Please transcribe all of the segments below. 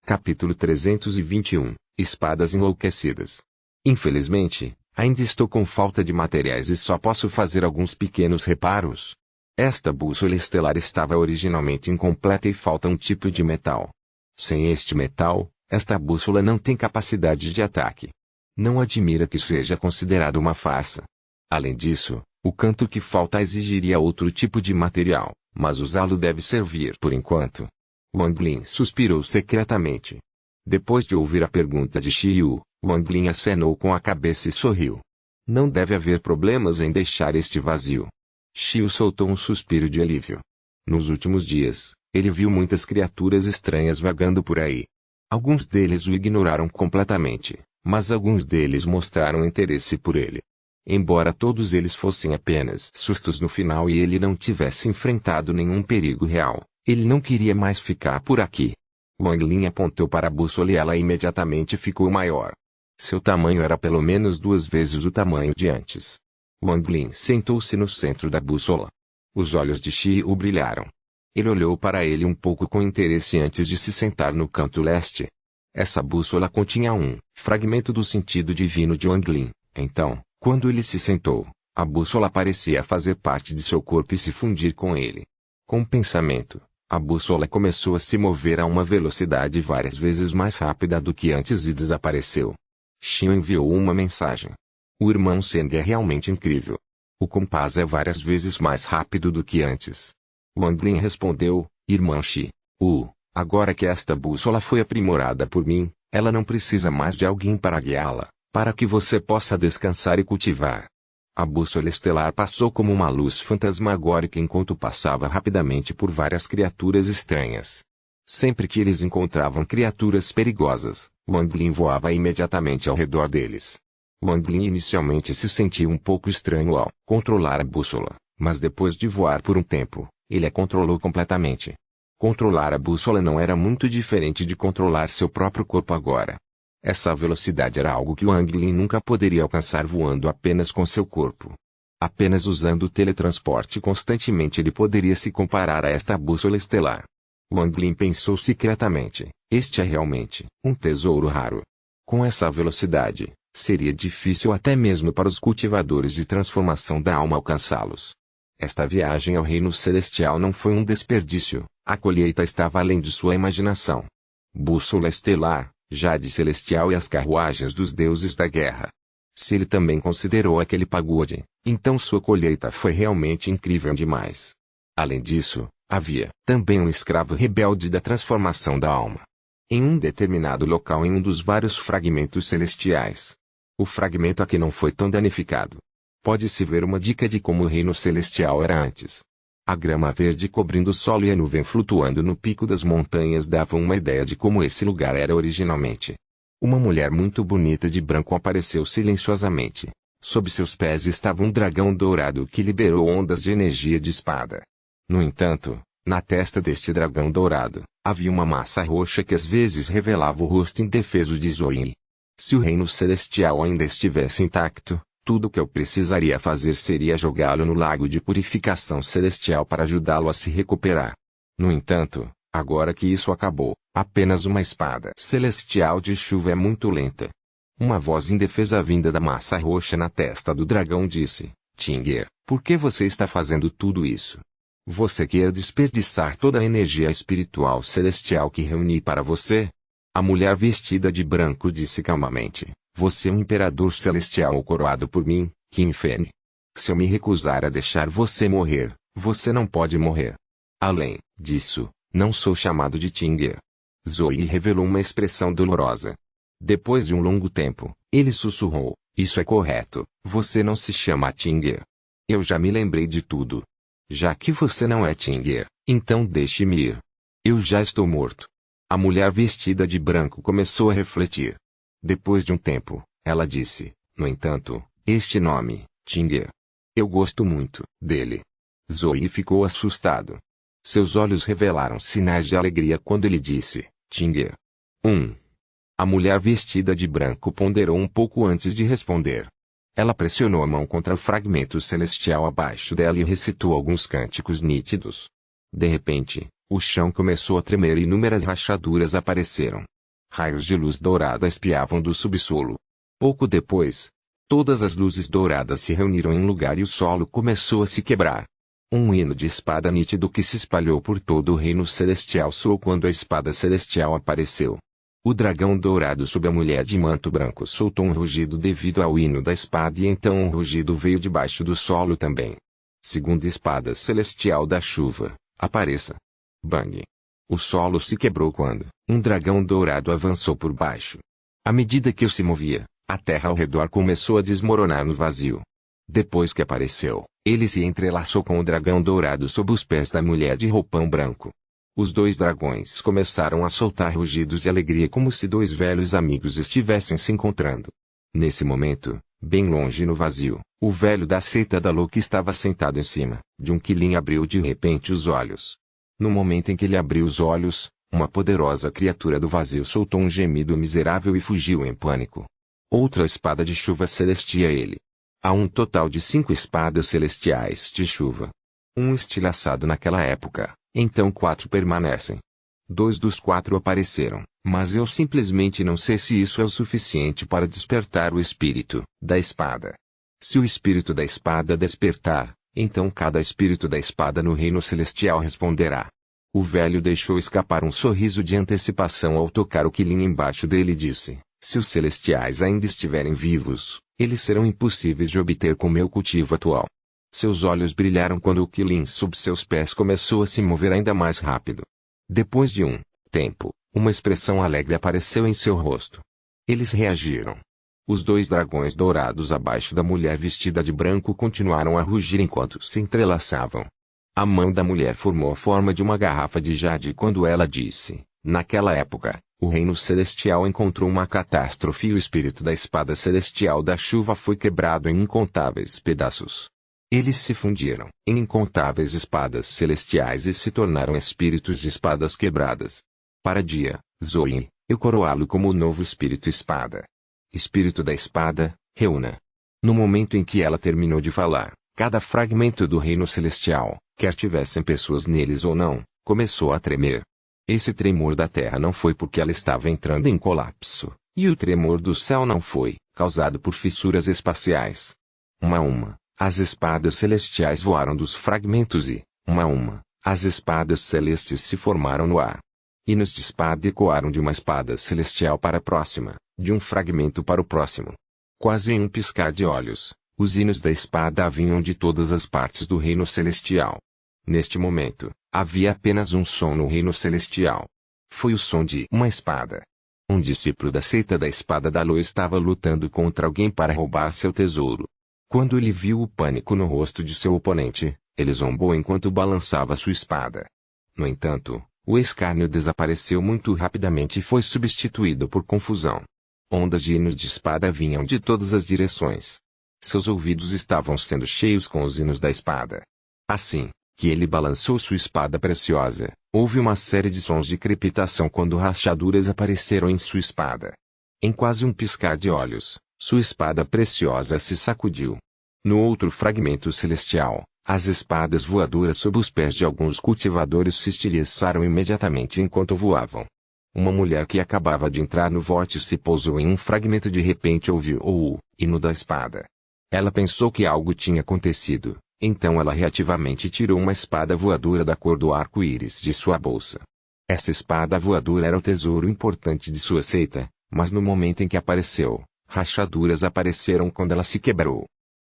Capítulo 321 Espadas enlouquecidas. Infelizmente, ainda estou com falta de materiais e só posso fazer alguns pequenos reparos. Esta bússola estelar estava originalmente incompleta e falta um tipo de metal. Sem este metal, esta bússola não tem capacidade de ataque. Não admira que seja considerado uma farsa. Além disso, o canto que falta exigiria outro tipo de material, mas usá-lo deve servir por enquanto. Wang Lin suspirou secretamente. Depois de ouvir a pergunta de Xiu, Wang Lin acenou com a cabeça e sorriu. Não deve haver problemas em deixar este vazio. Xiu soltou um suspiro de alívio. Nos últimos dias, ele viu muitas criaturas estranhas vagando por aí. Alguns deles o ignoraram completamente, mas alguns deles mostraram interesse por ele. Embora todos eles fossem apenas sustos no final e ele não tivesse enfrentado nenhum perigo real, ele não queria mais ficar por aqui. Wang Lin apontou para a bússola e ela imediatamente ficou maior. Seu tamanho era pelo menos 2 vezes o tamanho de antes. Wang Lin sentou-se no centro da bússola. Os olhos de Xiu brilharam. Ele olhou para ele um pouco com interesse antes de se sentar no canto leste. Essa bússola continha um fragmento do sentido divino de Wang Lin. Então, quando ele se sentou, a bússola parecia fazer parte de seu corpo e se fundir com ele. Com o pensamento, a bússola começou a se mover a uma velocidade várias vezes mais rápida do que antes e desapareceu. Xiu enviou uma mensagem. O irmão Seng é realmente incrível. O compás é várias vezes mais rápido do que antes. Wang Lin respondeu, irmão Xi. Agora que esta bússola foi aprimorada por mim, ela não precisa mais de alguém para guiá-la, para que você possa descansar e cultivar. A bússola estelar passou como uma luz fantasmagórica enquanto passava rapidamente por várias criaturas estranhas. Sempre que eles encontravam criaturas perigosas, Wang Lin voava imediatamente ao redor deles. Wang Lin inicialmente se sentiu um pouco estranho ao controlar a bússola, mas depois de voar por um tempo, ele a controlou completamente. Controlar a bússola não era muito diferente de controlar seu próprio corpo agora. Essa velocidade era algo que Wang Lin nunca poderia alcançar voando apenas com seu corpo. Apenas usando o teletransporte constantemente ele poderia se comparar a esta bússola estelar. Wang Lin pensou secretamente, este é realmente um tesouro raro. Com essa velocidade, seria difícil até mesmo para os cultivadores de transformação da alma alcançá-los. Esta viagem ao reino celestial não foi um desperdício, a colheita estava além de sua imaginação. Bússola estelar, jade celestial e as carruagens dos deuses da guerra. Se ele também considerou aquele pagode, então sua colheita foi realmente incrível demais. Além disso, havia também um escravo rebelde da transformação da alma. Em um determinado local em um dos vários fragmentos celestiais. O fragmento aqui não foi tão danificado. Pode-se ver uma dica de como o reino celestial era antes. A grama verde cobrindo o solo e a nuvem flutuando no pico das montanhas davam uma ideia de como esse lugar era originalmente. Uma mulher muito bonita de branco apareceu silenciosamente. Sob seus pés estava um dragão dourado que liberou ondas de energia de espada. No entanto, na testa deste dragão dourado, havia uma massa roxa que às vezes revelava o rosto indefeso de Zoe. Se o reino celestial ainda estivesse intacto, tudo o que eu precisaria fazer seria jogá-lo no lago de purificação celestial para ajudá-lo a se recuperar. No entanto, agora que isso acabou, apenas uma espada celestial de chuva é muito lenta. Uma voz indefesa vinda da massa roxa na testa do dragão disse, Tinger, por que você está fazendo tudo isso? Você quer desperdiçar toda a energia espiritual celestial que reuni para você? A mulher vestida de branco disse calmamente, você é um imperador celestial coroado por mim, Qin Fen. Se eu me recusar a deixar você morrer, você não pode morrer. Além disso, não sou chamado de Tinger. Zoe revelou uma expressão dolorosa. Depois de um longo tempo, ele sussurrou, isso é correto, você não se chama Tinger. Eu já me lembrei de tudo. Já que você não é Tinger, então deixe-me ir. Eu já estou morto. A mulher vestida de branco começou a refletir. Depois de um tempo, ela disse, no entanto, este nome, Tinger. Eu gosto muito dele. Zoe ficou assustado. Seus olhos revelaram sinais de alegria quando ele disse, Tinger. A mulher vestida de branco ponderou um pouco antes de responder. Ela pressionou a mão contra o fragmento celestial abaixo dela e recitou alguns cânticos nítidos. De repente, o chão começou a tremer e inúmeras rachaduras apareceram. Raios de luz dourada espiavam do subsolo. Pouco depois, todas as luzes douradas se reuniram em um lugar e o solo começou a se quebrar. Um hino de espada nítido que se espalhou por todo o reino celestial soou quando a espada celestial apareceu. O dragão dourado sob a mulher de manto branco soltou um rugido devido ao hino da espada e então um rugido veio debaixo do solo também. Segunda espada celestial da chuva, apareça. Bang! O solo se quebrou quando um dragão dourado avançou por baixo. À medida que eu se movia, a terra ao redor começou a desmoronar no vazio. Depois que apareceu, ele se entrelaçou com o dragão dourado sob os pés da mulher de roupão branco. Os dois dragões começaram a soltar rugidos de alegria como se dois velhos amigos estivessem se encontrando. Nesse momento, bem longe no vazio, o velho da seita da Loki estava sentado em cima de um quilim abriu de repente os olhos. No momento em que ele abriu os olhos, uma poderosa criatura do vazio soltou um gemido miserável e fugiu em pânico. Outra espada de chuva celestia ele. Há um total de 5 espadas celestiais de chuva. Um estilhaçado naquela época, então 4 permanecem. 2 dos 4 apareceram, mas eu simplesmente não sei se isso é o suficiente para despertar o espírito da espada. Se o espírito da espada despertar, então cada espírito da espada no reino celestial responderá. O velho deixou escapar um sorriso de antecipação ao tocar o quilim embaixo dele e disse, se os celestiais ainda estiverem vivos, eles serão impossíveis de obter com meu cultivo atual. Seus olhos brilharam quando o quilim sob seus pés começou a se mover ainda mais rápido. Depois de um tempo, uma expressão alegre apareceu em seu rosto. Eles reagiram. Os 2 dragões dourados abaixo da mulher vestida de branco continuaram a rugir enquanto se entrelaçavam. A mão da mulher formou a forma de uma garrafa de jade quando ela disse, naquela época, o reino celestial encontrou uma catástrofe e o espírito da espada celestial da chuva foi quebrado em incontáveis pedaços. Eles se fundiram em incontáveis espadas celestiais e se tornaram espíritos de espadas quebradas. Para dia, Zoe, eu coroá-lo como o novo espírito espada. Espírito da espada, reúna. No momento em que ela terminou de falar, cada fragmento do reino celestial, quer tivessem pessoas neles ou não, começou a tremer. Esse tremor da terra não foi porque ela estava entrando em colapso, e o tremor do céu não foi causado por fissuras espaciais. Uma a uma, as espadas celestiais voaram dos fragmentos e, uma a uma, as espadas celestes se formaram no ar. Hinos de espada ecoaram de uma espada celestial para a próxima, de um fragmento para o próximo. Quase em um piscar de olhos, os hinos da espada vinham de todas as partes do reino celestial. Neste momento, havia apenas um som no reino celestial. Foi o som de uma espada. Um discípulo da seita da espada da lua estava lutando contra alguém para roubar seu tesouro. Quando ele viu o pânico no rosto de seu oponente, ele zombou enquanto balançava sua espada. No entanto, o escárnio desapareceu muito rapidamente e foi substituído por confusão. Ondas de hinos de espada vinham de todas as direções. Seus ouvidos estavam sendo cheios com os hinos da espada. Assim que ele balançou sua espada preciosa, houve uma série de sons de crepitação quando rachaduras apareceram em sua espada. Em quase um piscar de olhos, sua espada preciosa se sacudiu. No outro fragmento celestial, as espadas voadoras sob os pés de alguns cultivadores se estilhaçaram imediatamente enquanto voavam. Uma mulher que acabava de entrar no vórtice pousou em um fragmento e de repente ouviu o hino da espada. Ela pensou que algo tinha acontecido, então ela reativamente tirou uma espada voadora da cor do arco-íris de sua bolsa. Essa espada voadora era o tesouro importante de sua seita, mas no momento em que apareceu, rachaduras apareceram quando ela se quebrou.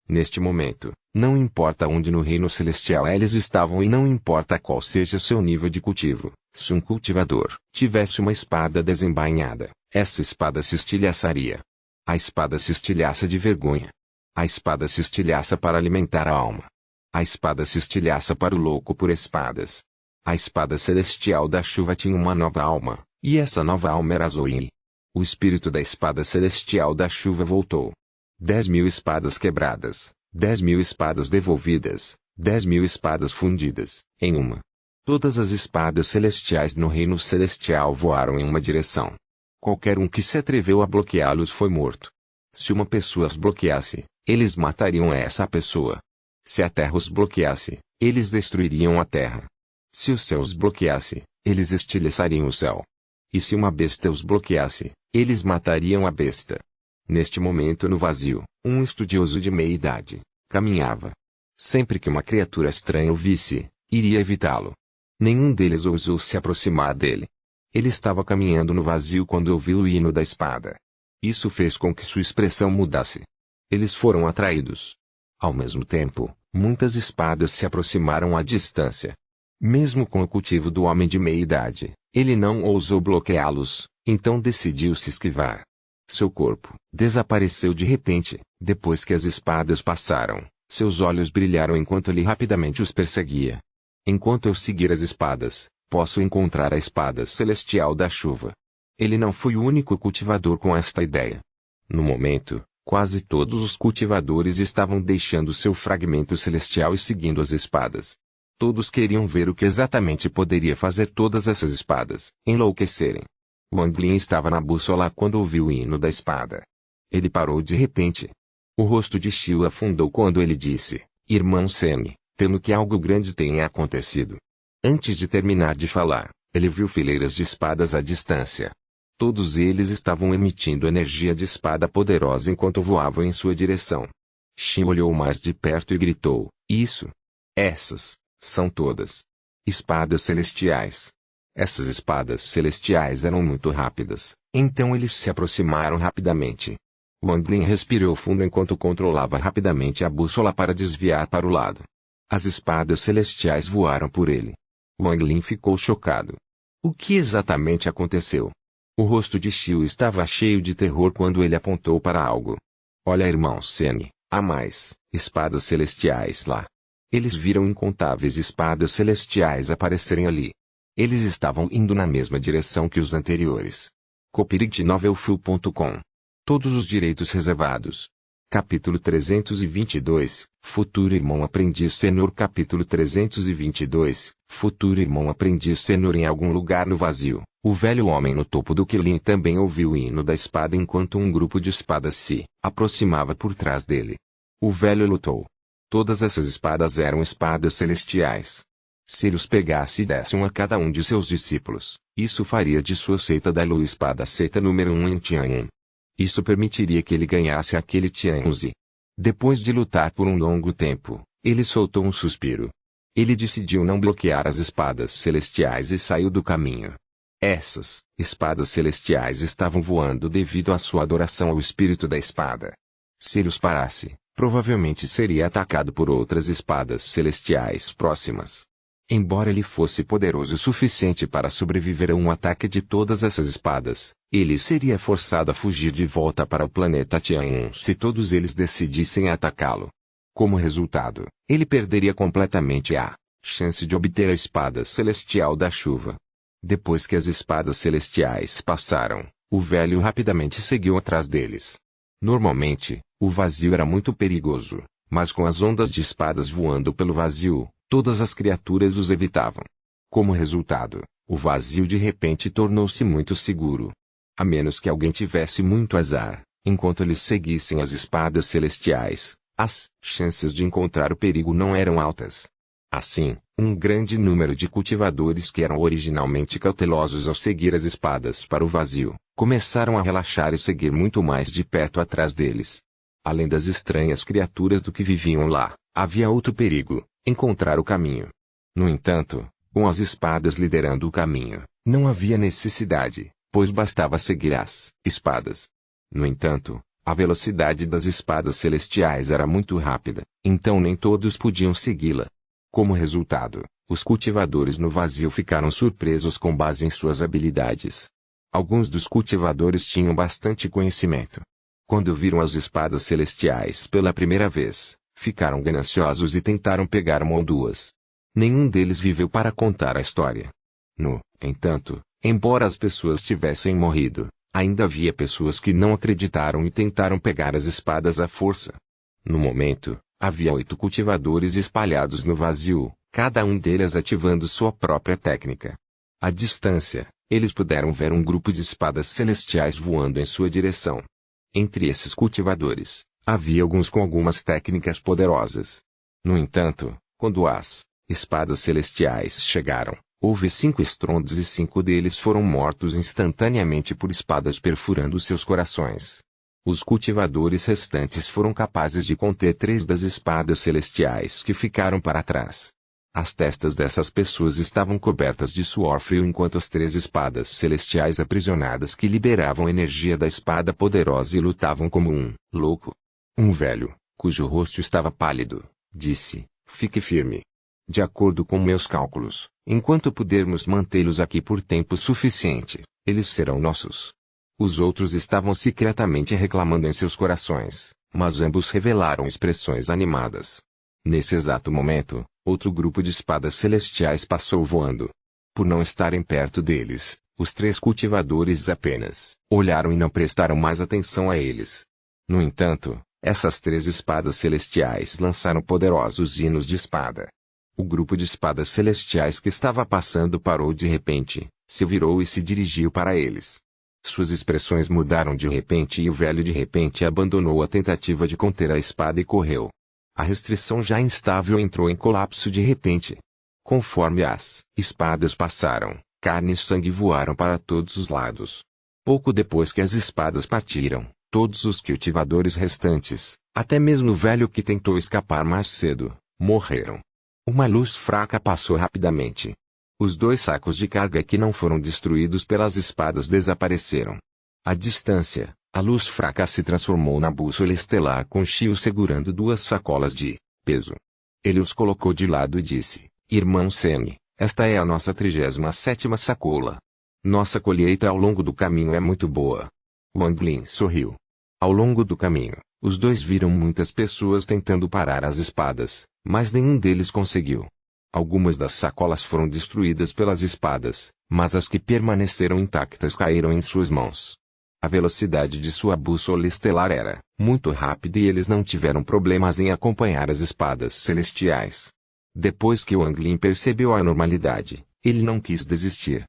Neste momento, não importa onde no reino celestial eles estavam e não importa qual seja seu nível de cultivo, se um cultivador tivesse uma espada desembainhada, essa espada se estilhaçaria. A espada se estilhaça de vergonha. A espada se estilhaça para alimentar a alma. A espada se estilhaça para o louco por espadas. A espada celestial da chuva tinha uma nova alma, e essa nova alma era Zoe. O espírito da espada celestial da chuva voltou. 10.000 espadas quebradas, 10.000 espadas devolvidas, 10.000 espadas fundidas, em uma. Todas as espadas celestiais no reino celestial voaram em uma direção. Qualquer um que se atreveu a bloqueá-los foi morto. Se uma pessoa os bloqueasse, eles matariam essa pessoa. Se a terra os bloqueasse, eles destruiriam a terra. Se o céu os bloqueasse, eles estilhaçariam o céu. E se uma besta os bloqueasse, eles matariam a besta. Neste momento no vazio, um estudioso de meia-idade caminhava. Sempre que uma criatura estranha o visse, iria evitá-lo. Nenhum deles ousou se aproximar dele. Ele estava caminhando no vazio quando ouviu o hino da espada. Isso fez com que sua expressão mudasse. Eles foram atraídos. Ao mesmo tempo, muitas espadas se aproximaram à distância. Mesmo com o cultivo do homem de meia-idade, ele não ousou bloqueá-los, então decidiu se esquivar. Seu corpo desapareceu de repente. Depois que as espadas passaram, seus olhos brilharam enquanto ele rapidamente os perseguia. Enquanto eu seguir as espadas, posso encontrar a espada celestial da chuva. Ele não foi o único cultivador com esta ideia. No momento, quase todos os cultivadores estavam deixando seu fragmento celestial e seguindo as espadas. Todos queriam ver o que exatamente poderia fazer todas essas espadas enlouquecerem. Wang Lin estava na bússola quando ouviu o hino da espada. Ele parou de repente. O rosto de Xiu afundou quando ele disse: "Irmão Shen, temo que algo grande tenha acontecido." Antes de terminar de falar, ele viu fileiras de espadas à distância. Todos eles estavam emitindo energia de espada poderosa enquanto voavam em sua direção. Xiu olhou mais de perto e gritou: "Isso! Essas são todas espadas celestiais." Essas espadas celestiais eram muito rápidas, então eles se aproximaram rapidamente. Wang Lin respirou fundo enquanto controlava rapidamente a bússola para desviar para o lado. As espadas celestiais voaram por ele. Wang Lin ficou chocado. O que exatamente aconteceu? O rosto de Xiu estava cheio de terror quando ele apontou para algo. "Olha, irmão Shen, há mais espadas celestiais lá." Eles viram incontáveis espadas celestiais aparecerem ali. Eles estavam indo na mesma direção que os anteriores. Copyright Novelfu.com. Todos os direitos reservados. Capítulo 322, Futuro Irmão Aprendiz Senhor. Capítulo 322, Futuro Irmão Aprendiz Senhor. Em algum lugar no vazio, o velho homem no topo do Qilin também ouviu o hino da espada enquanto um grupo de espadas se aproximava por trás dele. O velho lutou. Todas essas espadas eram espadas celestiais. Se ele os pegasse e desse um a cada um de seus discípulos, isso faria de sua seita da lua espada seita número 1 em Tianyun. Isso permitiria que ele ganhasse aquele Tianzi. Depois de lutar por um longo tempo, ele soltou um suspiro. Ele decidiu não bloquear as espadas celestiais e saiu do caminho. Essas espadas celestiais estavam voando devido à sua adoração ao espírito da espada. Se ele os parasse, provavelmente seria atacado por outras espadas celestiais próximas. Embora ele fosse poderoso o suficiente para sobreviver a um ataque de todas essas espadas, ele seria forçado a fugir de volta para o planeta Tianyun se todos eles decidissem atacá-lo. Como resultado, ele perderia completamente a chance de obter a espada celestial da chuva. Depois que as espadas celestiais passaram, o velho rapidamente seguiu atrás deles. Normalmente, o vazio era muito perigoso, mas com as ondas de espadas voando pelo vazio, todas as criaturas os evitavam. Como resultado, o vazio de repente tornou-se muito seguro. A menos que alguém tivesse muito azar, enquanto eles seguissem as espadas celestiais, as chances de encontrar o perigo não eram altas. Assim, um grande número de cultivadores que eram originalmente cautelosos ao seguir as espadas para o vazio, começaram a relaxar e seguir muito mais de perto atrás deles. Além das estranhas criaturas do que viviam lá, havia outro perigo: encontrar o caminho. No entanto, com as espadas liderando o caminho, não havia necessidade, pois bastava seguir as espadas. No entanto, a velocidade das espadas celestiais era muito rápida, então nem todos podiam segui-la. Como resultado, os cultivadores no vazio ficaram surpresos com base em suas habilidades. Alguns dos cultivadores tinham bastante conhecimento. Quando viram as espadas celestiais pela primeira vez, ficaram gananciosos e tentaram pegar uma ou duas. Nenhum deles viveu para contar a história. No entanto, embora as pessoas tivessem morrido, ainda havia pessoas que não acreditaram e tentaram pegar as espadas à força. No momento, havia 8 cultivadores espalhados no vazio, cada um deles ativando sua própria técnica. À distância, eles puderam ver um grupo de espadas celestiais voando em sua direção. Entre esses cultivadores, havia alguns com algumas técnicas poderosas. No entanto, quando as espadas celestiais chegaram, Houve 5 estrondos e 5 deles foram mortos instantaneamente por espadas perfurando seus corações. Os cultivadores restantes foram capazes de conter 3 das espadas celestiais que ficaram para trás. As testas dessas pessoas estavam cobertas de suor frio enquanto as 3 espadas celestiais aprisionadas que liberavam energia da espada poderosa e lutavam como um louco. Um velho, cujo rosto estava pálido, disse: "Fique firme. De acordo com meus cálculos, enquanto pudermos mantê-los aqui por tempo suficiente, eles serão nossos." Os outros estavam secretamente reclamando em seus corações, mas ambos revelaram expressões animadas. Nesse exato momento, outro grupo de espadas celestiais passou voando. Por não estarem perto deles, os 3 cultivadores apenas olharam e não prestaram mais atenção a eles. No entanto, essas 3 espadas celestiais lançaram poderosos hinos de espada. O grupo de espadas celestiais que estava passando parou de repente, se virou e se dirigiu para eles. Suas expressões mudaram de repente e o velho de repente abandonou a tentativa de conter a espada e correu. A restrição já instável entrou em colapso de repente. Conforme as espadas passaram, carne e sangue voaram para todos os lados. Pouco depois que as espadas partiram, todos os cultivadores restantes, até mesmo o velho que tentou escapar mais cedo, morreram. Uma luz fraca passou rapidamente. Os 2 sacos de carga que não foram destruídos pelas espadas desapareceram. À distância, a luz fraca se transformou na bússola estelar com Shio segurando 2 sacolas de peso. Ele os colocou de lado e disse: "Irmão Semi, esta é a nossa 37ª sacola. Nossa colheita ao longo do caminho é muito boa." Wang Lin sorriu. Ao longo do caminho, os 2 viram muitas pessoas tentando parar as espadas, mas nenhum deles conseguiu. Algumas das sacolas foram destruídas pelas espadas, mas as que permaneceram intactas caíram em suas mãos. A velocidade de sua bússola estelar era muito rápida e eles não tiveram problemas em acompanhar as espadas celestiais. Depois que Wang Lin percebeu a anormalidade, ele não quis desistir.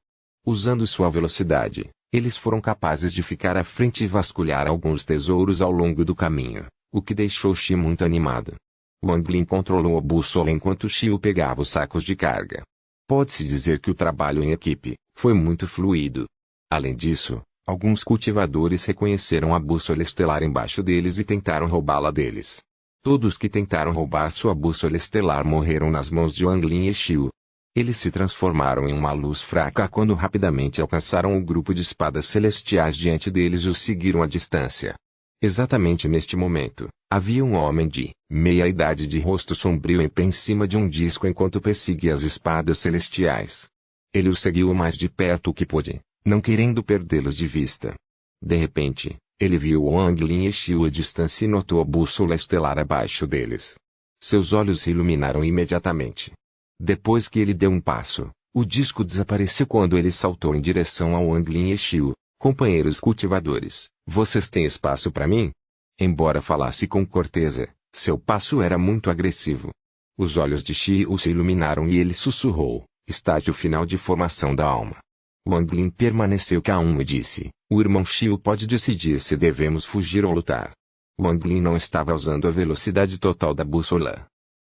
Usando sua velocidade, eles foram capazes de ficar à frente e vasculhar alguns tesouros ao longo do caminho, o que deixou Shi muito animado. Wang Lin controlou a bússola enquanto Shio pegava os sacos de carga. Pode-se dizer que o trabalho em equipe foi muito fluido. Além disso, alguns cultivadores reconheceram a bússola estelar embaixo deles e tentaram roubá-la deles. Todos que tentaram roubar sua bússola estelar morreram nas mãos de Wang Lin e Shio. Eles se transformaram em uma luz fraca quando rapidamente alcançaram o grupo de espadas celestiais diante deles e os seguiram à distância. Exatamente neste momento, havia um homem de meia-idade de rosto sombrio em pé em cima de um disco enquanto perseguia as espadas celestiais. Ele os seguiu o mais de perto que pôde, não querendo perdê-los de vista. De repente, ele viu Wang Lin e Shio à distância e notou a bússola estelar abaixo deles. Seus olhos se iluminaram imediatamente. Depois que ele deu um passo, o disco desapareceu quando ele saltou em direção a Wang Lin e Shio. "Companheiros cultivadores, vocês têm espaço para mim?" Embora falasse com corteza, seu passo era muito agressivo. Os olhos de Shio se iluminaram e ele sussurrou: "Estágio final de formação da alma." Wang Lin permaneceu calmo e disse: "O irmão Shio pode decidir se devemos fugir ou lutar." Wang Lin não estava usando a velocidade total da bússola.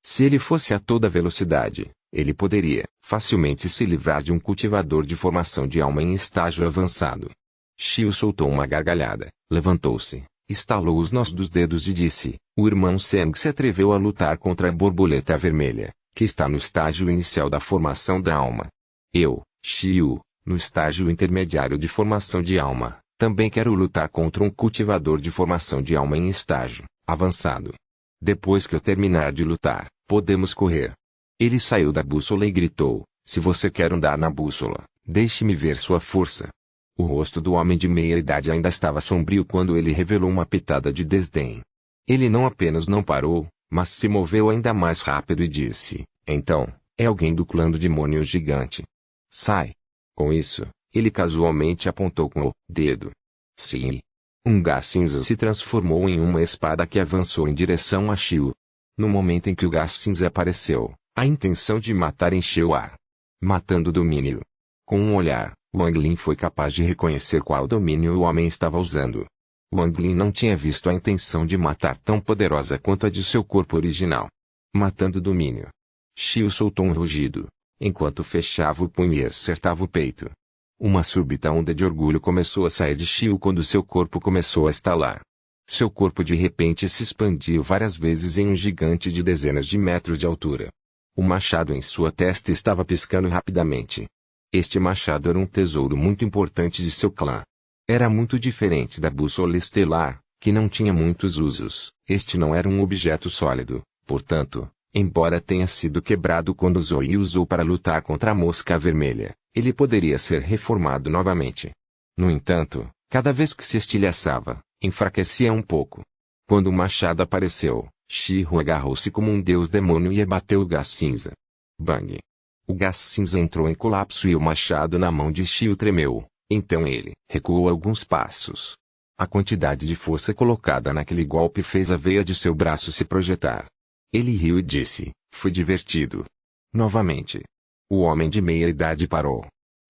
Se ele fosse a toda velocidade, ele poderia facilmente se livrar de um cultivador de formação de alma em estágio avançado. Shio soltou uma gargalhada, levantou-se, estalou os nós dos dedos e disse: "O irmão Seng se atreveu a lutar contra a borboleta vermelha, que está no estágio inicial da formação da alma. Eu, Shio, no estágio intermediário de formação de alma, também quero lutar contra um cultivador de formação de alma em estágio avançado. Depois que eu terminar de lutar, podemos correr." Ele saiu da bússola e gritou: "Se você quer andar na bússola, deixe-me ver sua força." O rosto do homem de meia-idade ainda estava sombrio quando ele revelou uma pitada de desdém. Ele não apenas não parou, mas se moveu ainda mais rápido e disse: "Então, é alguém do clã do demônio gigante. Sai." Com isso, ele casualmente apontou com o dedo. Sim. Um gás cinza se transformou em uma espada que avançou em direção a Shio. No momento em que o gás cinza apareceu, a intenção de matar encheu o ar. Matando o domínio. Com um olhar, Wang Lin foi capaz de reconhecer qual domínio o homem estava usando. Wang Lin não tinha visto a intenção de matar tão poderosa quanto a de seu corpo original. Matando o domínio. Shio soltou um rugido. enquanto fechava o punho e acertava o peito. Uma súbita onda de orgulho começou a sair de Shio quando seu corpo começou a estalar. Seu corpo de repente se expandiu várias vezes em um gigante de dezenas de metros de altura. O machado em sua testa estava piscando rapidamente. Este machado era um tesouro muito importante de seu clã. Era muito diferente da bússola estelar, que não tinha muitos usos. Este não era um objeto sólido, portanto, embora tenha sido quebrado quando Zoe usou para lutar contra a mosca vermelha, ele poderia ser reformado novamente. No entanto, cada vez que se estilhaçava, enfraquecia um pouco. Quando o machado apareceu, Shiro agarrou-se como um deus demônio e abateu o gás cinza. Bang! O gás cinza entrou em colapso e o machado na mão de Shio tremeu. Então ele recuou alguns passos. A quantidade de força colocada naquele golpe fez a veia de seu braço se projetar. Ele riu e disse, foi divertido. Novamente. O homem de meia-idade parou.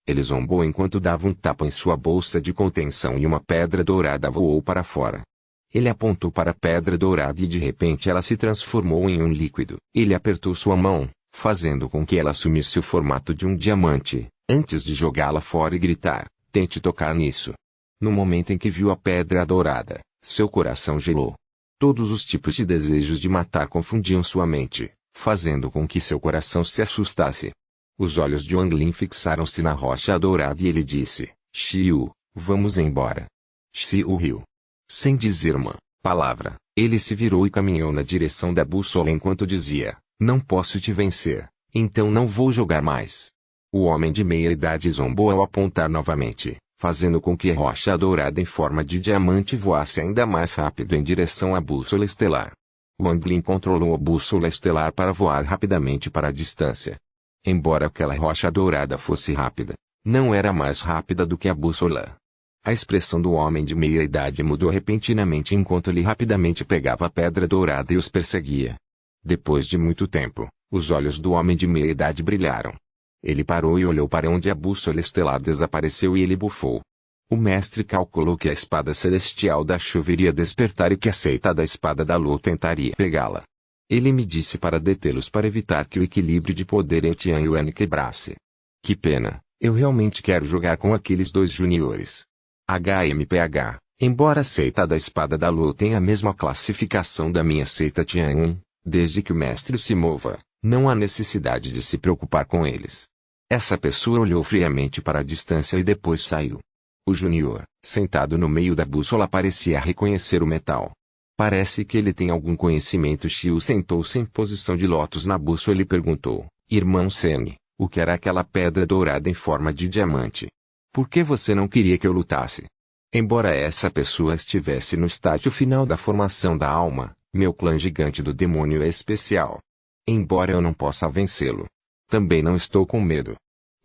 Ele zombou enquanto dava um tapa em sua bolsa de contenção e uma pedra dourada voou para fora. Ele apontou para a pedra dourada e de repente ela se transformou em um líquido. Ele apertou sua mão, fazendo com que ela assumisse o formato de um diamante, antes de jogá-la fora e gritar, tente tocar nisso. No momento em que viu a pedra dourada, seu coração gelou. Todos os tipos de desejos de matar confundiam sua mente, fazendo com que seu coração se assustasse. Os olhos de Wang Lin fixaram-se na rocha dourada e ele disse, Shio, vamos embora. Shio riu. Sem dizer uma palavra, ele se virou e caminhou na direção da bússola enquanto dizia, não posso te vencer, então não vou jogar mais. O homem de meia-idade zombou ao apontar novamente, fazendo com que a rocha dourada em forma de diamante voasse ainda mais rápido em direção à bússola estelar. Wang Lin controlou a bússola estelar para voar rapidamente para a distância. Embora aquela rocha dourada fosse rápida, não era mais rápida do que a bússola. A expressão do homem de meia-idade mudou repentinamente enquanto ele rapidamente pegava a pedra dourada e os perseguia. Depois de muito tempo, os olhos do homem de meia-idade brilharam. Ele parou e olhou para onde a bússola estelar desapareceu e ele bufou. O mestre calculou que a espada celestial da chuva iria despertar e que a seita da espada da lua tentaria pegá-la. Ele me disse para detê-los para evitar que o equilíbrio de poder em Tianyuan quebrasse. Que pena, eu realmente quero jogar com aqueles dois juniores. HMPH, embora a seita da espada da lua tenha a mesma classificação da minha seita Tianyuan, desde que o mestre se mova, não há necessidade de se preocupar com eles. Essa pessoa olhou friamente para a distância e depois saiu. O júnior, sentado no meio da bússola, parecia reconhecer o metal. Parece que ele tem algum conhecimento. Shio sentou-se em posição de lótus na bússola e perguntou, irmão Semi, o que era aquela pedra dourada em forma de diamante? Por que você não queria que eu lutasse? Embora essa pessoa estivesse no estágio final da formação da alma, meu clã gigante do demônio é especial. Embora eu não possa vencê-lo, também não estou com medo.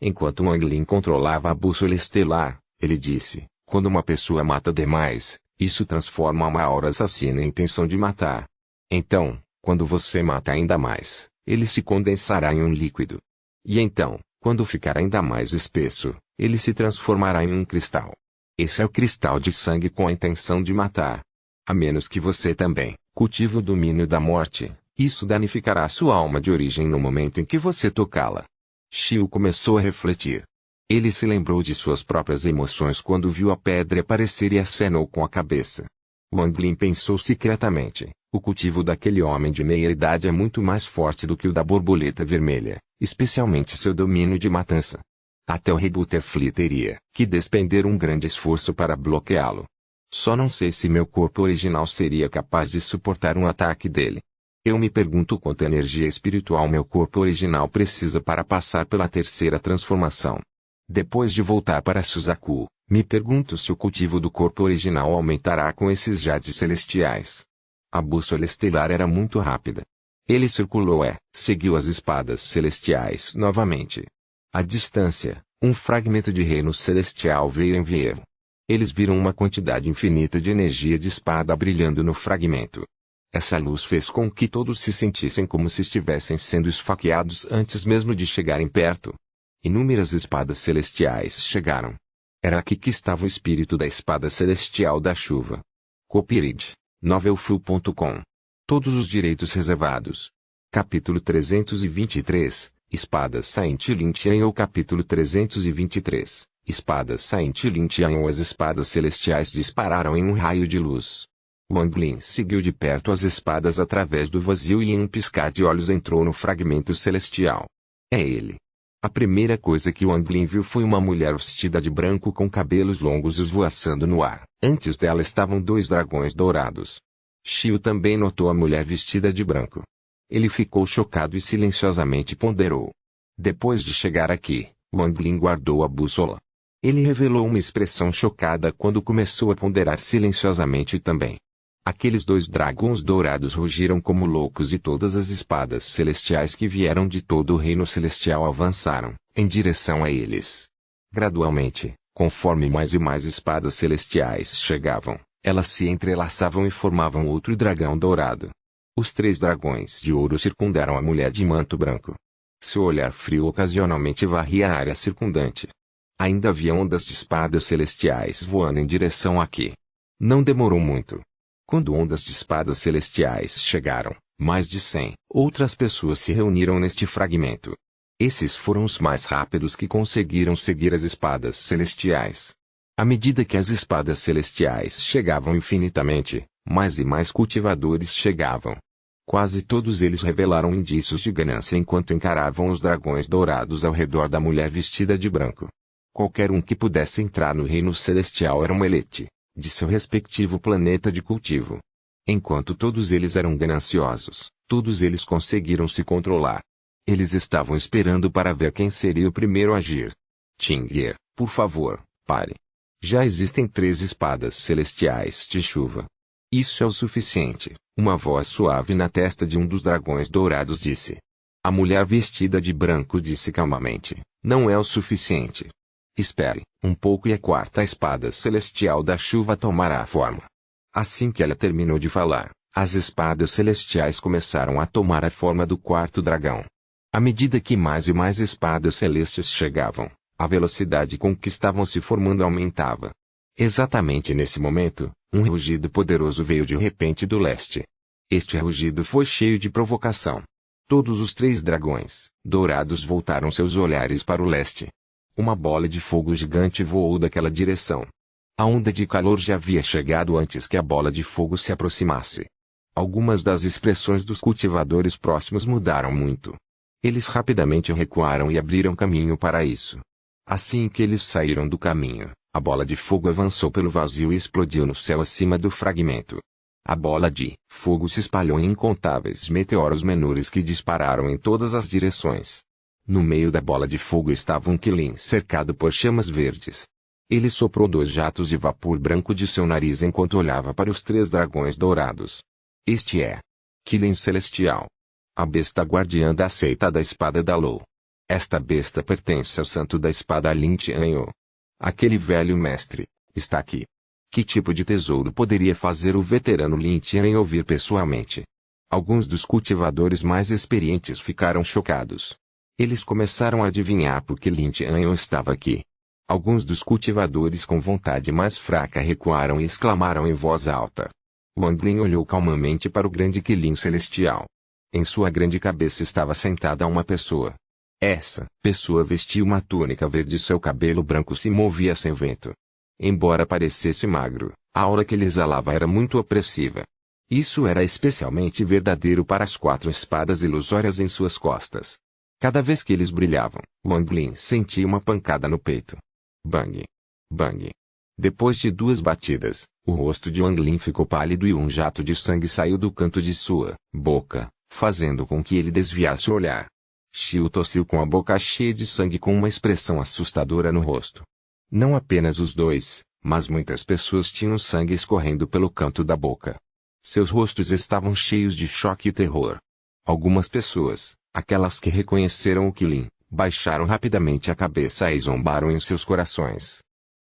Enquanto Wang Lin controlava a bússola estelar, ele disse, quando uma pessoa mata demais, isso transforma uma aura assassina em intenção de matar. Então, quando você mata ainda mais, ele se condensará em um líquido. E então, quando ficar ainda mais espesso, ele se transformará em um cristal. Esse é o cristal de sangue com a intenção de matar. A menos que você também cultive o domínio da morte, isso danificará sua alma de origem no momento em que você tocá-la. Shio começou a refletir. Ele se lembrou de suas próprias emoções quando viu a pedra aparecer e acenou com a cabeça. Wang Lin pensou secretamente, o cultivo daquele homem de meia-idade é muito mais forte do que o da borboleta vermelha, especialmente seu domínio de matança. Até o rei Butterfly teria que despender um grande esforço para bloqueá-lo. Só não sei se meu corpo original seria capaz de suportar um ataque dele. Eu me pergunto quanta energia espiritual meu corpo original precisa para passar pela terceira transformação. Depois de voltar para Suzaku, me pergunto se o cultivo do corpo original aumentará com esses jades celestiais. A bússola estelar era muito rápida. Ele circulou e seguiu as espadas celestiais novamente. À distância, um fragmento de reino celestial veio em Vievo. Eles viram uma quantidade infinita de energia de espada brilhando no fragmento. Essa luz fez com que todos se sentissem como se estivessem sendo esfaqueados antes mesmo de chegarem perto. Inúmeras espadas celestiais chegaram. Era aqui que estava o espírito da espada celestial da chuva. Copyright Novelful.com. Todos os direitos reservados. Capítulo 323. Espadas Saint Lin capítulo 323. Espadas Saint Lin. As espadas celestiais dispararam em um raio de luz. Wang Lin seguiu de perto as espadas através do vazio e em um piscar de olhos entrou no fragmento celestial. É ele. A primeira coisa que Wang Lin viu foi uma mulher vestida de branco com cabelos longos esvoaçando no ar. Antes dela estavam dois dragões dourados. Xiu também notou a mulher vestida de branco. Ele ficou chocado e silenciosamente ponderou. Depois de chegar aqui, Wang Lin guardou a bússola. Ele revelou uma expressão chocada quando começou a ponderar silenciosamente também. Aqueles dois dragões dourados rugiram como loucos e todas as espadas celestiais que vieram de todo o reino celestial avançaram, em direção a eles. Gradualmente, conforme mais e mais espadas celestiais chegavam, elas se entrelaçavam e formavam outro dragão dourado. Os três dragões de ouro circundaram a mulher de manto branco. Seu olhar frio ocasionalmente varria a área circundante. Ainda havia ondas de espadas celestiais voando em direção aqui. Não demorou muito. Quando ondas de espadas celestiais chegaram, mais de 100 outras pessoas se reuniram neste fragmento. Esses foram os mais rápidos que conseguiram seguir as espadas celestiais. À medida que as espadas celestiais chegavam infinitamente, mais e mais cultivadores chegavam. Quase todos eles revelaram indícios de ganância enquanto encaravam os dragões dourados ao redor da mulher vestida de branco. Qualquer um que pudesse entrar no reino celestial era um elite, de seu respectivo planeta de cultivo. Enquanto todos eles eram gananciosos, todos eles conseguiram se controlar. Eles estavam esperando para ver quem seria o primeiro a agir. Tinger, por favor, pare. Já existem 3 espadas celestiais de chuva. Isso é o suficiente, uma voz suave na testa de um dos dragões dourados disse. A mulher vestida de branco disse calmamente, não é o suficiente. Espere um pouco e a 4ª espada celestial da chuva tomará forma. Assim que ela terminou de falar, as espadas celestiais começaram a tomar a forma do 4º dragão. À medida que mais e mais espadas celestes chegavam, a velocidade com que estavam se formando aumentava. Exatamente nesse momento, um rugido poderoso veio de repente do leste. Este rugido foi cheio de provocação. Todos os 3 dragões dourados voltaram seus olhares para o leste. Uma bola de fogo gigante voou daquela direção. A onda de calor já havia chegado antes que a bola de fogo se aproximasse. Algumas das expressões dos cultivadores próximos mudaram muito. Eles rapidamente recuaram e abriram caminho para isso. Assim que eles saíram do caminho, a bola de fogo avançou pelo vazio e explodiu no céu acima do fragmento. A bola de fogo se espalhou em incontáveis meteoros menores que dispararam em todas as direções. No meio da bola de fogo estava um Qilin cercado por chamas verdes. Ele soprou 2 jatos de vapor branco de seu nariz enquanto olhava para os 3 dragões dourados. Este é Qilin Celestial. A besta guardiã da seita da espada da Lou. Esta besta pertence ao santo da espada Lin Tianyu. Aquele velho mestre está aqui. Que tipo de tesouro poderia fazer o veterano Lin Tianyu vir pessoalmente? Alguns dos cultivadores mais experientes ficaram chocados. Eles começaram a adivinhar por que Lin Tianyu estava aqui. Alguns dos cultivadores com vontade mais fraca recuaram e exclamaram em voz alta. Wang Lin olhou calmamente para o grande Qilin celestial. Em sua grande cabeça estava sentada uma pessoa. Essa pessoa vestia uma túnica verde e seu cabelo branco se movia sem vento. Embora parecesse magro, a aura que ele exalava era muito opressiva. Isso era especialmente verdadeiro para as 4 espadas ilusórias em suas costas. Cada vez que eles brilhavam, Wang Lin sentia uma pancada no peito. Bang! Bang! Depois de 2 batidas, o rosto de Wang Lin ficou pálido e um jato de sangue saiu do canto de sua boca, fazendo com que ele desviasse o olhar. Xiu tossiu com a boca cheia de sangue com uma expressão assustadora no rosto. Não apenas os 2, mas muitas pessoas tinham sangue escorrendo pelo canto da boca. Seus rostos estavam cheios de choque e terror. Algumas pessoas, aquelas que reconheceram o Qilin, baixaram rapidamente a cabeça e zombaram em seus corações.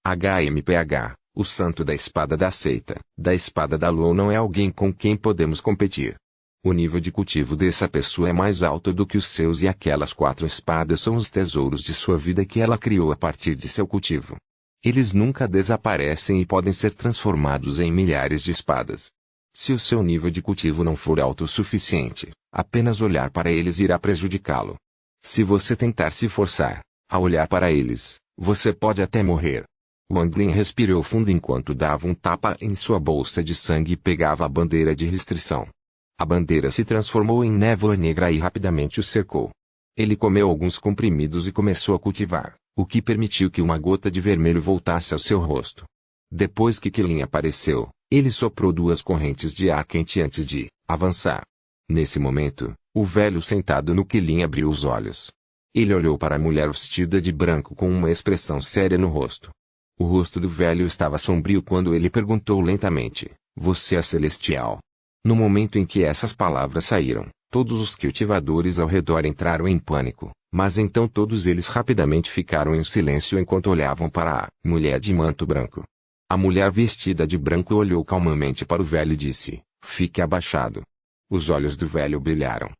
HMPH, o santo da espada da seita, da espada da Lua não é alguém com quem podemos competir. O nível de cultivo dessa pessoa é mais alto do que os seus e aquelas 4 espadas são os tesouros de sua vida que ela criou a partir de seu cultivo. Eles nunca desaparecem e podem ser transformados em milhares de espadas. Se o seu nível de cultivo não for alto o suficiente, apenas olhar para eles irá prejudicá-lo. Se você tentar se forçar a olhar para eles, você pode até morrer. Wang Lin respirou fundo enquanto dava um tapa em sua bolsa de sangue e pegava a bandeira de restrição. A bandeira se transformou em névoa negra e rapidamente o cercou. Ele comeu alguns comprimidos e começou a cultivar, o que permitiu que uma gota de vermelho voltasse ao seu rosto. Depois que Qilin apareceu, ele soprou 2 correntes de ar quente antes de avançar. Nesse momento, o velho sentado no Qilin abriu os olhos. Ele olhou para a mulher vestida de branco com uma expressão séria no rosto. O rosto do velho estava sombrio quando ele perguntou lentamente: "Você é celestial?" No momento em que essas palavras saíram, todos os cultivadores ao redor entraram em pânico, mas então todos eles rapidamente ficaram em silêncio enquanto olhavam para a mulher de manto branco. A mulher vestida de branco olhou calmamente para o velho e disse: "Fique abaixado." Os olhos do velho brilharam.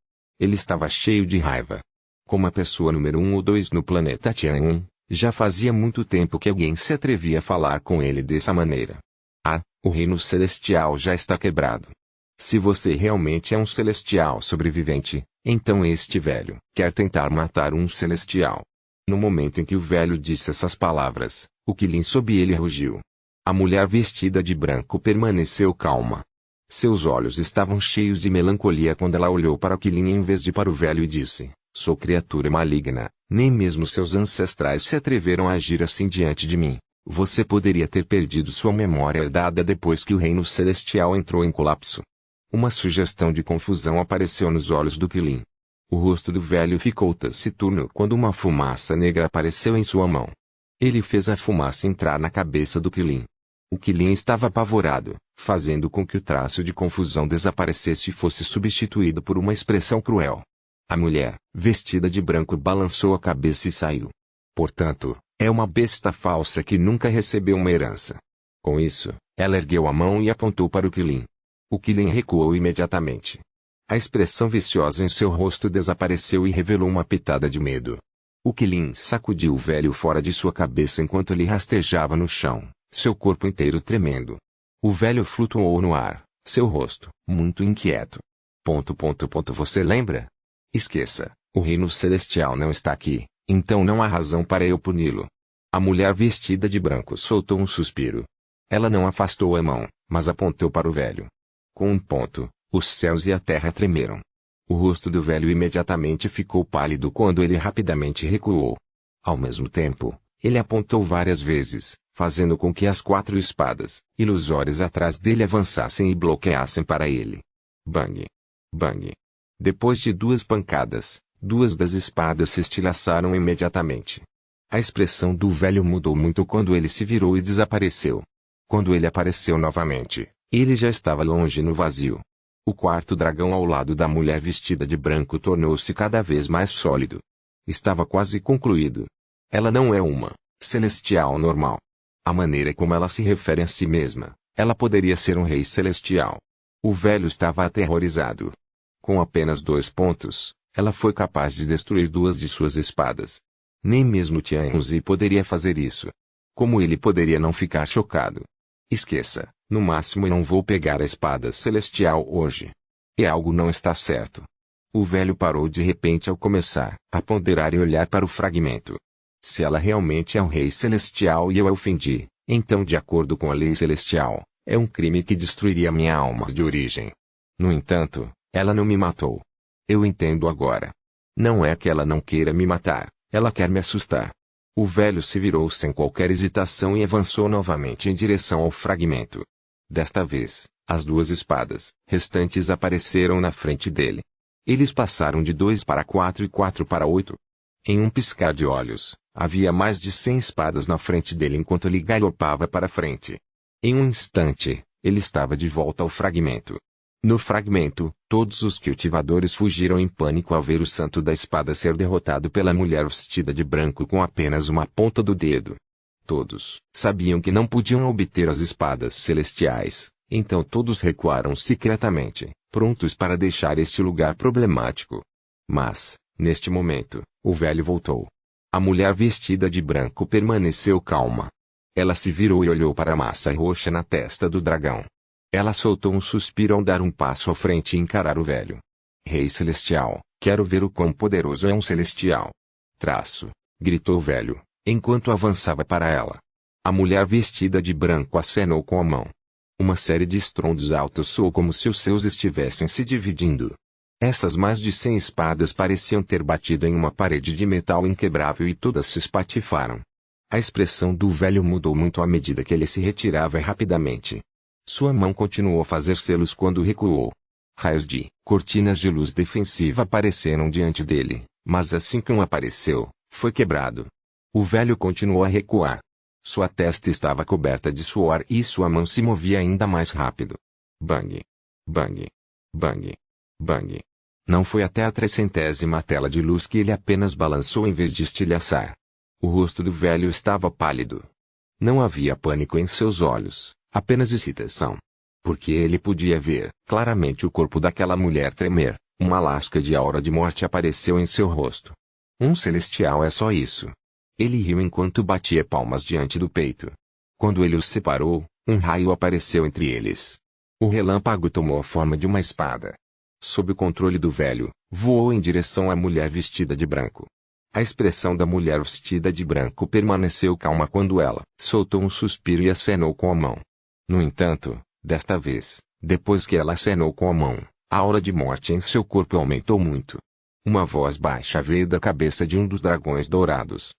Ele estava cheio de raiva. Como a pessoa número 1 ou 2 no planeta Tian, já fazia muito tempo que alguém se atrevia a falar com ele dessa maneira. Ah, o reino celestial já está quebrado. Se você realmente é um celestial sobrevivente, então este velho quer tentar matar um celestial. No momento em que o velho disse essas palavras, o Qilin sob ele rugiu. A mulher vestida de branco permaneceu calma. Seus olhos estavam cheios de melancolia quando ela olhou para o Qilin em vez de para o velho e disse: "Sou criatura maligna, nem mesmo seus ancestrais se atreveram a agir assim diante de mim. Você poderia ter perdido sua memória herdada depois que o reino celestial entrou em colapso." Uma sugestão de confusão apareceu nos olhos do Qilin. O rosto do velho ficou taciturno quando uma fumaça negra apareceu em sua mão. Ele fez a fumaça entrar na cabeça do Qilin. O Qilin estava apavorado, fazendo com que o traço de confusão desaparecesse e fosse substituído por uma expressão cruel. A mulher, vestida de branco, balançou a cabeça e saiu. Portanto, é uma besta falsa que nunca recebeu uma herança. Com isso, ela ergueu a mão e apontou para o Qilin. O Qilin recuou imediatamente. A expressão viciosa em seu rosto desapareceu e revelou uma pitada de medo. O Qilin sacudiu o velho fora de sua cabeça enquanto ele rastejava no chão, seu corpo inteiro tremendo. O velho flutuou no ar, seu rosto, muito inquieto. Você lembra? Esqueça, o reino celestial não está aqui, então não há razão para eu puni-lo. A mulher vestida de branco soltou um suspiro. Ela não afastou a mão, mas apontou para o velho. Com um ponto, os céus e a terra tremeram. O rosto do velho imediatamente ficou pálido quando ele rapidamente recuou. Ao mesmo tempo, ele apontou várias vezes, fazendo com que as 4 espadas, ilusórias atrás dele avançassem e bloqueassem para ele. Bang! Bang! Depois de 2 pancadas, 2 das espadas se estilhaçaram imediatamente. A expressão do velho mudou muito quando ele se virou e desapareceu. Quando ele apareceu novamente, ele já estava longe no vazio. O quarto dragão ao lado da mulher vestida de branco tornou-se cada vez mais sólido. Estava quase concluído. Ela não é uma celestial normal. A maneira como ela se refere a si mesma, ela poderia ser um rei celestial. O velho estava aterrorizado. Com apenas 2 pontos, ela foi capaz de destruir 2 de suas espadas. Nem mesmo Tianzi poderia fazer isso. Como ele poderia não ficar chocado? Esqueça, no máximo eu não vou pegar a espada celestial hoje. E algo não está certo. O velho parou de repente ao começar a ponderar e olhar para o fragmento. Se ela realmente é um rei celestial e eu a ofendi, então de acordo com a lei celestial, é um crime que destruiria minha alma de origem. No entanto, ela não me matou. Eu entendo agora. Não é que ela não queira me matar, ela quer me assustar. O velho se virou sem qualquer hesitação e avançou novamente em direção ao fragmento. Desta vez, as 2 espadas restantes apareceram na frente dele. Eles passaram de 2 para 4 e 4 para 8. Em um piscar de olhos, havia mais de 100 espadas na frente dele enquanto ele galopava para frente. Em um instante, ele estava de volta ao fragmento. No fragmento, todos os cultivadores fugiram em pânico ao ver o santo da espada ser derrotado pela mulher vestida de branco com apenas uma ponta do dedo. Todos sabiam que não podiam obter as espadas celestiais, então todos recuaram secretamente, prontos para deixar este lugar problemático. Mas, neste momento, o velho voltou. A mulher vestida de branco permaneceu calma. Ela se virou e olhou para a massa roxa na testa do dragão. Ela soltou um suspiro ao dar um passo à frente e encarar o velho. Rei Celestial, Quero ver o quão poderoso é um celestial. Traço, gritou o velho, enquanto avançava para ela. A mulher vestida de branco acenou com a mão. Uma série de estrondos altos soou como se os céus estivessem se dividindo. Essas mais de 100 espadas pareciam ter batido em uma parede de metal inquebrável e todas se espatifaram. A expressão do velho mudou muito à medida que ele se retirava rapidamente. Sua mão continuou a fazer selos quando recuou. Raios de cortinas de luz defensiva apareceram diante dele, mas assim que um apareceu, foi quebrado. O velho continuou a recuar. Sua testa estava coberta de suor e sua mão se movia ainda mais rápido. Bang! Bang! Bang! Bang! Não foi até a 300ª tela de luz que ele apenas balançou em vez de estilhaçar. O rosto do velho estava pálido. Não havia pânico em seus olhos, apenas excitação. Porque ele podia ver claramente o corpo daquela mulher tremer. Uma lasca de aura de morte apareceu em seu rosto. Um celestial é só isso. Ele riu enquanto batia palmas diante do peito. Quando ele os separou, um raio apareceu entre eles. O relâmpago tomou a forma de uma espada. Sob o controle do velho, voou em direção à mulher vestida de branco. A expressão da mulher vestida de branco permaneceu calma quando ela soltou um suspiro e acenou com a mão. No entanto, desta vez, depois que ela acenou com a mão, a aura de morte em seu corpo aumentou muito. Uma voz baixa veio da cabeça de um dos dragões dourados.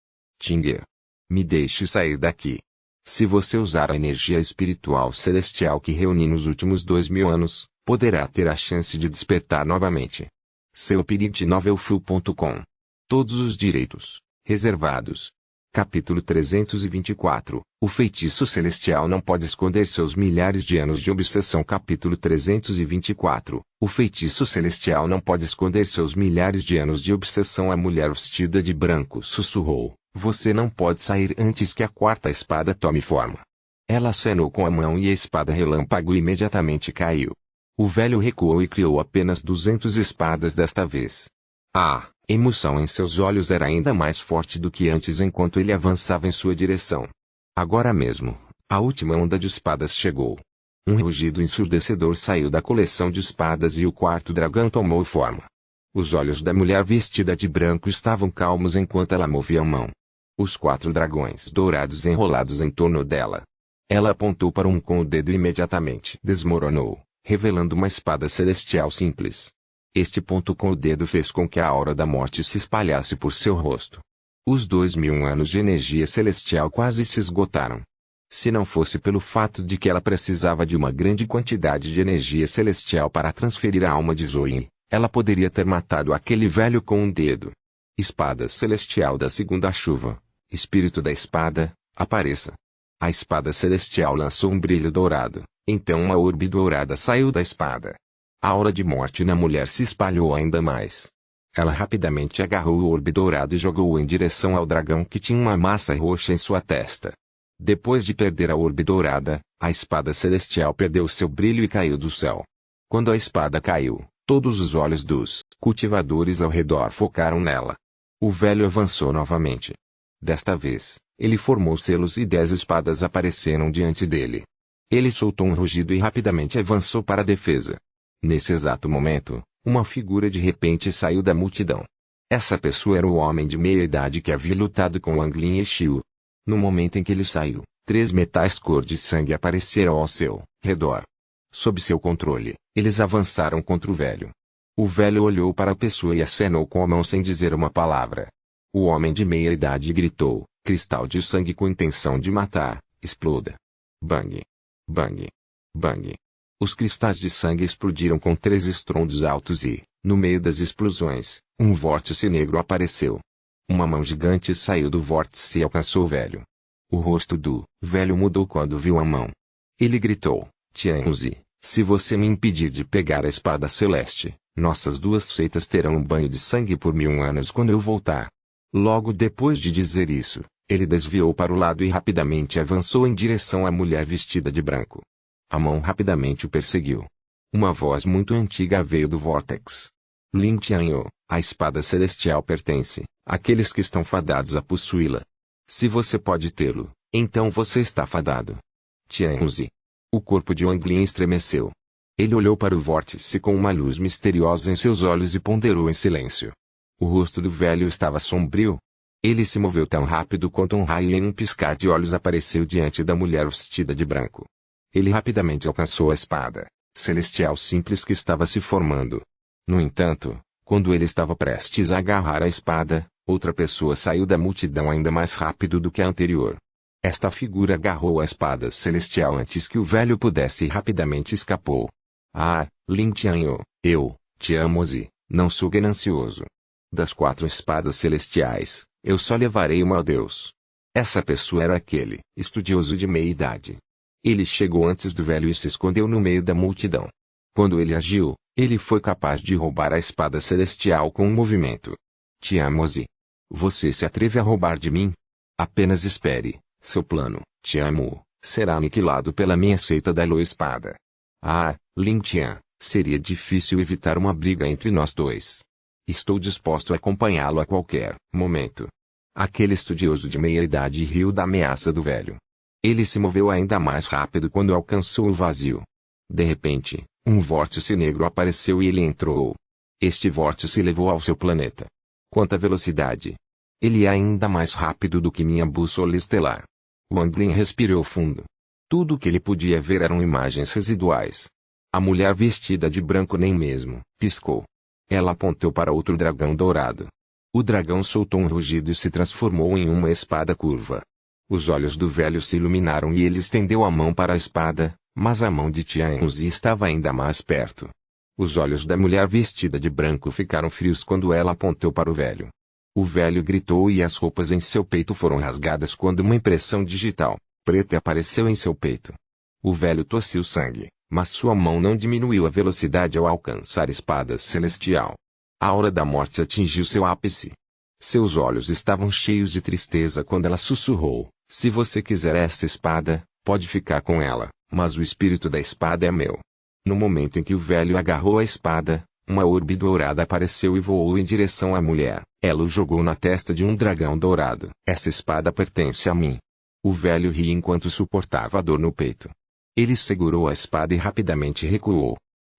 Tinger. Me deixe sair daqui. Se você usar a energia espiritual celestial que reuni nos últimos 2000 anos, poderá ter a chance de despertar novamente. SeuPiritNovelFull.com. Todos os direitos reservados. Capítulo 324. O feitiço celestial não pode esconder seus milhares de anos de obsessão. Capítulo 324. O feitiço celestial não pode esconder seus milhares de anos de obsessão. A mulher vestida de branco sussurrou. Você não pode sair antes que a quarta espada tome forma. Ela acenou com a mão e a espada relâmpago imediatamente caiu. O velho recuou e criou apenas 200 espadas desta vez. A emoção em seus olhos era ainda mais forte do que antes enquanto ele avançava em sua direção. Agora mesmo, a última onda de espadas chegou. Um rugido ensurdecedor saiu da coleção de espadas e o quarto dragão tomou forma. Os olhos da mulher vestida de branco estavam calmos enquanto ela movia a mão. Os 4 dragões dourados enrolados em torno dela. Ela apontou para um com o dedo e imediatamente desmoronou, revelando uma espada celestial simples. Este ponto com o dedo fez com que a aura da morte se espalhasse por seu rosto. Os 2000 anos de energia celestial quase se esgotaram. Se não fosse pelo fato de que ela precisava de uma grande quantidade de energia celestial para transferir a alma de Zoe, ela poderia ter matado aquele velho com um dedo. Espada celestial da segunda chuva. Espírito da espada, apareça. A espada celestial lançou um brilho dourado, então uma orbe dourada saiu da espada. A aura de morte na mulher se espalhou ainda mais. Ela rapidamente agarrou o orbe dourado e jogou-o em direção ao dragão que tinha uma massa roxa em sua testa. Depois de perder a orbe dourada, a espada celestial perdeu seu brilho e caiu do céu. Quando a espada caiu, todos os olhos dos cultivadores ao redor focaram nela. O velho avançou novamente. Desta vez, ele formou selos e 10 espadas apareceram diante dele. Ele soltou um rugido e rapidamente avançou para a defesa. Nesse exato momento, uma figura de repente saiu da multidão. Essa pessoa era o homem de meia idade que havia lutado com Wang Lin e Xiu. No momento em que ele saiu, 3 metais cor de sangue apareceram ao seu redor. Sob seu controle, eles avançaram contra o velho. O velho olhou para a pessoa e acenou com a mão sem dizer uma palavra. O homem de meia idade gritou, cristal de sangue com intenção de matar, exploda. Bang! Bang! Bang! Os cristais de sangue explodiram com 3 estrondos altos e, no meio das explosões, um vórtice negro apareceu. Uma mão gigante saiu do vórtice e alcançou o velho. O rosto do velho mudou quando viu a mão. Ele gritou, Tianzi, se você me impedir de pegar a espada celeste, nossas 2 seitas terão um banho de sangue por 1000 anos quando eu voltar. Logo depois de dizer isso, ele desviou para o lado e rapidamente avançou em direção à mulher vestida de branco. A mão rapidamente o perseguiu. Uma voz muito antiga veio do vórtex. Lin Tianyu, a espada celestial pertence àqueles que estão fadados a possuí-la. Se você pode tê-lo, então você está fadado. Tianzi. O corpo de Wang Lin estremeceu. Ele olhou para o vórtice com uma luz misteriosa em seus olhos e ponderou em silêncio. O rosto do velho estava sombrio. Ele se moveu tão rápido quanto um raio e em um piscar de olhos apareceu diante da mulher vestida de branco. Ele rapidamente alcançou a espada celestial simples que estava se formando. No entanto, quando ele estava prestes a agarrar a espada, outra pessoa saiu da multidão ainda mais rápido do que a anterior. Esta figura agarrou a espada celestial antes que o velho pudesse e rapidamente escapou. Ah, Lin Tianyu, eu, te amo e não sou ganancioso. Das 4 espadas celestiais, eu só levarei uma ao Deus. Essa pessoa era aquele estudioso de meia-idade. Ele chegou antes do velho e se escondeu no meio da multidão. Quando ele agiu, ele foi capaz de roubar a espada celestial com um movimento. Te amo e você se atreve a roubar de mim? Apenas espere, seu plano, te amo, será aniquilado pela minha seita da espada. Ah, Lin Tian, seria difícil evitar uma briga entre nós dois. Estou disposto a acompanhá-lo a qualquer momento. Aquele estudioso de meia-idade riu da ameaça do velho. Ele se moveu ainda mais rápido quando alcançou o vazio. De repente, um vórtice negro apareceu e ele entrou. Este vórtice levou ao seu planeta. Quanta velocidade! Ele é ainda mais rápido do que minha bússola estelar. Wang Lin respirou fundo. Tudo o que ele podia ver eram imagens residuais. A mulher vestida de branco nem mesmo piscou. Ela apontou para outro dragão dourado. O dragão soltou um rugido e se transformou em uma espada curva. Os olhos do velho se iluminaram e ele estendeu a mão para a espada, mas a mão de Tianzi estava ainda mais perto. Os olhos da mulher vestida de branco ficaram frios quando ela apontou para o velho. O velho gritou e as roupas em seu peito foram rasgadas quando uma impressão digital preta apareceu em seu peito. O velho tossiu sangue, mas sua mão não diminuiu a velocidade ao alcançar a espada celestial. A aura da morte atingiu seu ápice. Seus olhos estavam cheios de tristeza quando ela sussurrou: se você quiser essa espada, pode ficar com ela, mas o espírito da espada é meu. No momento em que o velho agarrou a espada, uma orbe dourada apareceu e voou em direção à mulher. Ela o jogou na testa de um dragão dourado. Essa espada pertence a mim. O velho ria enquanto suportava a dor no peito. Ele segurou a espada e rapidamente recuou.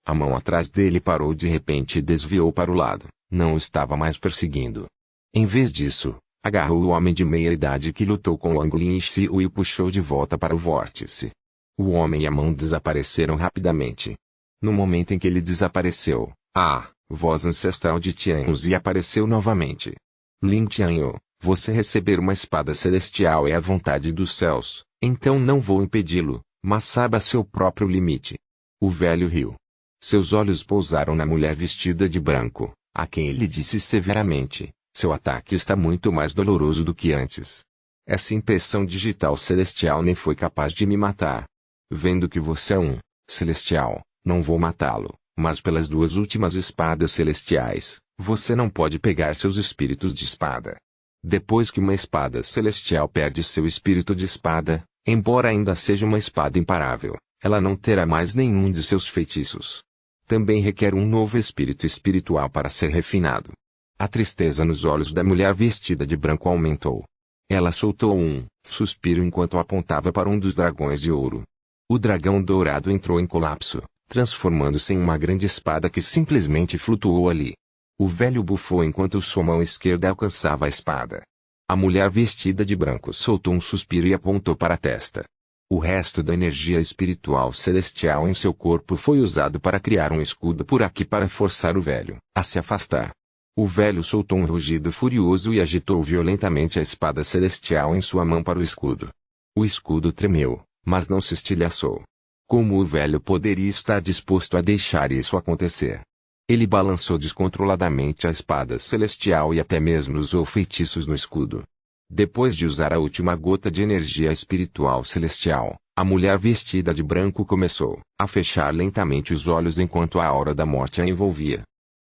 A mão atrás dele parou de repente e desviou para o lado. Não o estava mais perseguindo. Em vez disso, agarrou o homem de meia-idade que lutou com Wang Lin e o puxou de volta para o vórtice. O homem e a mão desapareceram rapidamente. No momento em que ele desapareceu, a voz ancestral de Tianzi apareceu novamente. Lin Tianyu, você receber uma espada celestial é a vontade dos céus, então não vou impedi-lo, mas saiba seu próprio limite. O velho riu. Seus olhos pousaram na mulher vestida de branco, a quem ele disse severamente: seu ataque está muito mais doloroso do que antes. Essa impressão digital celestial nem foi capaz de me matar. Vendo que você é um celestial, não vou matá-lo, mas pelas 2 últimas espadas celestiais, você não pode pegar seus espíritos de espada. Depois que uma espada celestial perde seu espírito de espada, embora ainda seja uma espada imparável, ela não terá mais nenhum de seus feitiços. Também requer um novo espírito espiritual para ser refinado. A tristeza nos olhos da mulher vestida de branco aumentou. Ela soltou um suspiro enquanto apontava para um dos dragões de ouro. O dragão dourado entrou em colapso, transformando-se em uma grande espada que simplesmente flutuou ali. O velho bufou enquanto sua mão esquerda alcançava a espada. A mulher vestida de branco soltou um suspiro e apontou para a testa. O resto da energia espiritual celestial em seu corpo foi usado para criar um escudo por aqui para forçar o velho a se afastar. O velho soltou um rugido furioso e agitou violentamente a espada celestial em sua mão para o escudo. O escudo tremeu, mas não se estilhaçou. Como o velho poderia estar disposto a deixar isso acontecer? Ele balançou descontroladamente a espada celestial e até mesmo usou feitiços no escudo. Depois de usar a última gota de energia espiritual celestial, a mulher vestida de branco começou a fechar lentamente os olhos enquanto a aura da morte a envolvia.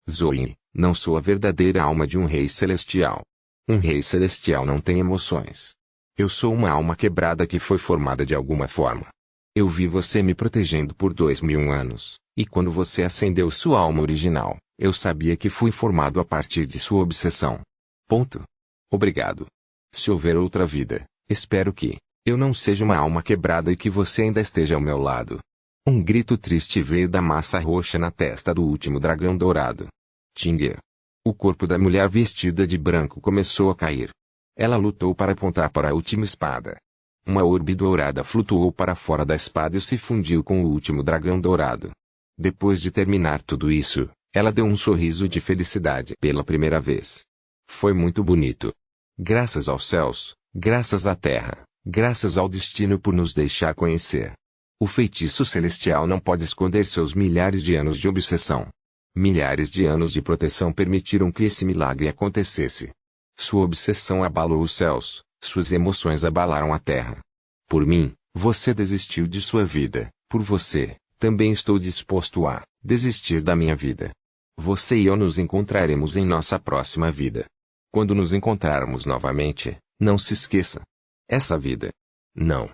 Zoe, não sou a verdadeira alma de um rei celestial. Um rei celestial não tem emoções. Eu sou uma alma quebrada que foi formada de alguma forma. Eu vi você me protegendo por 2000 anos, e quando você acendeu sua alma original, eu sabia que fui formado a partir de sua obsessão. Ponto. Obrigado. Se houver outra vida, espero que eu não seja uma alma quebrada e que você ainda esteja ao meu lado. Um grito triste veio da massa roxa na testa do último dragão dourado. Tinger. O corpo da mulher vestida de branco começou a cair. Ela lutou para apontar para a última espada. Uma orbe dourada flutuou para fora da espada e se fundiu com o último dragão dourado. Depois de terminar tudo isso, ela deu um sorriso de felicidade pela primeira vez. Foi muito bonito. Graças aos céus, graças à terra, graças ao destino por nos deixar conhecer. O feitiço celestial não pode esconder seus milhares de anos de obsessão. Milhares de anos de proteção permitiram que esse milagre acontecesse. Sua obsessão abalou os céus, suas emoções abalaram a terra. Por mim, você desistiu de sua vida, por você, também estou disposto a desistir da minha vida. Você e eu nos encontraremos em nossa próxima vida. Quando nos encontrarmos novamente, não se esqueça. Essa vida. Não.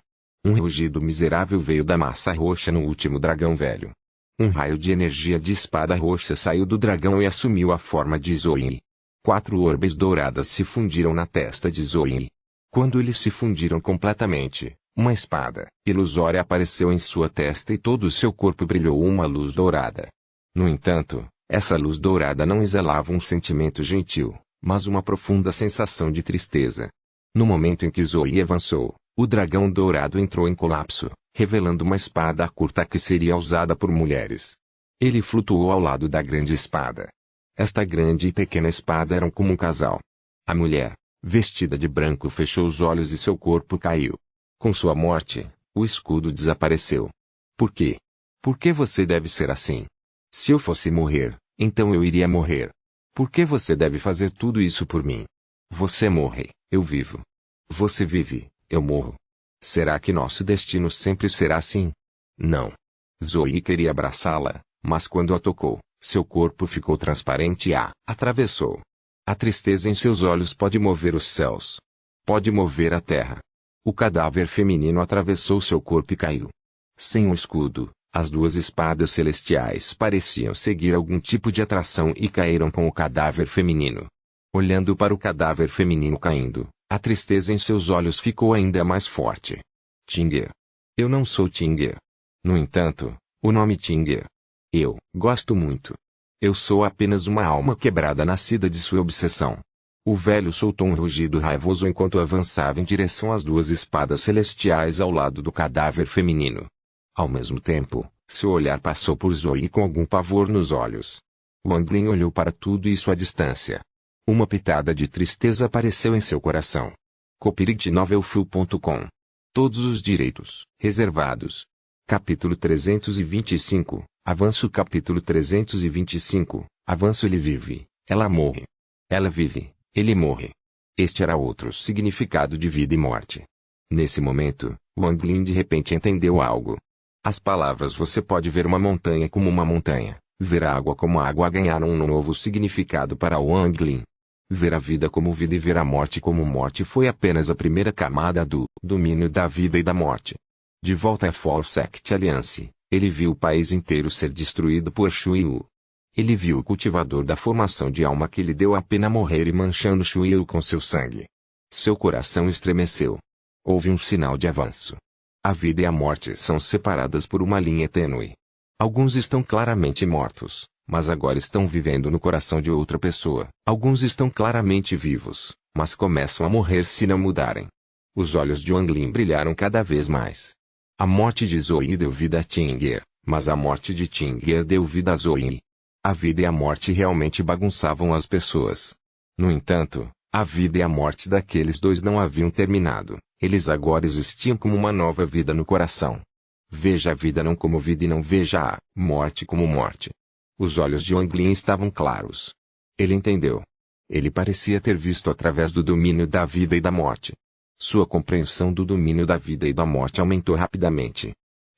Um rugido miserável veio da massa roxa no último dragão velho. Um raio de energia de espada roxa saiu do dragão e assumiu a forma de Zoe. 4 orbes douradas se fundiram na testa de Zoe. Quando eles se fundiram completamente, uma espada ilusória apareceu em sua testa e todo o seu corpo brilhou uma luz dourada. No entanto, essa luz dourada não exalava um sentimento gentil, mas uma profunda sensação de tristeza. No momento em que Zoe avançou, o dragão dourado entrou em colapso, revelando uma espada curta que seria usada por mulheres. Ele flutuou ao lado da grande espada. Esta grande e pequena espada eram como um casal. A mulher, vestida de branco, fechou os olhos e seu corpo caiu. Com sua morte, o escudo desapareceu. Por quê? Por que você deve ser assim? Se eu fosse morrer, então eu iria morrer. Por que você deve fazer tudo isso por mim? Você morre, eu vivo. Você vive, eu morro. Será que nosso destino sempre será assim? Não. Zoe queria abraçá-la, mas quando a tocou, seu corpo ficou transparente e a atravessou. A tristeza em seus olhos pode mover os céus. Pode mover a terra. O cadáver feminino atravessou seu corpo e caiu. Sem o escudo, as 2 espadas celestiais pareciam seguir algum tipo de atração e caíram com o cadáver feminino. Olhando para o cadáver feminino caindo, a tristeza em seus olhos ficou ainda mais forte. Tinger. Eu não sou Tinger. No entanto, o nome Tinger. Eu gosto muito. Eu sou apenas uma alma quebrada nascida de sua obsessão. O velho soltou um rugido raivoso enquanto avançava em direção às 2 espadas celestiais ao lado do cadáver feminino. Ao mesmo tempo, seu olhar passou por Zoe com algum pavor nos olhos. Wang Lin olhou para tudo isso à distância. Uma pitada de tristeza apareceu em seu coração. copyright.novelfull.com. Todos os direitos reservados. Capítulo 325. Avanço. Capítulo 325. Avanço. Ele vive, ela morre. Ela vive, ele morre. Este era outro significado de vida e morte. Nesse momento, Wang Lin de repente entendeu algo. As palavras "você pode ver uma montanha como uma montanha, ver a água como água" ganharam um novo significado para Wang Lin. Ver a vida como vida e ver a morte como morte foi apenas a primeira camada do domínio da vida e da morte. De volta a Forsect Alliance, ele viu o país inteiro ser destruído por Shuyu. Ele viu o cultivador da formação de alma que lhe deu a pena morrer e manchando Shuyu com seu sangue. Seu coração estremeceu. Houve um sinal de avanço. A vida e a morte são separadas por uma linha tênue. Alguns estão claramente mortos, mas agora estão vivendo no coração de outra pessoa. Alguns estão claramente vivos, mas começam a morrer se não mudarem. Os olhos de Wang Lin brilharam cada vez mais. A morte de Zoe deu vida a Tinger, mas a morte de Tinger deu vida a Zoe. A vida e a morte realmente bagunçavam as pessoas. No entanto, a vida e a morte daqueles 2 não haviam terminado. Eles agora existiam como uma nova vida no coração. Veja a vida não como vida e não veja a morte como morte. Os olhos de Wang Lin estavam claros. Ele entendeu. Ele parecia ter visto através do domínio da vida e da morte. Sua compreensão do domínio da vida e da morte aumentou rapidamente.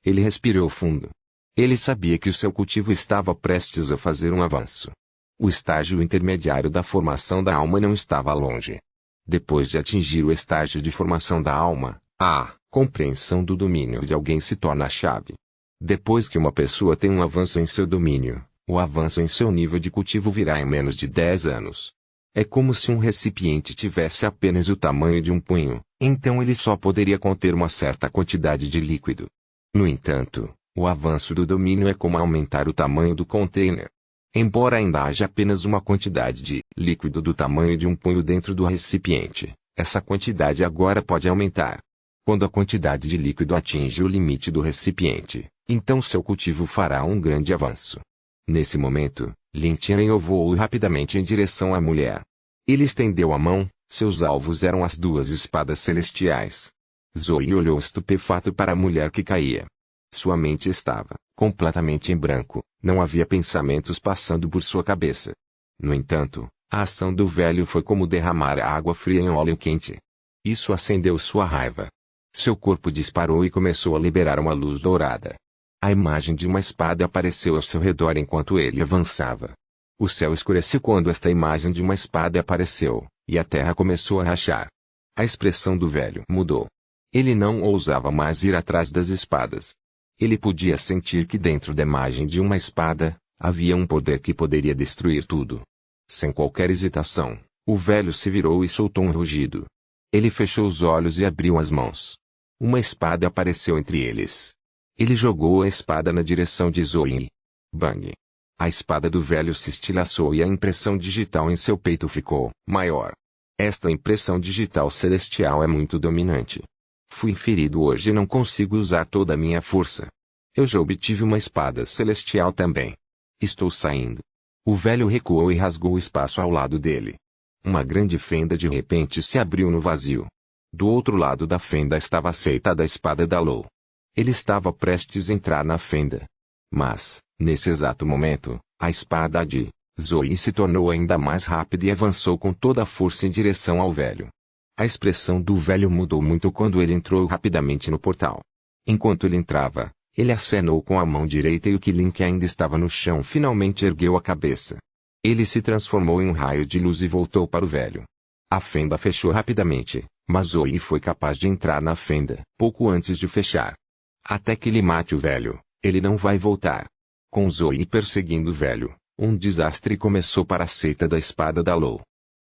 Ele respirou fundo. Ele sabia que o seu cultivo estava prestes a fazer um avanço. O estágio intermediário da formação da alma não estava longe. Depois de atingir o estágio de formação da alma, a compreensão do domínio de alguém se torna a chave. Depois que uma pessoa tem um avanço em seu domínio, o avanço em seu nível de cultivo virá em menos de 10 anos. É como se um recipiente tivesse apenas o tamanho de um punho, então ele só poderia conter uma certa quantidade de líquido. No entanto, O avanço do domínio é como aumentar o tamanho do container. Embora ainda haja apenas uma quantidade de líquido do tamanho de um punho dentro do recipiente, essa quantidade agora pode aumentar. Quando a quantidade de líquido atinge o limite do recipiente, então seu cultivo fará um grande avanço. Nesse momento, Lin Tianyu voou rapidamente em direção à mulher. Ele estendeu a mão, seus alvos eram as duas espadas celestiais. Zoe olhou estupefato para a mulher que caía. Sua mente estava completamente em branco, não havia pensamentos passando por sua cabeça. No entanto, a ação do velho foi como derramar água fria em óleo quente. Isso acendeu sua raiva. Seu corpo disparou e começou a liberar uma luz dourada. A imagem de uma espada apareceu ao seu redor enquanto ele avançava. O céu escureceu quando esta imagem de uma espada apareceu, e a terra começou a rachar. A expressão do velho mudou. Ele não ousava mais ir atrás das espadas. Ele podia sentir que dentro da imagem de uma espada, havia um poder que poderia destruir tudo. Sem qualquer hesitação, o velho se virou e soltou um rugido. Ele fechou os olhos e abriu as mãos. Uma espada apareceu entre eles. Ele jogou a espada na direção de Zoe. Bang! A espada do velho se estilhaçou e a impressão digital em seu peito ficou maior. Esta impressão digital celestial é muito dominante. Fui ferido hoje e não consigo usar toda a minha força. Eu já obtive uma espada celestial também. Estou saindo. O velho recuou e rasgou o espaço ao lado dele. Uma grande fenda de repente se abriu no vazio. Do outro lado da fenda estava aceitada a espada da Lou. Ele estava prestes a entrar na fenda. Mas, nesse exato momento, a espada de Zoe se tornou ainda mais rápida e avançou com toda a força em direção ao velho. A expressão do velho mudou muito quando ele entrou rapidamente no portal. Enquanto ele entrava, ele acenou com a mão direita e o Qilin que ainda estava no chão finalmente ergueu a cabeça. Ele se transformou em um raio de luz e voltou para o velho. A fenda fechou rapidamente, mas Zoe foi capaz de entrar na fenda pouco antes de fechar. Até que ele mate o velho, ele não vai voltar. Com Zoe perseguindo o velho, um desastre começou para a seita da espada da Lou.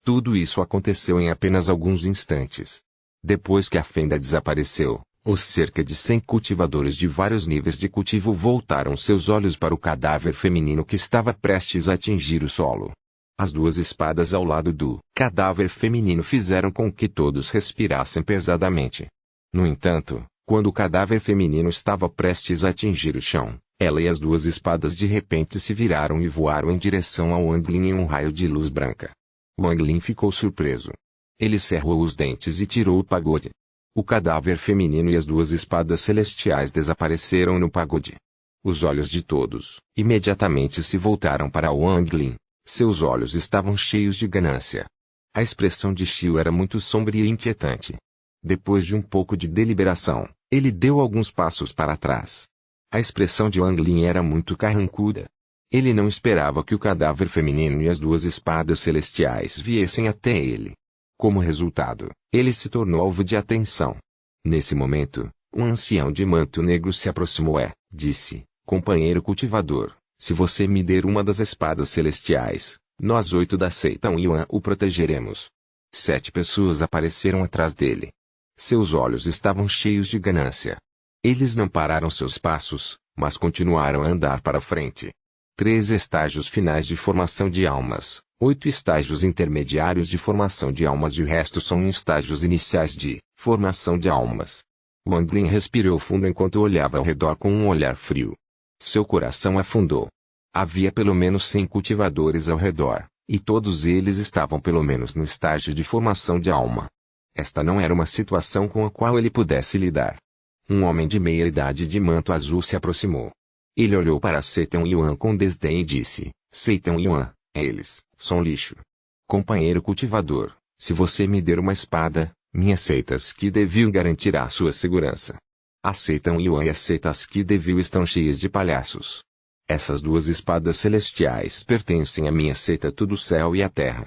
Tudo isso aconteceu em apenas alguns instantes. Depois que a fenda desapareceu, os cerca de 100 cultivadores de vários níveis de cultivo voltaram seus olhos para o cadáver feminino que estava prestes a atingir o solo. As duas espadas ao lado do cadáver feminino fizeram com que todos respirassem pesadamente. No entanto, quando o cadáver feminino estava prestes a atingir o chão, ela e as duas espadas de repente se viraram e voaram em direção ao Wang Lin em um raio de luz branca. Wang Lin ficou surpreso. Ele cerrou os dentes e tirou o pagode. O cadáver feminino e as duas espadas celestiais desapareceram no pagode. Os olhos de todos imediatamente se voltaram para Wang Lin. Seus olhos estavam cheios de ganância. A expressão de Xiu era muito sombria e inquietante. Depois de um pouco de deliberação, ele deu alguns passos para trás. A expressão de Wang Lin era muito carrancuda. Ele não esperava que o cadáver feminino e as duas espadas celestiais viessem até ele. Como resultado, ele se tornou alvo de atenção. Nesse momento, um ancião de manto negro se aproximou e disse: "Companheiro cultivador, se você me der uma das espadas celestiais, nós 8 da seita Yuan o protegeremos." 7 pessoas apareceram atrás dele. Seus olhos estavam cheios de ganância. Eles não pararam seus passos, mas continuaram a andar para frente. 3 estágios finais de formação de almas, 8 estágios intermediários de formação de almas e o resto são estágios iniciais de formação de almas. Wang Lin respirou fundo enquanto olhava ao redor com um olhar frio. Seu coração afundou. Havia pelo menos 100 cultivadores ao redor, e todos eles estavam pelo menos no estágio de formação de alma. Esta não era uma situação com a qual ele pudesse lidar. Um homem de meia-idade de manto azul se aproximou. Ele olhou para Seitan Yuan com desdém e disse: "Seitan Yuan, eles são lixo. Companheiro cultivador, se você me der uma espada, minha seita Skidevil garantirá sua segurança." A Seitan Yuan e a seita Skidevil estão cheias de palhaços. Essas duas espadas celestiais pertencem à minha seita Tudo Céu e a Terra.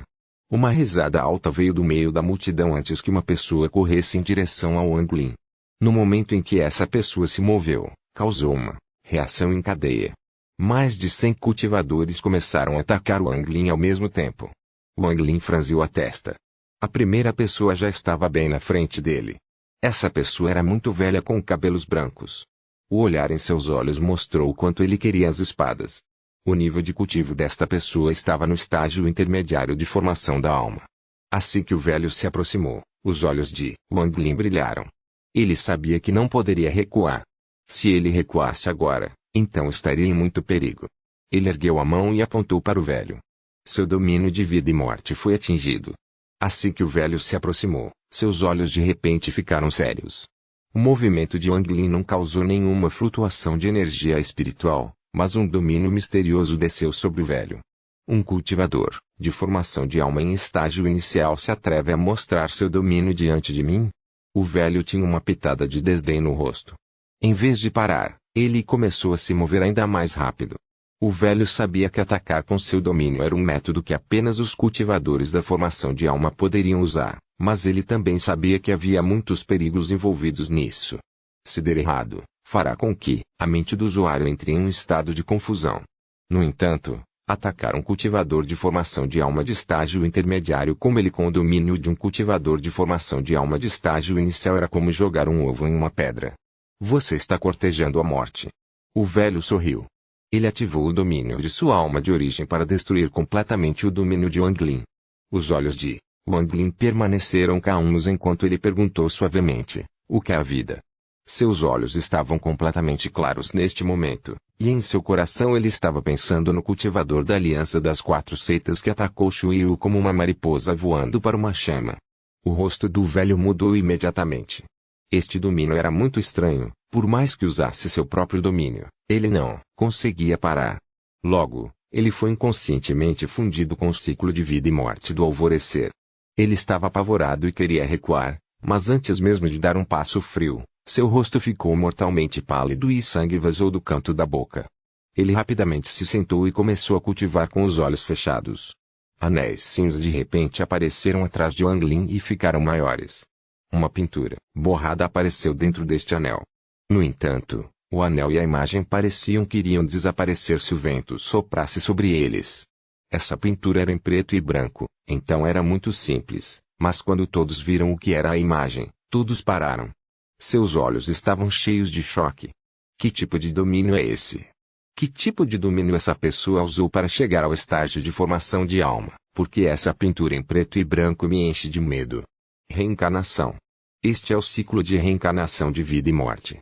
Uma risada alta veio do meio da multidão antes que uma pessoa corresse em direção ao Wang Lin. No momento em que essa pessoa se moveu, causou uma reação em cadeia. Mais de 100 cultivadores começaram a atacar Wang Lin ao mesmo tempo. Wang Lin franziu a testa. A primeira pessoa já estava bem na frente dele. Essa pessoa era muito velha com cabelos brancos. O olhar em seus olhos mostrou o quanto ele queria as espadas. O nível de cultivo desta pessoa estava no estágio intermediário de formação da alma. Assim que o velho se aproximou, os olhos de Wang Lin brilharam. Ele sabia que não poderia recuar. Se ele recuasse agora, então estaria em muito perigo. Ele ergueu a mão e apontou para o velho. Seu domínio de vida e morte foi atingido. Assim que o velho se aproximou, seus olhos de repente ficaram sérios. O movimento de Wang Lin não causou nenhuma flutuação de energia espiritual, mas um domínio misterioso desceu sobre o velho. Um cultivador, de formação de alma em estágio inicial, se atreve a mostrar seu domínio diante de mim? O velho tinha uma pitada de desdém no rosto. Em vez de parar, ele começou a se mover ainda mais rápido. O velho sabia que atacar com seu domínio era um método que apenas os cultivadores da formação de alma poderiam usar, mas ele também sabia que havia muitos perigos envolvidos nisso. Se der errado, fará com que a mente do usuário entre em um estado de confusão. No entanto, atacar um cultivador de formação de alma de estágio intermediário como ele com o domínio de um cultivador de formação de alma de estágio inicial era como jogar um ovo em uma pedra. Você está cortejando a morte. O velho sorriu. Ele ativou o domínio de sua alma de origem para destruir completamente o domínio de Wang Lin. Os olhos de Wang Lin permaneceram calmos enquanto ele perguntou suavemente, o que é a vida? Seus olhos estavam completamente claros neste momento, e em seu coração ele estava pensando no cultivador da Aliança das Quatro Seitas que atacou Shu Yu como uma mariposa voando para uma chama. O rosto do velho mudou imediatamente. Este domínio era muito estranho, por mais que usasse seu próprio domínio, ele não conseguia parar. Logo, ele foi inconscientemente fundido com o ciclo de vida e morte do alvorecer. Ele estava apavorado e queria recuar, mas antes mesmo de dar um passo frio, seu rosto ficou mortalmente pálido e sangue vazou do canto da boca. Ele rapidamente se sentou e começou a cultivar com os olhos fechados. Anéis cinza de repente apareceram atrás de Wang Lin e ficaram maiores. Uma pintura borrada apareceu dentro deste anel. No entanto, o anel e a imagem pareciam que iriam desaparecer se o vento soprasse sobre eles. Essa pintura era em preto e branco, então era muito simples, mas quando todos viram o que era a imagem, todos pararam. Seus olhos estavam cheios de choque. Que tipo de domínio é esse? Que tipo de domínio essa pessoa usou para chegar ao estágio de formação de alma? Porque essa pintura em preto e branco me enche de medo. Reencarnação. Este é o ciclo de reencarnação de vida e morte.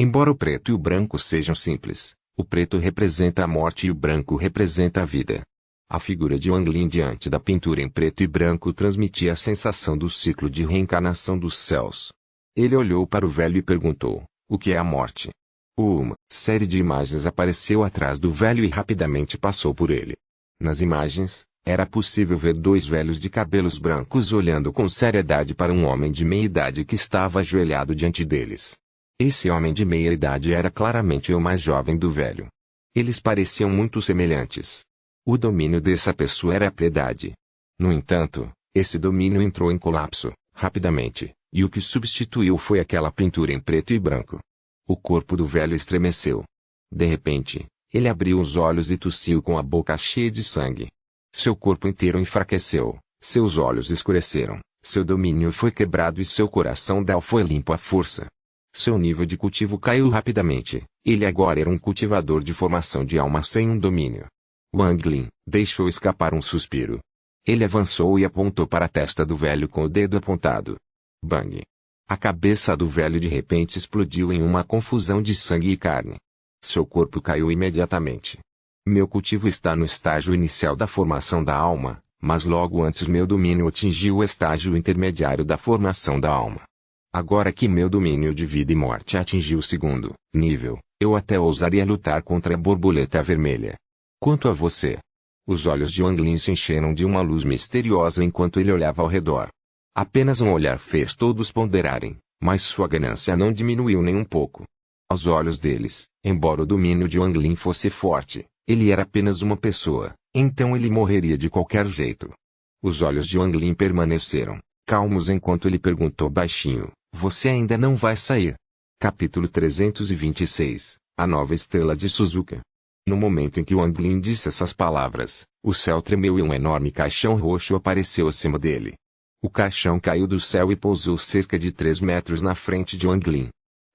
Embora o preto e o branco sejam simples, o preto representa a morte e o branco representa a vida. A figura de Wang Lin diante da pintura em preto e branco transmitia a sensação do ciclo de reencarnação dos céus. Ele olhou para o velho e perguntou, o que é a morte? Uma série de imagens apareceu atrás do velho e rapidamente passou por ele. Nas imagens, era possível ver dois velhos de cabelos brancos olhando com seriedade para um homem de meia idade que estava ajoelhado diante deles. Esse homem de meia idade era claramente o mais jovem do velho. Eles pareciam muito semelhantes. O domínio dessa pessoa era a piedade. No entanto, esse domínio entrou em colapso, rapidamente, e o que substituiu foi aquela pintura em preto e branco. O corpo do velho estremeceu. De repente, ele abriu os olhos e tossiu com a boca cheia de sangue. Seu corpo inteiro enfraqueceu, seus olhos escureceram, seu domínio foi quebrado e seu coração foi limpo à força. Seu nível de cultivo caiu rapidamente, ele agora era um cultivador de formação de alma sem um domínio. Wang Lin deixou escapar um suspiro. Ele avançou e apontou para a testa do velho com o dedo apontado. Bang! A cabeça do velho de repente explodiu em uma confusão de sangue e carne. Seu corpo caiu imediatamente. Meu cultivo está no estágio inicial da formação da alma, mas logo antes meu domínio atingiu o estágio intermediário da formação da alma. Agora que meu domínio de vida e morte atingiu o segundo nível, eu até ousaria lutar contra a borboleta vermelha. Quanto a você? Os olhos de Wang Lin se encheram de uma luz misteriosa enquanto ele olhava ao redor. Apenas um olhar fez todos ponderarem, mas sua ganância não diminuiu nem um pouco. Aos olhos deles, embora o domínio de Wang Lin fosse forte, ele era apenas uma pessoa, então ele morreria de qualquer jeito. Os olhos de Wang Lin permaneceram calmos enquanto ele perguntou baixinho, você ainda não vai sair? Capítulo 326, A Nova Estrela de Suzuka. No momento em que Wang Lin disse essas palavras, o céu tremeu e um enorme caixão roxo apareceu acima dele. O caixão caiu do céu e pousou cerca de 3 metros na frente de Wang Lin.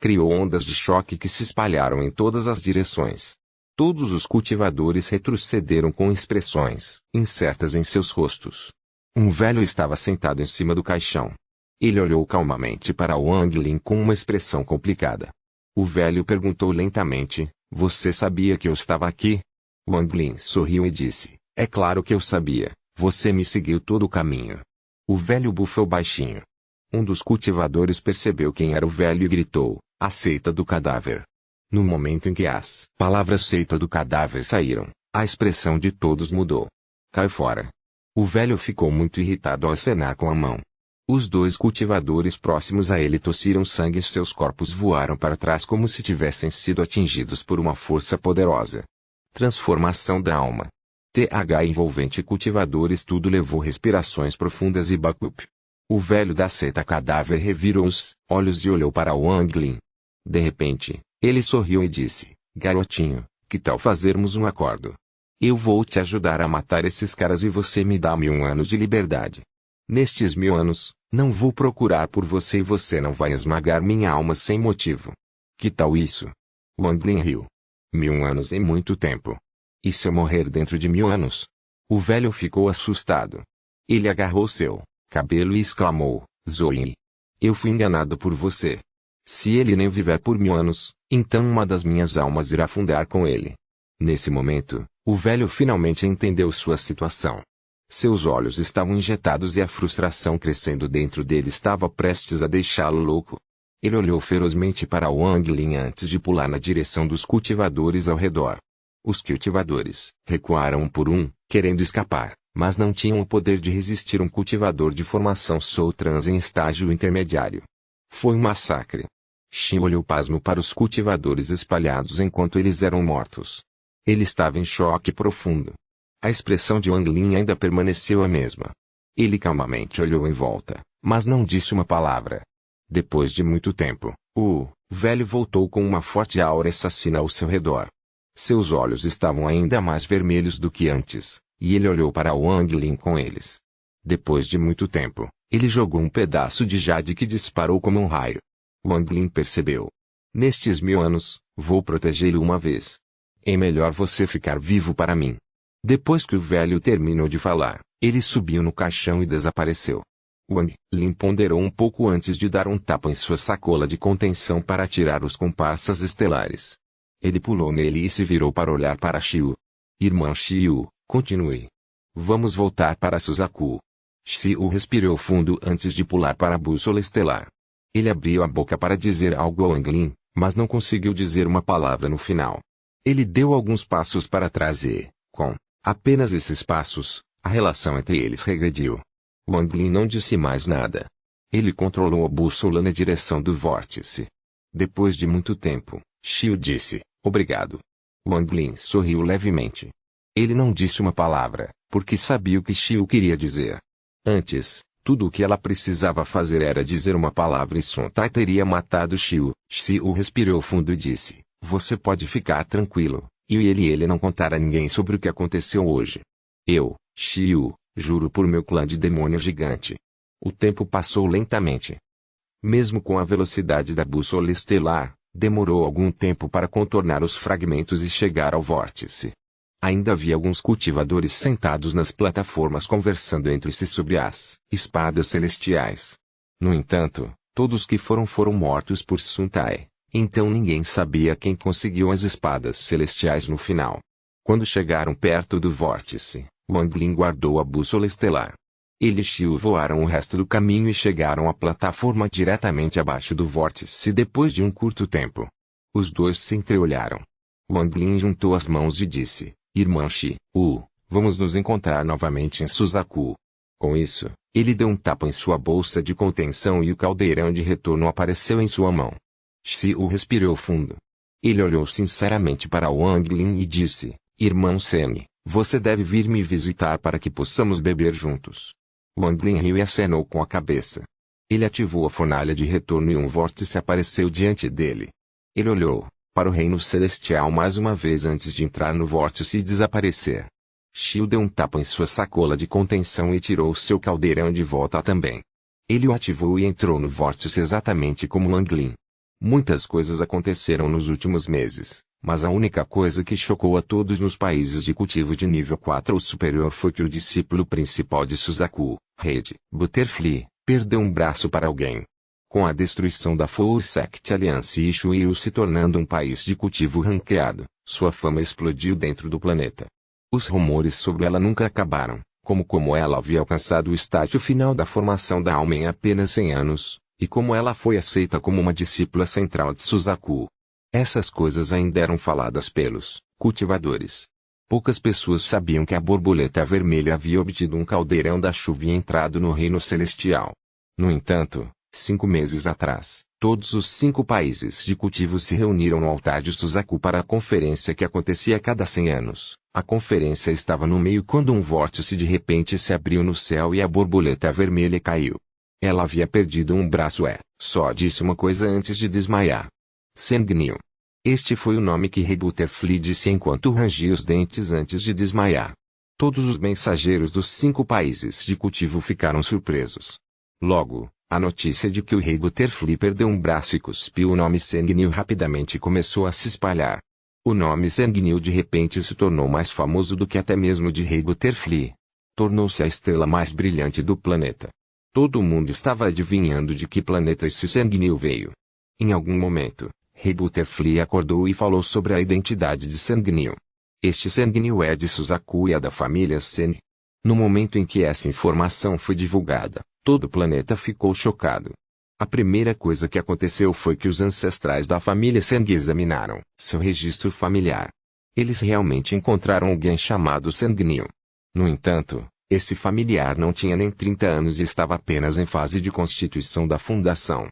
Criou ondas de choque que se espalharam em todas as direções. Todos os cultivadores retrocederam com expressões incertas em seus rostos. Um velho estava sentado em cima do caixão. Ele olhou calmamente para Wang Lin com uma expressão complicada. O velho perguntou lentamente, você sabia que eu estava aqui? Wang Lin sorriu e disse, é claro que eu sabia, você me seguiu todo o caminho. O velho bufou baixinho. Um dos cultivadores percebeu quem era o velho e gritou, a seita do cadáver. No momento em que as palavras seita do cadáver saíram, a expressão de todos mudou. Cai fora. O velho ficou muito irritado ao acenar com a mão. Os dois cultivadores próximos a ele tossiram sangue e seus corpos voaram para trás como se tivessem sido atingidos por uma força poderosa. Transformação da alma. TH envolvente cultivadores tudo levou respirações profundas e Bakup. O velho da seita cadáver revirou os olhos e olhou para Wang Lin. De repente, ele sorriu e disse, garotinho, que tal fazermos um acordo? Eu vou te ajudar a matar esses caras e você me dá 1000 anos de liberdade. Nestes 1000 anos, não vou procurar por você e você não vai esmagar minha alma sem motivo. Que tal isso? Wang Lin riu. 1000 anos é muito tempo. E se eu morrer dentro de 1000 anos? O velho ficou assustado. Ele agarrou seu cabelo e exclamou, Zoe. Eu fui enganado por você. Se ele nem viver por 1000 anos, então uma das minhas almas irá afundar com ele. Nesse momento, o velho finalmente entendeu sua situação. Seus olhos estavam injetados e a frustração crescendo dentro dele estava prestes a deixá-lo louco. Ele olhou ferozmente para Wang Lin antes de pular na direção dos cultivadores ao redor. Os cultivadores recuaram um por um, querendo escapar, mas não tinham o poder de resistir um cultivador de formação Soul-Trans em estágio intermediário. Foi um massacre. Xin olhou pasmo para os cultivadores espalhados enquanto eles eram mortos. Ele estava em choque profundo. A expressão de Wang Lin ainda permaneceu a mesma. Ele calmamente olhou em volta, mas não disse uma palavra. Depois de muito tempo, o velho voltou com uma forte aura assassina ao seu redor. Seus olhos estavam ainda mais vermelhos do que antes, e ele olhou para Wang Lin com eles. Depois de muito tempo, ele jogou um pedaço de jade que disparou como um raio. Wang Lin percebeu. Nestes 1000 anos, vou protegê-lo uma vez. É melhor você ficar vivo para mim. Depois que o velho terminou de falar, ele subiu no caixão e desapareceu. Wang Lin ponderou um pouco antes de dar um tapa em sua sacola de contenção para tirar os comparsas estelares. Ele pulou nele e se virou para olhar para Xiu. Irmã Xiu, continue. Vamos voltar para Suzaku. Xiu respirou fundo antes de pular para a bússola estelar. Ele abriu a boca para dizer algo a Wang Lin, mas não conseguiu dizer uma palavra no final. Ele deu alguns passos para trás e, com apenas esses passos, a relação entre eles regrediu. Wang Lin não disse mais nada. Ele controlou a bússola na direção do vórtice. Depois de muito tempo, Xiu disse, obrigado. Wang Lin sorriu levemente. Ele não disse uma palavra, porque sabia o que Xiu queria dizer. Antes, tudo o que ela precisava fazer era dizer uma palavra e Sun Tai teria matado Xiu. Xiu respirou fundo e disse, você pode ficar tranquilo, e ele não contará a ninguém sobre o que aconteceu hoje. Eu, Xiu, juro por meu clã de demônio gigante. O tempo passou lentamente. Mesmo com a velocidade da bússola estelar, demorou algum tempo para contornar os fragmentos e chegar ao vórtice. Ainda havia alguns cultivadores sentados nas plataformas conversando entre si sobre as espadas celestiais. No entanto, todos que foram mortos por Sun Tai, então ninguém sabia quem conseguiu as espadas celestiais no final. Quando chegaram perto do vórtice, Wang Lin guardou a bússola estelar. Ele e Xiu voaram o resto do caminho e chegaram à plataforma diretamente abaixo do vórtice depois de um curto tempo. Os dois se entreolharam. Wang Lin juntou as mãos e disse, Irmã Xiu, vamos nos encontrar novamente em Suzaku. Com isso, ele deu um tapa em sua bolsa de contenção e o caldeirão de retorno apareceu em sua mão. Xiu respirou fundo. Ele olhou sinceramente para Wang Lin e disse, Irmão Semi, você deve vir me visitar para que possamos beber juntos. Wang Lin riu e acenou com a cabeça. Ele ativou a fornalha de retorno e um vórtice apareceu diante dele. Ele olhou para o reino celestial mais uma vez antes de entrar no vórtice e desaparecer. Xiu deu um tapa em sua sacola de contenção e tirou seu caldeirão de volta também. Ele o ativou e entrou no vórtice exatamente como Wang Lin. Muitas coisas aconteceram nos últimos meses, mas a única coisa que chocou a todos nos países de cultivo de nível 4 ou superior foi que o discípulo principal de Suzaku, Reid Butterfly, perdeu um braço para alguém. Com a destruição da Four Sect Alliance e Shuyu se tornando um país de cultivo ranqueado, sua fama explodiu dentro do planeta. Os rumores sobre ela nunca acabaram, como ela havia alcançado o estágio final da formação da alma em apenas 100 anos, e como ela foi aceita como uma discípula central de Suzaku. Essas coisas ainda eram faladas pelos cultivadores. Poucas pessoas sabiam que a borboleta vermelha havia obtido um caldeirão da chuva e entrado no reino celestial. No entanto, 5 meses atrás, todos os 5 países de cultivo se reuniram no altar de Suzaku para a conferência que acontecia a cada 100 anos. A conferência estava no meio quando um vórtice de repente se abriu no céu e a borboleta vermelha caiu. Ela havia perdido um braço só disse uma coisa antes de desmaiar. Sanguinil. Este foi o nome que Reid Butterfly disse enquanto rangia os dentes antes de desmaiar. Todos os mensageiros dos 5 países de cultivo ficaram surpresos. Logo, a notícia de que o Reid Butterfly perdeu um braço e cuspiu o nome Sanguinil rapidamente começou a se espalhar. O nome Sanguinil de repente se tornou mais famoso do que até mesmo de Reid Butterfly. Tornou-se a estrela mais brilhante do planeta. Todo mundo estava adivinhando de que planeta esse Sanguinil veio. Em algum momento, Reid Butterfly acordou e falou sobre a identidade de Sanguinil. Este Sanguinil é de Suzaku e é da família Sen. No momento em que essa informação foi divulgada, todo o planeta ficou chocado. A primeira coisa que aconteceu foi que os ancestrais da família Sen examinaram seu registro familiar. Eles realmente encontraram alguém chamado Sanguinil. No entanto, esse familiar não tinha nem 30 anos e estava apenas em fase de constituição da fundação.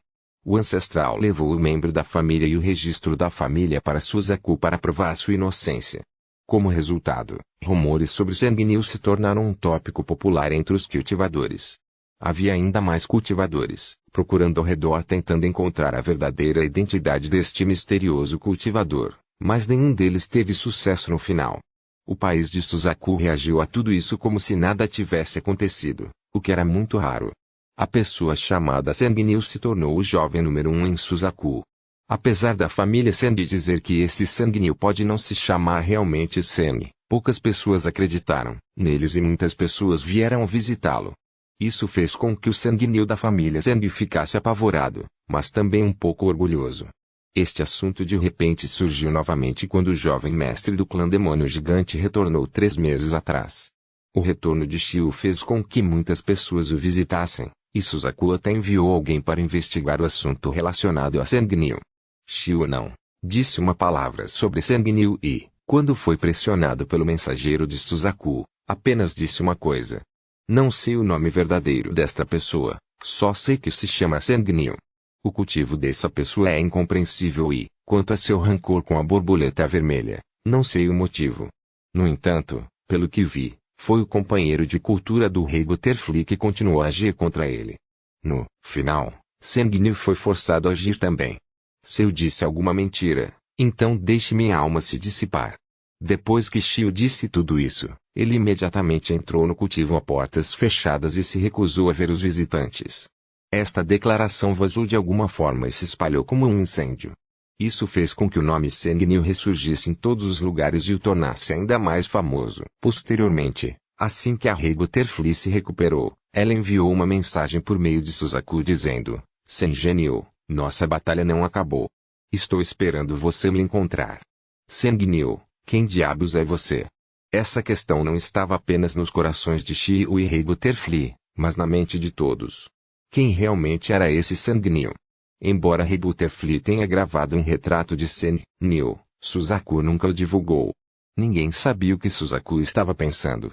O ancestral levou o membro da família e o registro da família para Suzaku para provar sua inocência. Como resultado, rumores sobre Sanguinil se tornaram um tópico popular entre os cultivadores. Havia ainda mais cultivadores, procurando ao redor tentando encontrar a verdadeira identidade deste misterioso cultivador, mas nenhum deles teve sucesso no final. O país de Suzaku reagiu a tudo isso como se nada tivesse acontecido, o que era muito raro. A pessoa chamada Sanguinil se tornou o jovem número 1 em Suzaku. Apesar da família Sen dizer que esse Sanguinil pode não se chamar realmente Sen, poucas pessoas acreditaram neles e muitas pessoas vieram visitá-lo. Isso fez com que o Sanguinil da família Sen ficasse apavorado, mas também um pouco orgulhoso. Este assunto de repente surgiu novamente quando o jovem mestre do clã demônio gigante retornou 3 meses atrás. O retorno de Shio fez com que muitas pessoas o visitassem, e Suzaku até enviou alguém para investigar o assunto relacionado a Sanguinil. Shio não disse uma palavra sobre Sanguinil e, quando foi pressionado pelo mensageiro de Suzaku, apenas disse uma coisa. Não sei o nome verdadeiro desta pessoa, só sei que se chama Sanguinil. O cultivo dessa pessoa é incompreensível e, quanto a seu rancor com a borboleta vermelha, não sei o motivo. No entanto, pelo que vi, foi o companheiro de cultura do Reid Butterfly que continuou a agir contra ele. No final, Sanguinil foi forçado a agir também. Se eu disse alguma mentira, então deixe minha alma se dissipar. Depois que Shio disse tudo isso, ele imediatamente entrou no cultivo a portas fechadas e se recusou a ver os visitantes. Esta declaração vazou de alguma forma e se espalhou como um incêndio. Isso fez com que o nome Sanguinil ressurgisse em todos os lugares e o tornasse ainda mais famoso. Posteriormente, assim que a Reid Butterfly se recuperou, ela enviou uma mensagem por meio de Suzaku dizendo: Sanguinil, nossa batalha não acabou. Estou esperando você me encontrar. Sanguinil, quem diabos é você? Essa questão não estava apenas nos corações de Shio e Reid Butterfly, mas na mente de todos. Quem realmente era esse Sanguinil? Embora Reid Butterfly tenha gravado um retrato de Sanguinil, Suzaku nunca o divulgou. Ninguém sabia o que Suzaku estava pensando.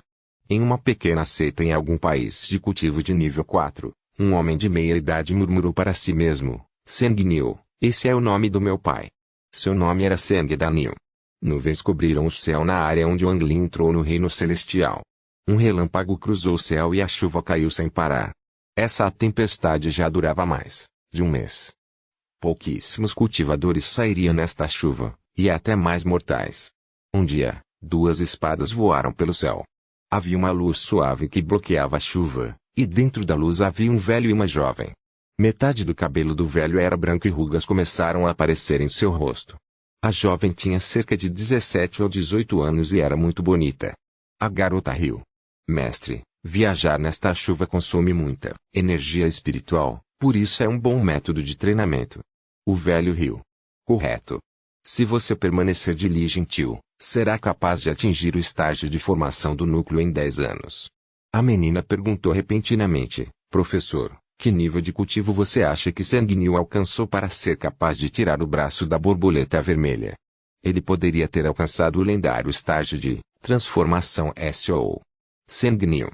Em uma pequena seita em algum país de cultivo de nível 4, um homem de meia idade murmurou para si mesmo: Sanguinil, esse é o nome do meu pai. Seu nome era Sanguinil. Nuvens cobriram o céu na área onde Wang Lin entrou no reino celestial. Um relâmpago cruzou o céu e a chuva caiu sem parar. Essa tempestade já durava mais de um mês. Pouquíssimos cultivadores sairiam nesta chuva, e até mais mortais. Um dia, 2 espadas voaram pelo céu. Havia uma luz suave que bloqueava a chuva, e dentro da luz havia um velho e uma jovem. Metade do cabelo do velho era branco e rugas começaram a aparecer em seu rosto. A jovem tinha cerca de 17 ou 18 anos e era muito bonita. A garota riu. Mestre, viajar nesta chuva consome muita energia espiritual, por isso é um bom método de treinamento. O velho riu. Correto. Se você permanecer gentil, será capaz de atingir o estágio de formação do núcleo em 10 anos. A menina perguntou repentinamente, professor, que nível de cultivo você acha que Sanguinil alcançou para ser capaz de tirar o braço da borboleta vermelha? Ele poderia ter alcançado o lendário estágio de transformação SO. Sanguinil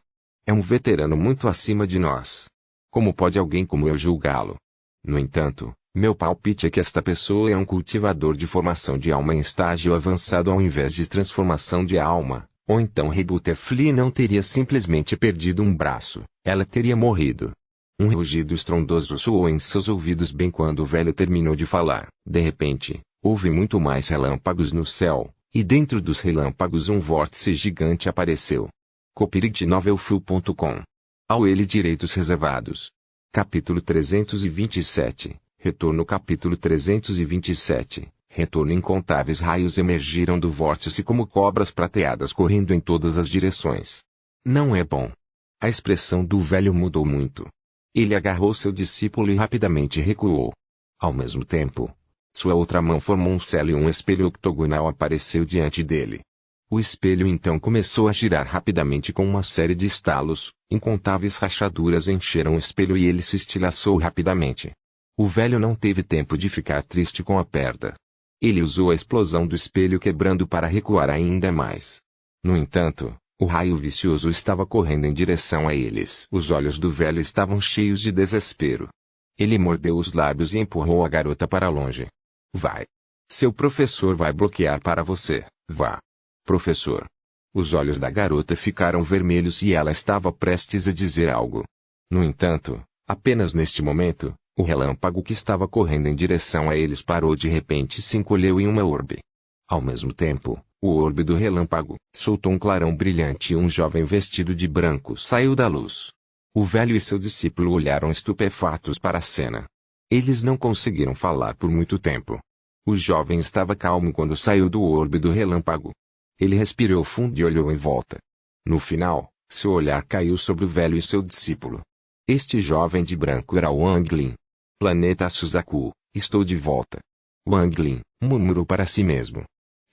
é um veterano muito acima de nós. Como pode alguém como eu julgá-lo? No entanto, meu palpite é que esta pessoa é um cultivador de formação de alma em estágio avançado ao invés de transformação de alma, ou então Butterfly não teria simplesmente perdido um braço, ela teria morrido. Um rugido estrondoso soou em seus ouvidos bem quando o velho terminou de falar. De repente, houve muito mais relâmpagos no céu, e dentro dos relâmpagos um vórtice gigante apareceu. Copyright novelfull.com. Ao ele direitos reservados. Capítulo 327. Retorno. Capítulo 327. Retorno. Incontáveis raios emergiram do vórtice como cobras prateadas correndo em todas as direções. Não é bom. A expressão do velho mudou muito. Ele agarrou seu discípulo e rapidamente recuou. Ao mesmo tempo, sua outra mão formou um selo e um espelho octogonal apareceu diante dele. O espelho então começou a girar rapidamente com uma série de estalos, incontáveis rachaduras encheram o espelho e ele se estilhaçou rapidamente. O velho não teve tempo de ficar triste com a perda. Ele usou a explosão do espelho quebrando para recuar ainda mais. No entanto, o raio vicioso estava correndo em direção a eles. Os olhos do velho estavam cheios de desespero. Ele mordeu os lábios e empurrou a garota para longe. Vai. Seu professor vai bloquear para você, vá. Professor. Os olhos da garota ficaram vermelhos e ela estava prestes a dizer algo. No entanto, apenas neste momento, o relâmpago que estava correndo em direção a eles parou de repente e se encolheu em uma orbe. Ao mesmo tempo, o orbe do relâmpago soltou um clarão brilhante e um jovem vestido de branco saiu da luz. O velho e seu discípulo olharam estupefatos para a cena. Eles não conseguiram falar por muito tempo. O jovem estava calmo quando saiu do orbe do relâmpago. Ele respirou fundo e olhou em volta. No final, seu olhar caiu sobre o velho e seu discípulo. Este jovem de branco era Wang Lin. Planeta Suzaku, estou de volta. Wang Lin murmurou para si mesmo.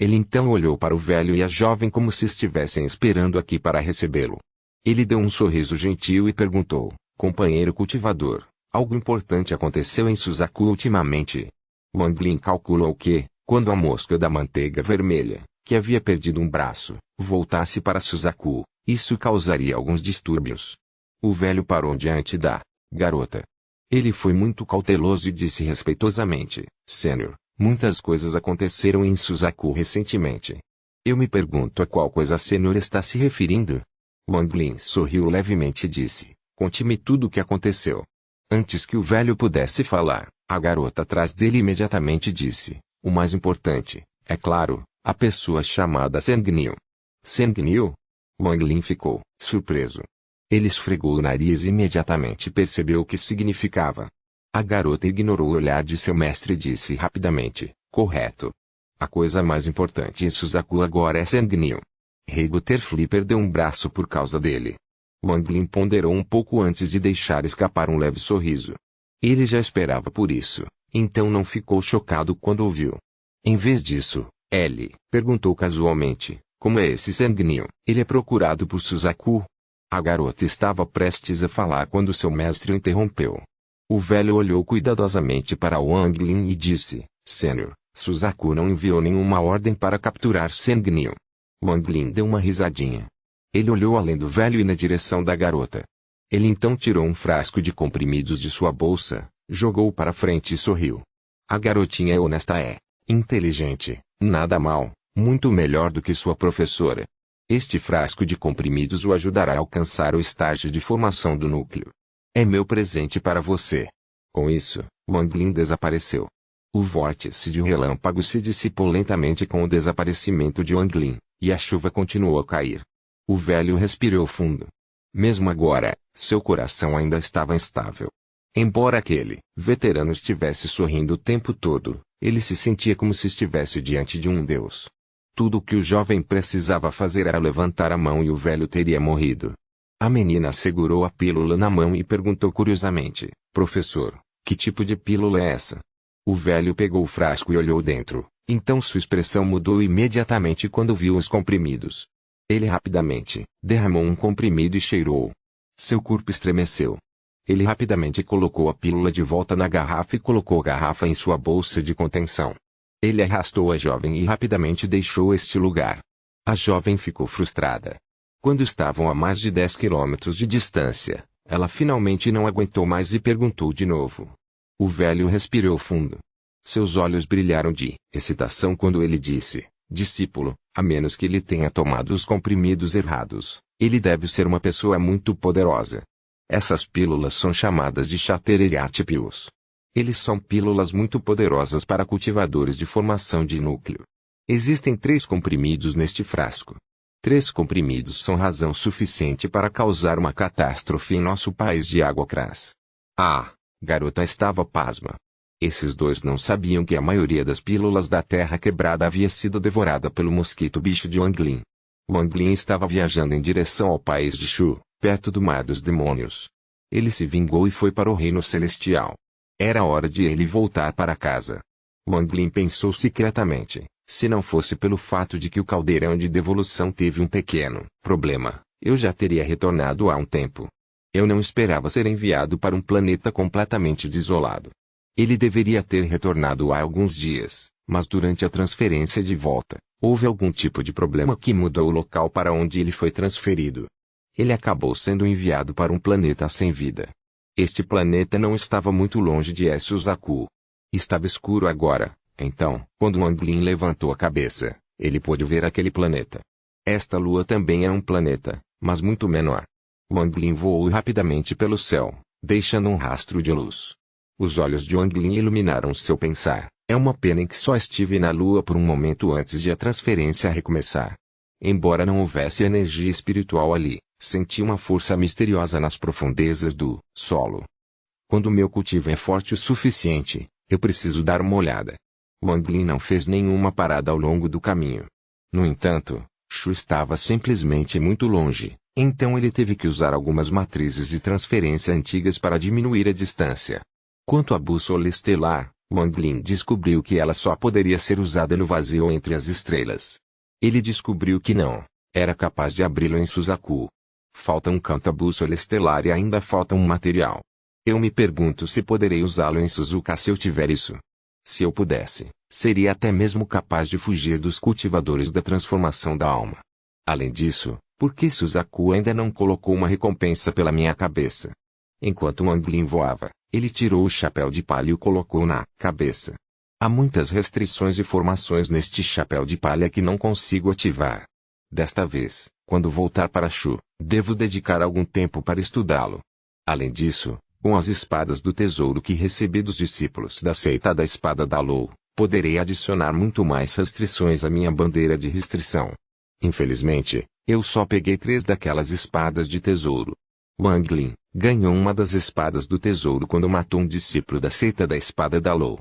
Ele então olhou para o velho e a jovem como se estivessem esperando aqui para recebê-lo. Ele deu um sorriso gentil e perguntou, companheiro cultivador, algo importante aconteceu em Suzaku ultimamente? Wang Lin calculou que, quando a mosca da manteiga vermelha, que havia perdido um braço, voltasse para Suzaku, isso causaria alguns distúrbios. O velho parou diante da garota. Ele foi muito cauteloso e disse respeitosamente, Sênior, muitas coisas aconteceram em Suzaku recentemente. Eu me pergunto a qual coisa a Sênior está se referindo? Wang Lin sorriu levemente e disse, conte-me tudo o que aconteceu. Antes que o velho pudesse falar, a garota atrás dele imediatamente disse, o mais importante, é claro, a pessoa chamada Sanguinil. Sanguinil? Wang Lin ficou surpreso. Ele esfregou o nariz e imediatamente percebeu o que significava. A garota ignorou o olhar de seu mestre e disse rapidamente, correto. A coisa mais importante em Suzaku agora é Sanguinil. Rei Butterfly perdeu um braço por causa dele. Wang Lin ponderou um pouco antes de deixar escapar um leve sorriso. Ele já esperava por isso, então não ficou chocado quando ouviu. Em vez disso, ele perguntou casualmente, como é esse Sanguinil? Ele é procurado por Suzaku? A garota estava prestes a falar quando seu mestre o interrompeu. O velho olhou cuidadosamente para Wang Lin e disse, Sênior, Suzaku não enviou nenhuma ordem para capturar Sanguinil. Wang Lin deu uma risadinha. Ele olhou além do velho e na direção da garota. Ele então tirou um frasco de comprimidos de sua bolsa, jogou para frente e sorriu. A garotinha é honesta, inteligente, nada mal, muito melhor do que sua professora. Este frasco de comprimidos o ajudará a alcançar o estágio de formação do núcleo. É meu presente para você. Com isso, Wang Lin desapareceu. O vórtice de relâmpago se dissipou lentamente com o desaparecimento de Wang Lin, e a chuva continuou a cair. O velho respirou fundo. Mesmo agora, seu coração ainda estava instável. Embora aquele veterano estivesse sorrindo o tempo todo, ele se sentia como se estivesse diante de um deus. Tudo o que o jovem precisava fazer era levantar a mão e o velho teria morrido. A menina segurou a pílula na mão e perguntou curiosamente: Professor, que tipo de pílula é essa? O velho pegou o frasco e olhou dentro, então sua expressão mudou imediatamente quando viu os comprimidos. Ele rapidamente derramou um comprimido e cheirou. Seu corpo estremeceu. Ele rapidamente colocou a pílula de volta na garrafa e colocou a garrafa em sua bolsa de contenção. Ele arrastou a jovem e rapidamente deixou este lugar. A jovem ficou frustrada. Quando estavam a mais de 10 quilômetros de distância, ela finalmente não aguentou mais e perguntou de novo. O velho respirou fundo. Seus olhos brilharam de excitação quando ele disse: Discípulo, a menos que ele tenha tomado os comprimidos errados, ele deve ser uma pessoa muito poderosa. Essas pílulas são chamadas de Chatterjee Pills. Eles são pílulas muito poderosas para cultivadores de formação de núcleo. Existem 3 comprimidos neste frasco. 3 comprimidos são razão suficiente para causar uma catástrofe em nosso país de água cras. A garota estava pasma. Esses 2 não sabiam que a maioria das pílulas da Terra Quebrada havia sido devorada pelo mosquito bicho de Wanglin. Wanglin estava viajando em direção ao país de Shu, perto do Mar dos Demônios. Ele se vingou e foi para o Reino Celestial. Era hora de ele voltar para casa. Wanglin pensou secretamente: se não fosse pelo fato de que o caldeirão de devolução teve um pequeno problema, eu já teria retornado há um tempo. Eu não esperava ser enviado para um planeta completamente desolado. Ele deveria ter retornado há alguns dias, mas durante a transferência de volta, houve algum tipo de problema que mudou o local para onde ele foi transferido. Ele acabou sendo enviado para um planeta sem vida. Este planeta não estava muito longe de Suzaku. Estava escuro agora, então, quando Wanglin levantou a cabeça, ele pôde ver aquele planeta. Esta lua também é um planeta, mas muito menor. Wanglin voou rapidamente pelo céu, deixando um rastro de luz. Os olhos de Wanglin iluminaram seu pensar: é uma pena que só estive na lua por um momento antes de a transferência recomeçar. Embora não houvesse energia espiritual ali, senti uma força misteriosa nas profundezas do solo. Quando meu cultivo é forte o suficiente, eu preciso dar uma olhada. Wanglin não fez nenhuma parada ao longo do caminho. No entanto, Shu estava simplesmente muito longe, então ele teve que usar algumas matrizes de transferência antigas para diminuir a distância. Quanto à bússola estelar, Wanglin descobriu que ela só poderia ser usada no vazio entre as estrelas. Ele descobriu que não era capaz de abri-lo em Suzaku. Falta um canto à bússola estelar e ainda falta um material. Eu me pergunto se poderei usá-lo em Suzuka se eu tiver isso. Se eu pudesse, seria até mesmo capaz de fugir dos cultivadores da transformação da alma. Além disso, por que Suzaku ainda não colocou uma recompensa pela minha cabeça? Enquanto Wanglin voava, ele tirou o chapéu de palha e o colocou na cabeça. Há muitas restrições e formações neste chapéu de palha que não consigo ativar. Desta vez, quando voltar para Shu, devo dedicar algum tempo para estudá-lo. Além disso, com as espadas do tesouro que recebi dos discípulos da seita da espada da Lou, poderei adicionar muito mais restrições à minha bandeira de restrição. Infelizmente, eu só peguei 3 daquelas espadas de tesouro. Wanglin ganhou uma das espadas do tesouro quando matou um discípulo da seita da espada da Lou.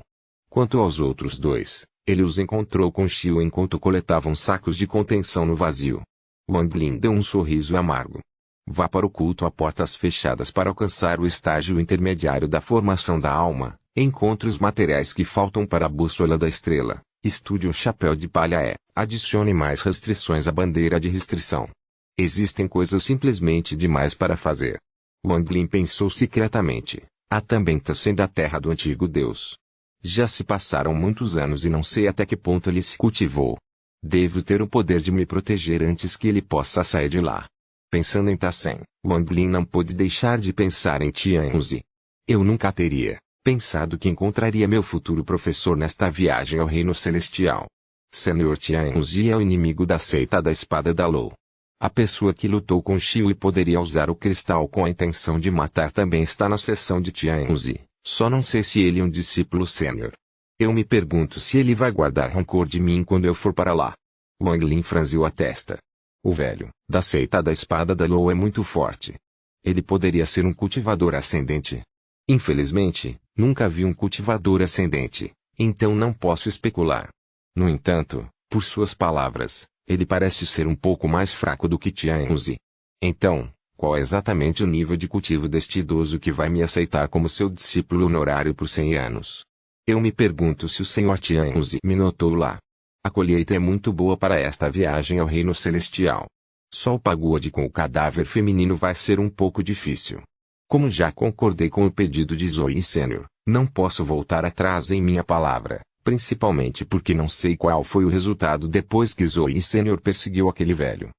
Quanto aos outros 2, ele os encontrou com Shio enquanto coletavam sacos de contenção no vazio. Wanglin deu um sorriso amargo. Vá para o culto a portas fechadas para alcançar o estágio intermediário da formação da alma. Encontre os materiais que faltam para a bússola da estrela. Estude o chapéu de palha adicione mais restrições à bandeira de restrição. Existem coisas simplesmente demais para fazer. Wanglin pensou secretamente. Há também Tassen da terra do antigo deus. Já se passaram muitos anos e não sei até que ponto ele se cultivou. Devo ter o poder de me proteger antes que ele possa sair de lá. Pensando em Tassen, Wanglin não pôde deixar de pensar em Tianzi. Eu nunca teria pensado que encontraria meu futuro professor nesta viagem ao reino celestial. Senhor Tianzi é o inimigo da seita da espada da Lou. A pessoa que lutou com Shio e poderia usar o cristal com a intenção de matar também está na seção de Tianzi. Só não sei se ele é um discípulo sênior. Eu me pergunto se ele vai guardar rancor de mim quando eu for para lá. Wanglin franziu a testa. O velho, da seita da espada da Lou é muito forte. Ele poderia ser um cultivador ascendente. Infelizmente, nunca vi um cultivador ascendente, então não posso especular. No entanto, por suas palavras, ele parece ser um pouco mais fraco do que Tianzi. Então, qual é exatamente o nível de cultivo deste idoso que vai me aceitar como seu discípulo honorário por 100 anos? Eu me pergunto se o Sr. Tianzi me notou lá. A colheita é muito boa para esta viagem ao reino celestial. Só o pagode com o cadáver feminino vai ser um pouco difícil. Como já concordei com o pedido de Zoe Sr., não posso voltar atrás em minha palavra, principalmente porque não sei qual foi o resultado depois que Zoe Sr. perseguiu aquele velho.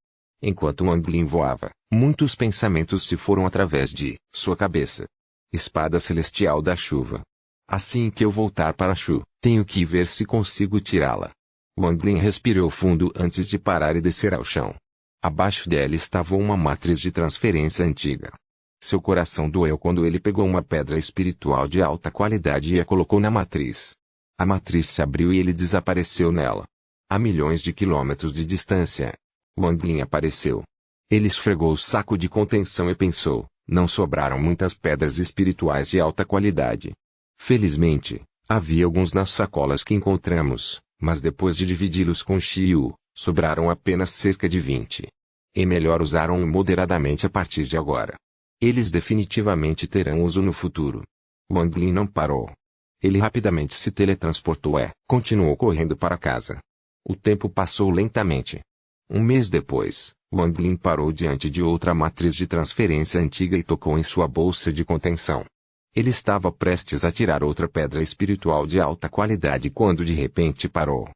Enquanto Wang Lin voava, muitos pensamentos se foram através de sua cabeça. Espada celestial da chuva. Assim que eu voltar para Shu, tenho que ver se consigo tirá-la. Wang Lin respirou fundo antes de parar e descer ao chão. Abaixo dela estava uma matriz de transferência antiga. Seu coração doeu quando ele pegou uma pedra espiritual de alta qualidade e a colocou na matriz. A matriz se abriu e ele desapareceu nela. A milhões de quilômetros de distância, Wang Lin apareceu. Ele esfregou o saco de contenção e pensou, não sobraram muitas pedras espirituais de alta qualidade. Felizmente, havia alguns nas sacolas que encontramos, mas depois de dividi-los com Xiu, sobraram apenas cerca de 20. É melhor usar-um moderadamente a partir de agora. Eles definitivamente terão uso no futuro. Wang Lin não parou. Ele rapidamente se teletransportou e continuou correndo para casa. O tempo passou lentamente. Um mês depois, Wang Lin parou diante de outra matriz de transferência antiga e tocou em sua bolsa de contenção. Ele estava prestes a tirar outra pedra espiritual de alta qualidade quando de repente parou.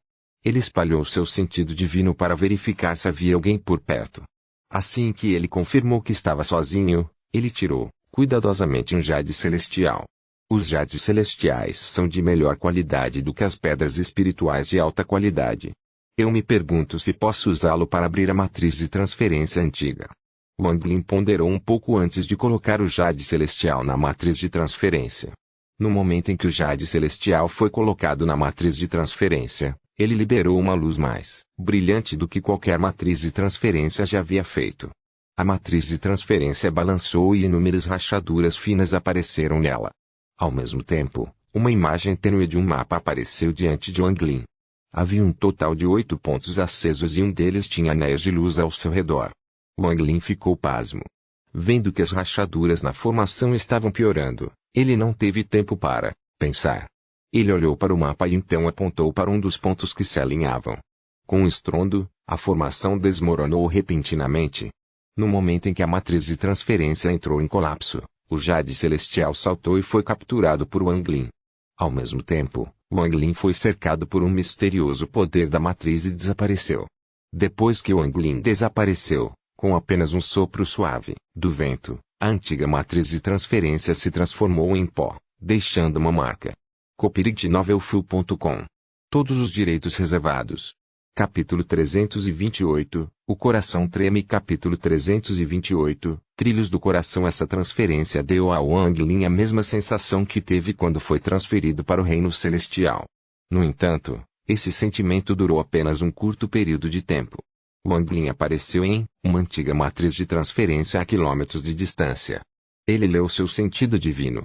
Ele espalhou seu sentido divino para verificar se havia alguém por perto. Assim que ele confirmou que estava sozinho, ele tirou, cuidadosamente, um jade celestial. Os jades celestiais são de melhor qualidade do que as pedras espirituais de alta qualidade. Eu me pergunto se posso usá-lo para abrir a matriz de transferência antiga. Wang Lin ponderou um pouco antes de colocar o jade celestial na matriz de transferência. No momento em que o jade celestial foi colocado na matriz de transferência, ele liberou uma luz mais brilhante do que qualquer matriz de transferência já havia feito. A matriz de transferência balançou e inúmeras rachaduras finas apareceram nela. Ao mesmo tempo, uma imagem tênue de um mapa apareceu diante de Wang Lin. Havia um total de 8 pontos acesos e um deles tinha anéis de luz ao seu redor. Wang Lin ficou pasmo. Vendo que as rachaduras na formação estavam piorando, ele não teve tempo para pensar. Ele olhou para o mapa e então apontou para um dos pontos que se alinhavam. Com um estrondo, a formação desmoronou repentinamente. No momento em que a matriz de transferência entrou em colapso, o jade celestial saltou e foi capturado por Wang Lin. Ao mesmo tempo, Wang Lin foi cercado por um misterioso poder da matriz e desapareceu. Depois que Wang Lin desapareceu, com apenas um sopro suave do vento, a antiga matriz de transferência se transformou em pó, deixando uma marca. copyrightnovelfu.com. Todos os direitos reservados. Capítulo 328, O coração treme. Capítulo 328, Trilhos do coração. Essa transferência deu a Wang Lin a mesma sensação que teve quando foi transferido para o reino celestial. No entanto, esse sentimento durou apenas um curto período de tempo. Wang Lin apareceu em uma antiga matriz de transferência a quilômetros de distância. Ele leu seu sentido divino.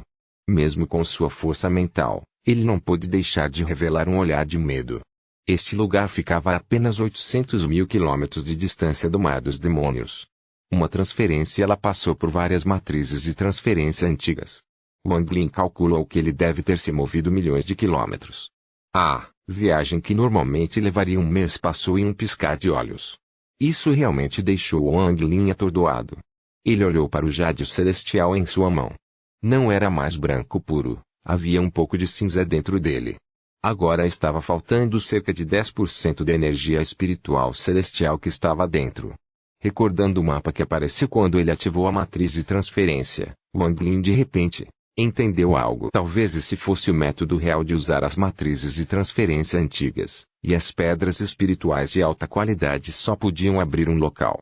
Mesmo com sua força mental, ele não pôde deixar de revelar um olhar de medo. Este lugar ficava a apenas 800 mil quilômetros de distância do Mar dos Demônios. Uma transferência. Ela passou por várias matrizes de transferência antigas. Wang Lin calculou que ele deve ter se movido milhões de quilômetros. A viagem que normalmente levaria um mês passou em um piscar de olhos. Isso realmente deixou Wang Lin atordoado. Ele olhou para o jade celestial em sua mão. Não era mais branco puro, havia um pouco de cinza dentro dele. Agora estava faltando cerca de 10% da energia espiritual celestial que estava dentro. Recordando o mapa que apareceu quando ele ativou a matriz de transferência, Wang Lin de repente entendeu algo. Talvez esse fosse o método real de usar as matrizes de transferência antigas, e as pedras espirituais de alta qualidade só podiam abrir um local.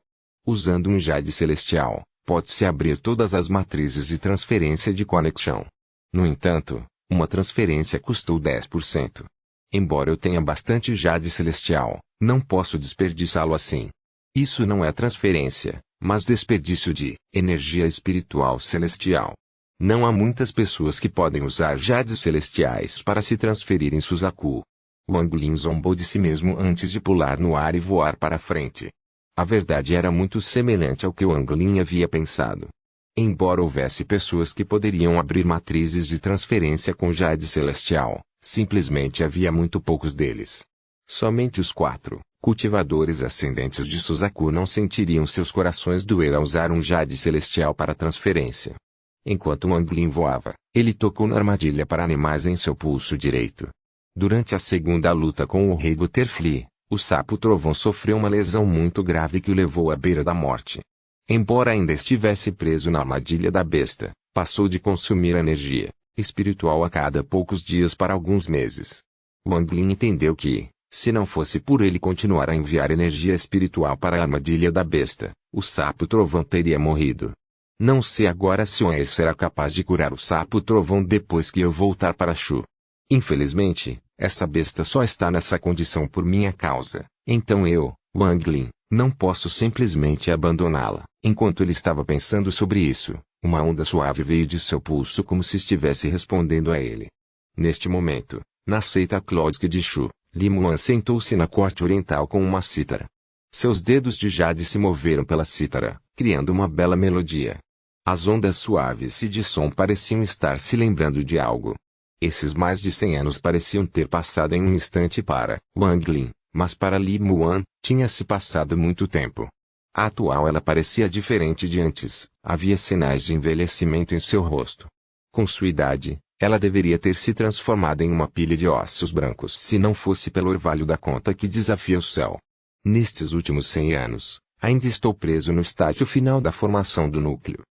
Usando um jade celestial, pode-se abrir todas as matrizes de transferência de conexão. No entanto, uma transferência custou 10%. Embora eu tenha bastante jade celestial, não posso desperdiçá-lo assim. Isso não é transferência, mas desperdício de energia espiritual celestial. Não há muitas pessoas que podem usar jades celestiais para se transferir em Suzaku. Wang Lin zombou de si mesmo antes de pular no ar e voar para frente. A verdade era muito semelhante ao que Wang Lin havia pensado. Embora houvesse pessoas que poderiam abrir matrizes de transferência com jade celestial, simplesmente havia muito poucos deles. Somente os 4 cultivadores ascendentes de Suzaku não sentiriam seus corações doer ao usar um jade celestial para transferência. Enquanto Wang Lin voava, ele tocou na armadilha para animais em seu pulso direito. Durante a segunda luta com o rei Butterfly, o sapo trovão sofreu uma lesão muito grave que o levou à beira da morte. Embora ainda estivesse preso na armadilha da besta, passou de consumir energia espiritual a cada poucos dias para alguns meses. Wang Lin entendeu que, se não fosse por ele continuar a enviar energia espiritual para a armadilha da besta, o sapo trovão teria morrido. Não sei agora se Wang será capaz de curar o sapo trovão depois que eu voltar para Shu. Infelizmente, essa besta só está nessa condição por minha causa, então eu, Wang Lin, não posso simplesmente abandoná-la. Enquanto ele estava pensando sobre isso, uma onda suave veio de seu pulso como se estivesse respondendo a ele. Neste momento, na seita Clódica de Shu, Li Muan sentou-se na corte oriental com uma cítara. Seus dedos de jade se moveram pela cítara, criando uma bela melodia. As ondas suaves e de som pareciam estar se lembrando de algo. Esses mais de 100 anos pareciam ter passado em um instante para Wang Lin, mas para Li Muan, tinha-se passado muito tempo. A atual ela parecia diferente de antes, havia sinais de envelhecimento em seu rosto. Com sua idade, ela deveria ter se transformado em uma pilha de ossos brancos se não fosse pelo orvalho da conta que desafia o céu. Nestes últimos 100 anos, ainda estou preso no estágio final da formação do núcleo.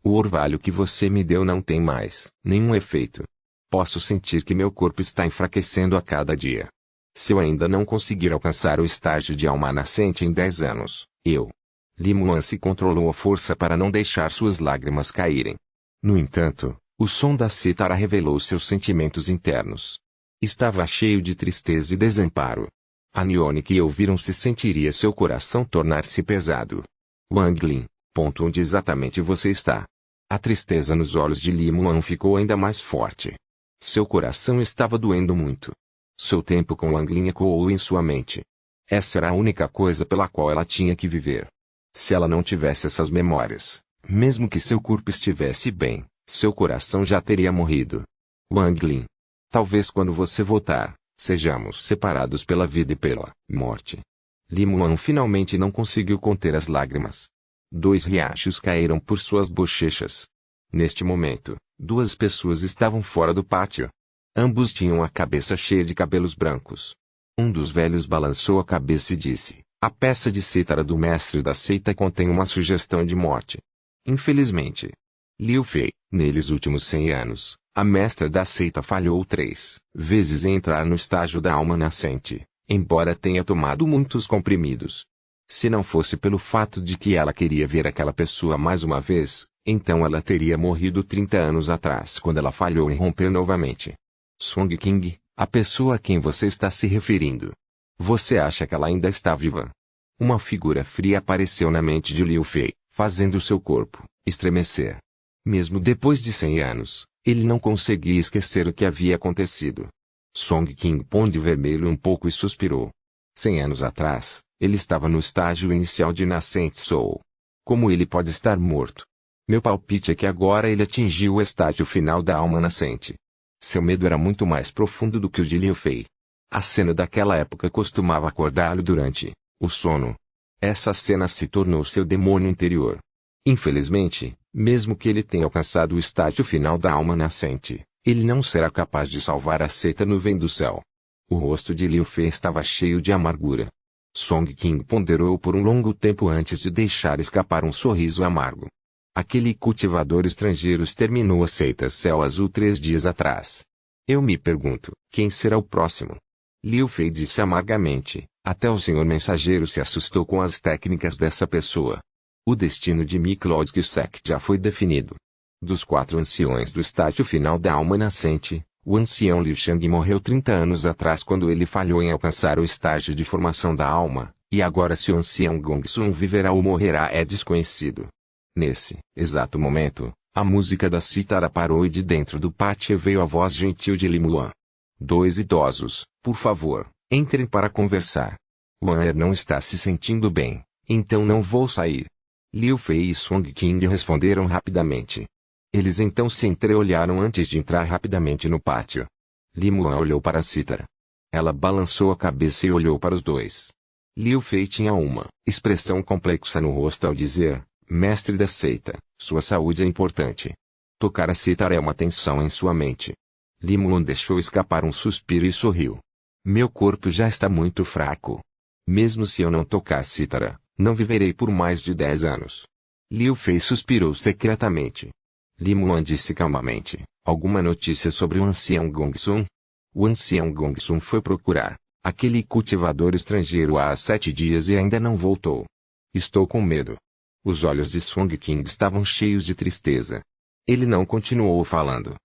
O orvalho que você me deu não tem mais nenhum efeito. Posso sentir que meu corpo está enfraquecendo a cada dia. Se eu ainda não conseguir alcançar o estágio de alma nascente em 10 anos, Li Muan se controlou à força para não deixar suas lágrimas caírem. No entanto, o som da cítara revelou seus sentimentos internos. Estava cheio de tristeza e desamparo. A Nione que ouviram se sentiria seu coração tornar-se pesado. Wang Lin, onde exatamente você está? A tristeza nos olhos de Li Muan ficou ainda mais forte. Seu coração estava doendo muito. Seu tempo com Wang Lin ecoou em sua mente. Essa era a única coisa pela qual ela tinha que viver. Se ela não tivesse essas memórias, mesmo que seu corpo estivesse bem, seu coração já teria morrido. Wang Lin. Talvez quando você voltar, sejamos separados pela vida e pela morte. Li Muan finalmente não conseguiu conter as lágrimas. 2 riachos caíram por suas bochechas. Neste momento, 2 pessoas estavam fora do pátio. Ambos tinham a cabeça cheia de cabelos brancos. Um dos velhos balançou a cabeça e disse: a peça de cítara do mestre da seita contém uma sugestão de morte. Infelizmente. Liu Fei, neles últimos 100 anos, a mestra da seita falhou 3 vezes em entrar no estágio da alma nascente, embora tenha tomado muitos comprimidos. Se não fosse pelo fato de que ela queria ver aquela pessoa mais uma vez, então ela teria morrido 30 anos atrás quando ela falhou em romper novamente. Song King, a pessoa a quem você está se referindo. Você acha que ela ainda está viva? Uma figura fria apareceu na mente de Liu Fei, fazendo seu corpo estremecer. Mesmo depois de 100 anos, ele não conseguia esquecer o que havia acontecido. Song King pôs de vermelho um pouco e suspirou. 100 anos atrás, ele estava no estágio inicial de Nascente Soul. Como ele pode estar morto? Meu palpite é que agora ele atingiu o estágio final da alma nascente. Seu medo era muito mais profundo do que o de Liu Fei. A cena daquela época costumava acordá-lo durante o sono. Essa cena se tornou seu demônio interior. Infelizmente, mesmo que ele tenha alcançado o estágio final da alma nascente, ele não será capaz de salvar a seita nuvem do céu. O rosto de Liu Fei estava cheio de amargura. Song King ponderou por um longo tempo antes de deixar escapar um sorriso amargo. Aquele cultivador estrangeiro exterminou a seita Céu Azul 3 dias atrás. Eu me pergunto, quem será o próximo? Liu Fei disse amargamente, até o senhor mensageiro se assustou com as técnicas dessa pessoa. O destino de Miklodsk Sect já foi definido. Dos 4 anciões do estágio final da alma nascente, o ancião Liu Shang morreu 30 anos atrás quando ele falhou em alcançar o estágio de formação da alma, e agora se o ancião Gong Sun viverá ou morrerá é desconhecido. Nesse exato momento, A música da cítara parou e de dentro do pátio veio a voz gentil de Limuan. 2 idosos, por favor, entrem para conversar. Wan não está se sentindo bem, então não vou sair. Liu Fei e Song King responderam rapidamente. Eles então se entreolharam antes de entrar rapidamente no pátio. Limuan olhou para a cítara. Ela balançou a cabeça e olhou para os dois. Liu Fei tinha uma expressão complexa no rosto ao dizer: mestre da seita, sua saúde é importante. Tocar a cítara é uma tensão em sua mente. Limuan deixou escapar um suspiro e sorriu. Meu corpo já está muito fraco. Mesmo se eu não tocar cítara, não viverei por mais de 10 anos. Liu Fei suspirou secretamente. Limuan disse calmamente: alguma notícia sobre o ancião Gongsun? O ancião Gongsun foi procurar aquele cultivador estrangeiro há 7 dias e ainda não voltou. Estou com medo. Os olhos de Song King estavam cheios de tristeza. Ele não continuou falando.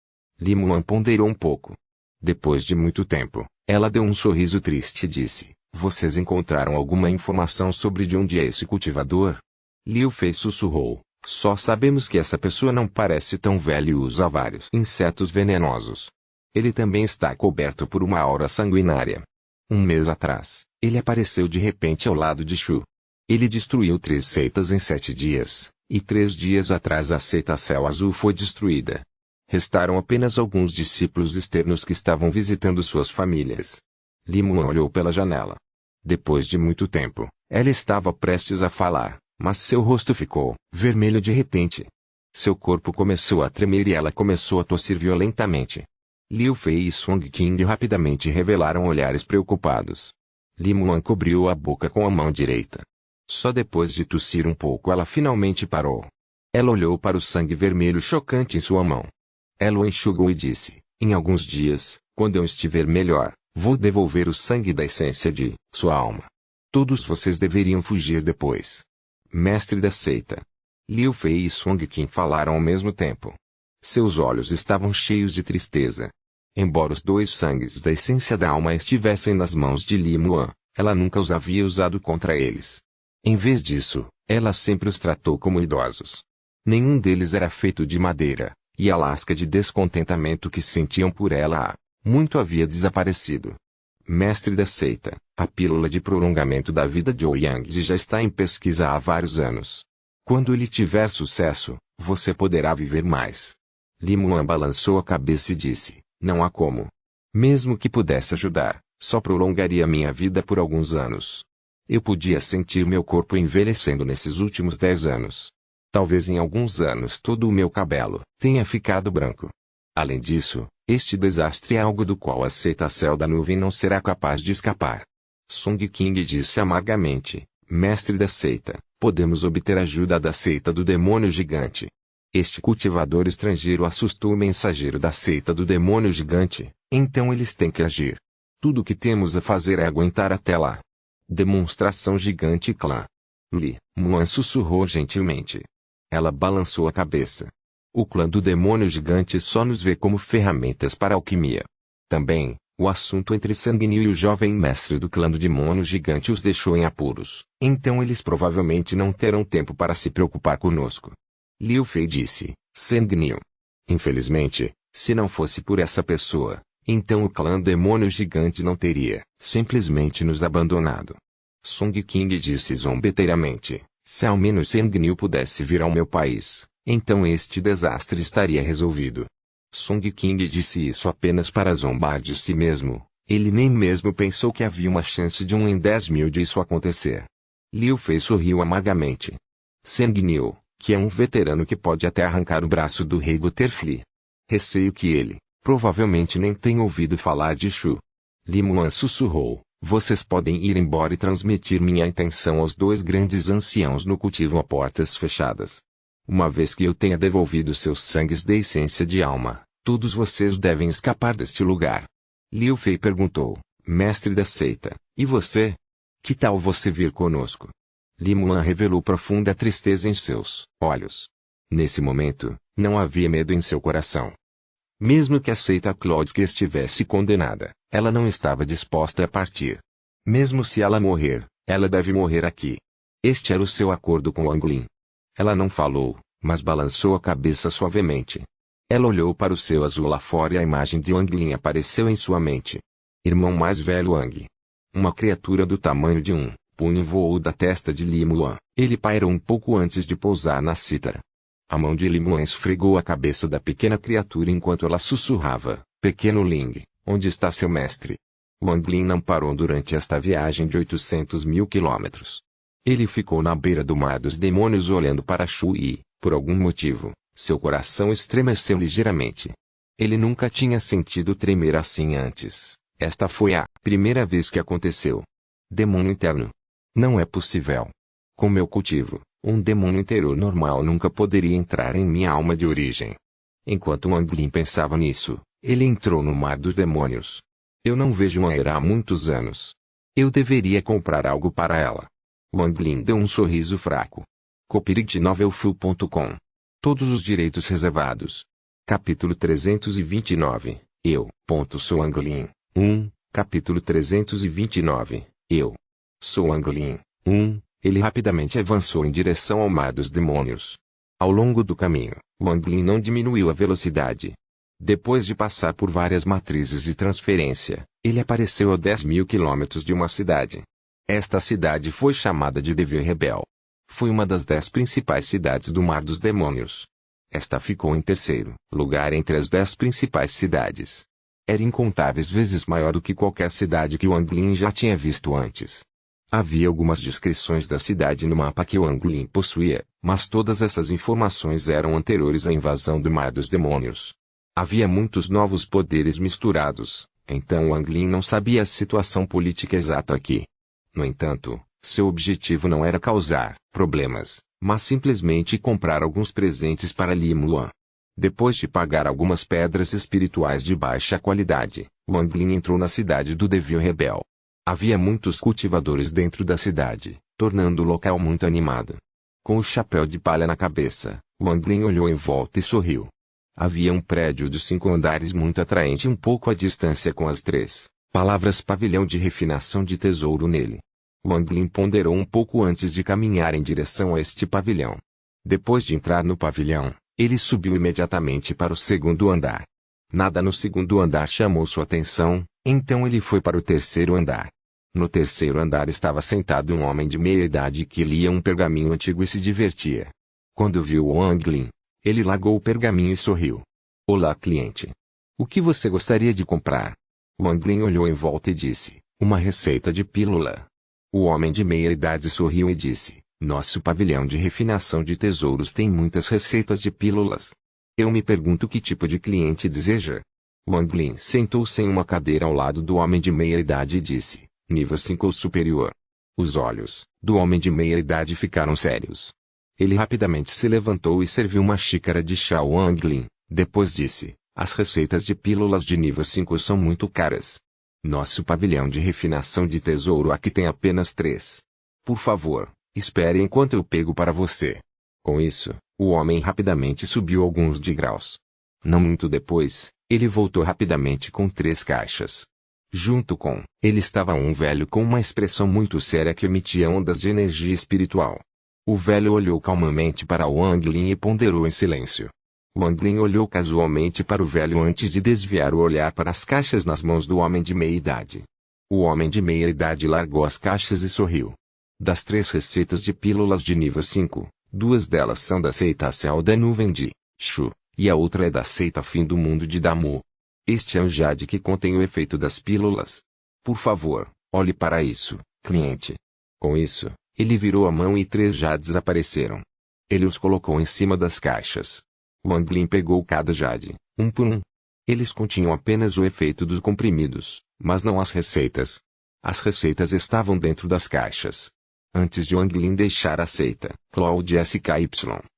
Limuan ponderou um pouco. Depois de muito tempo, ela deu um sorriso triste e disse: vocês encontraram alguma informação sobre de onde é esse cultivador? Liu Fei sussurrou: só sabemos que essa pessoa não parece tão velha e usa vários insetos venenosos. Ele também está coberto por uma aura sanguinária. 1 mês atrás, ele apareceu de repente ao lado de Shu. Ele destruiu 3 seitas em 7 dias, e 3 dias atrás a seita Céu Azul foi destruída. Restaram apenas alguns discípulos externos que estavam visitando suas famílias. Limuan olhou pela janela. Depois de muito tempo, ela estava prestes a falar, mas seu rosto ficou vermelho de repente. Seu corpo começou a tremer e ela começou a tossir violentamente. Liu Fei e Song King rapidamente revelaram olhares preocupados. Limuan cobriu a boca com a mão direita. Só depois de tossir um pouco ela finalmente parou. Ela olhou para o sangue vermelho chocante em sua mão. Ela o enxugou e disse: em alguns dias, quando eu estiver melhor, vou devolver o sangue da essência de sua alma. Todos vocês deveriam fugir depois. Mestre da seita. Liu Fei e Song King falaram ao mesmo tempo. Seus olhos estavam cheios de tristeza. Embora os 2 sangues da essência da alma estivessem nas mãos de Limuan, ela nunca os havia usado contra eles. Em vez disso, ela sempre os tratou como idosos. Nenhum deles era feito de madeira, e a lasca de descontentamento que sentiam por ela há muito havia desaparecido. Mestre da seita, a pílula de prolongamento da vida de Ouyang já está em pesquisa há vários anos. Quando ele tiver sucesso, você poderá viver mais. Limuan balançou a cabeça e disse: não há como. Mesmo que pudesse ajudar, só prolongaria minha vida por alguns anos. Eu podia sentir meu corpo envelhecendo nesses últimos 10 anos. Talvez em alguns anos todo o meu cabelo tenha ficado branco. Além disso, este desastre é algo do qual a seita Céu da Nuvem não será capaz de escapar. Song King disse amargamente: mestre da seita, podemos obter ajuda da seita do demônio gigante. Este cultivador estrangeiro assustou o mensageiro da seita do demônio gigante, então eles têm que agir. Tudo o que temos a fazer é aguentar até lá. Demonstração gigante clã. Li Muan sussurrou gentilmente. Ela balançou a cabeça. O clã do demônio gigante só nos vê como ferramentas para alquimia. Também, o assunto entre Sanguinil e o jovem mestre do clã do demônio gigante os deixou em apuros, então eles provavelmente não terão tempo para se preocupar conosco. Liu Fei disse: Sanguinil. Infelizmente, se não fosse por essa pessoa, então o clã demônio gigante não teria simplesmente nos abandonado. Song King disse zombeteiramente: se ao menos Sanguinil pudesse vir ao meu país, então este desastre estaria resolvido. Song King disse isso apenas para zombar de si mesmo. Ele nem mesmo pensou que havia uma chance de 1 em 10.000 de isso acontecer. Liu Fei sorriu amargamente. Sanguinil, que é um veterano que pode até arrancar o braço do rei Butterfly. Receio que ele, provavelmente nem tenha ouvido falar de Shu. Limuan sussurrou: vocês podem ir embora e transmitir minha intenção aos 2 grandes anciãos no cultivo a portas fechadas. Uma vez que eu tenha devolvido seus sangues da essência de alma, todos vocês devem escapar deste lugar. Liu Fei perguntou: mestre da seita, e você? Que tal você vir conosco? Limuan revelou profunda tristeza em seus olhos. Nesse momento, não havia medo em seu coração. Mesmo que a seita Clodsky estivesse condenada, ela não estava disposta a partir. Mesmo se ela morrer, ela deve morrer aqui. Este era o seu acordo com Wang Lin. Ela não falou, mas balançou a cabeça suavemente. Ela olhou para o céu azul lá fora e a imagem de Wang Lin apareceu em sua mente. Irmão mais velho Wang. Uma criatura do tamanho de um punho voou da testa de Li Muan. Ele pairou um pouco antes de pousar na cítara. A mão de Li Muan esfregou a cabeça da pequena criatura enquanto ela sussurrava: Pequeno Ling, onde está seu mestre? Wang Lin não parou durante esta viagem de 800 mil quilômetros. Ele ficou na beira do mar dos demônios olhando para Shu e, por algum motivo, seu coração estremeceu ligeiramente. Ele nunca tinha sentido tremer assim antes. Esta foi a primeira vez que aconteceu. Demônio interno. Não é possível. Com meu cultivo, um demônio interior normal nunca poderia entrar em minha alma de origem. Enquanto Wang Lin pensava nisso, ele entrou no mar dos demônios. Eu não vejo Maera há muitos anos. Eu deveria comprar algo para ela. Wang Lin deu um sorriso fraco. copyright-novelfu.com. Todos os direitos reservados. Capítulo 329. Eu. Sou Wang Lin. Capítulo 329. Eu. Sou Wang Lin. Ele rapidamente avançou em direção ao mar dos demônios. Ao longo do caminho, Wang Lin não diminuiu a velocidade. Depois de passar por várias matrizes de transferência, ele apareceu a 10 mil quilômetros de uma cidade. Esta cidade foi chamada de Devir Rebel. Foi uma das 10 principais cidades do Mar dos Demônios. Esta ficou em terceiro lugar entre as 10 principais cidades. Era incontáveis vezes maior do que qualquer cidade que Wang Lin já tinha visto antes. Havia algumas descrições da cidade no mapa que Wang Lin possuía, mas todas essas informações eram anteriores à invasão do Mar dos Demônios. Havia muitos novos poderes misturados, então Wang Lin não sabia a situação política exata aqui. No entanto, seu objetivo não era causar problemas, mas simplesmente comprar alguns presentes para Li Muan. Depois de pagar algumas pedras espirituais de baixa qualidade, Wang Lin entrou na cidade do Devil Rebel. Havia muitos cultivadores dentro da cidade, tornando o local muito animado. Com o chapéu de palha na cabeça, Wang Lin olhou em volta e sorriu. Havia um prédio de 5 andares muito atraente um pouco à distância com as 3 palavras pavilhão de refinação de tesouro nele. Wang Lin ponderou um pouco antes de caminhar em direção a este pavilhão. Depois de entrar no pavilhão, ele subiu imediatamente para o 2º andar. Nada no 2º andar chamou sua atenção, então ele foi para o 3º andar. No 3º andar estava sentado um homem de meia idade que lia um pergaminho antigo e se divertia. Quando viu Wang Lin, ele largou o pergaminho e sorriu. Olá, cliente. O que você gostaria de comprar? Wang Lin olhou em volta e disse, uma receita de pílula. O homem de meia idade sorriu e disse, nosso pavilhão de refinação de tesouros tem muitas receitas de pílulas. Eu me pergunto que tipo de cliente deseja. Wang Lin sentou-se em uma cadeira ao lado do homem de meia idade e disse, nível 5 ou superior. Os olhos do homem de meia idade ficaram sérios. Ele rapidamente se levantou e serviu uma xícara de chá ao Wang Lin. Depois disse, as receitas de pílulas de nível 5 são muito caras. Nosso pavilhão de refinação de tesouro aqui tem apenas 3. Por favor, espere enquanto eu pego para você. Com isso, o homem rapidamente subiu alguns degraus. Não muito depois, ele voltou rapidamente com 3 caixas. Junto com ele estava um velho com uma expressão muito séria que emitia ondas de energia espiritual. O velho olhou calmamente para Wang Lin e ponderou em silêncio. Wang Lin olhou casualmente para o velho antes de desviar o olhar para as caixas nas mãos do homem de meia-idade. O homem de meia-idade largou as caixas e sorriu. Das 3 receitas de pílulas de nível 5, 2 delas são da seita Céu da Nuvem de Shu, e a outra é da seita Fim do Mundo de Damu. Este é o jade que contém o efeito das pílulas. Por favor, olhe para isso, cliente. Com isso, ele virou a mão e 3 jades apareceram. Ele os colocou em cima das caixas. Wang Lin pegou cada jade, um por um. Eles continham apenas o efeito dos comprimidos, mas não as receitas. As receitas estavam dentro das caixas. Antes de Wang Lin deixar a seita Cloud SKY,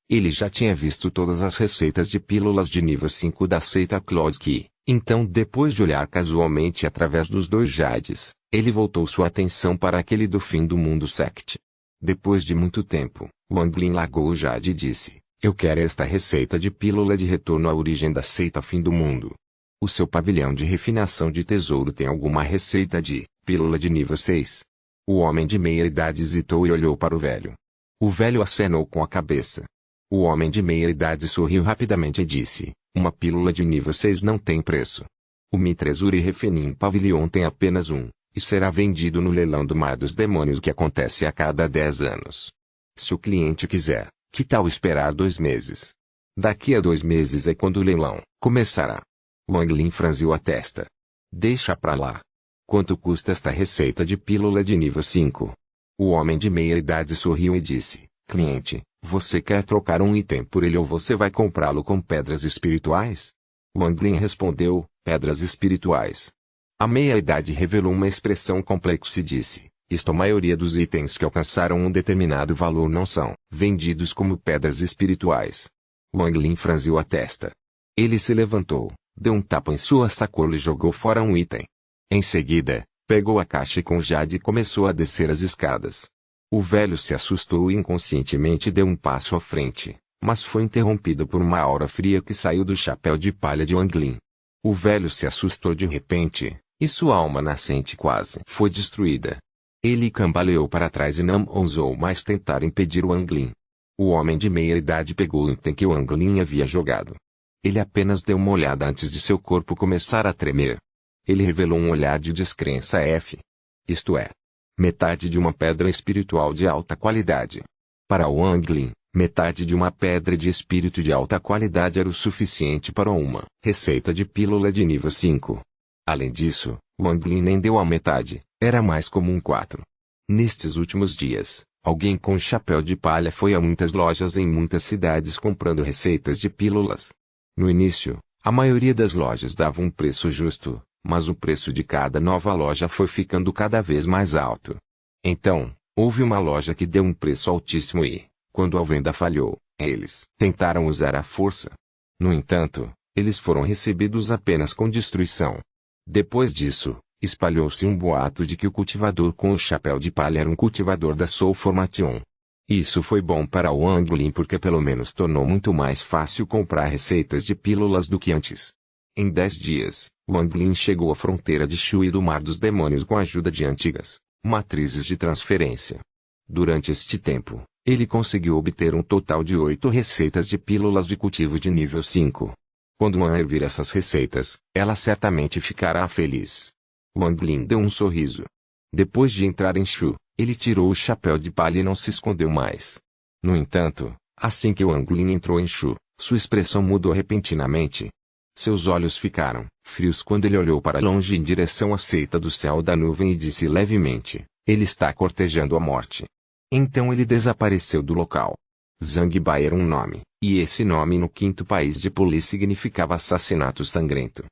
ele já tinha visto todas as receitas de pílulas de nível 5 da seita Cloud Ki. Então, depois de olhar casualmente através dos 2 jades, ele voltou sua atenção para aquele do Fim do Mundo Sect. Depois de muito tempo, Wang Lin largou o jade e disse, eu quero esta receita de pílula de retorno à origem da seita Fim do Mundo. O seu pavilhão de refinação de tesouro tem alguma receita de pílula de nível 6? O homem de meia idade hesitou e olhou para o velho. O velho acenou com a cabeça. O homem de meia-idade sorriu rapidamente e disse, uma pílula de nível 6 não tem preço. O Mitrezuri Refenim Pavilion tem apenas um, e será vendido no leilão do Mar dos Demônios que acontece a cada 10 anos. Se o cliente quiser, que tal esperar 2 meses? Daqui a 2 meses é quando o leilão começará. Wang Lin franziu a testa. Deixa pra lá. Quanto custa esta receita de pílula de nível 5? O homem de meia-idade sorriu e disse, cliente, você quer trocar um item por ele ou você vai comprá-lo com pedras espirituais? Wang Lin respondeu, pedras espirituais. A meia-idade revelou uma expressão complexa e disse, a maioria dos itens que alcançaram um determinado valor não são vendidos como pedras espirituais. Wang Lin franziu a testa. Ele se levantou, deu um tapa em sua sacola e jogou fora um item. Em seguida, pegou a caixa com jade e começou a descer as escadas. O velho se assustou e inconscientemente deu um passo à frente, mas foi interrompido por uma aura fria que saiu do chapéu de palha de Wang Lin. O velho se assustou de repente, e sua alma nascente quase foi destruída. Ele cambaleou para trás e não ousou mais tentar impedir Wang Lin. O homem de meia-idade pegou o item que Wang Lin havia jogado. Ele apenas deu uma olhada antes de seu corpo começar a tremer. Ele revelou um olhar de descrença isto é, metade de uma pedra espiritual de alta qualidade. Para Wang Lin, metade de uma pedra de espírito de alta qualidade era o suficiente para uma receita de pílula de nível 5. Além disso, Wang Lin nem deu a metade, era mais comum 4. Nestes últimos dias, alguém com chapéu de palha foi a muitas lojas em muitas cidades comprando receitas de pílulas. No início, a maioria das lojas dava um preço justo, mas o preço de cada nova loja foi ficando cada vez mais alto. Então, houve uma loja que deu um preço altíssimo e, quando a venda falhou, eles tentaram usar a força. No entanto, eles foram recebidos apenas com destruição. Depois disso, espalhou-se um boato de que o cultivador com o chapéu de palha era um cultivador da Soul Formation. Isso foi bom para Wang Lin porque pelo menos tornou muito mais fácil comprar receitas de pílulas do que antes. Em 10 dias, Wang Lin chegou à fronteira de Shu e do Mar dos Demônios com a ajuda de antigas matrizes de transferência. Durante este tempo, ele conseguiu obter um total de 8 receitas de pílulas de cultivo de nível 5. Quando Wang vir essas receitas, ela certamente ficará feliz. Wang Lin deu um sorriso. Depois de entrar em Shu, ele tirou o chapéu de palha e não se escondeu mais. No entanto, assim que Wang Lin entrou em Shu, sua expressão mudou repentinamente. Seus olhos ficaram frios quando ele olhou para longe em direção à seita do céu da nuvem e disse levemente, ele está cortejando a morte. Então ele desapareceu do local. Zhang Bai era um nome, e esse nome no quinto país de Puli significava assassinato sangrento.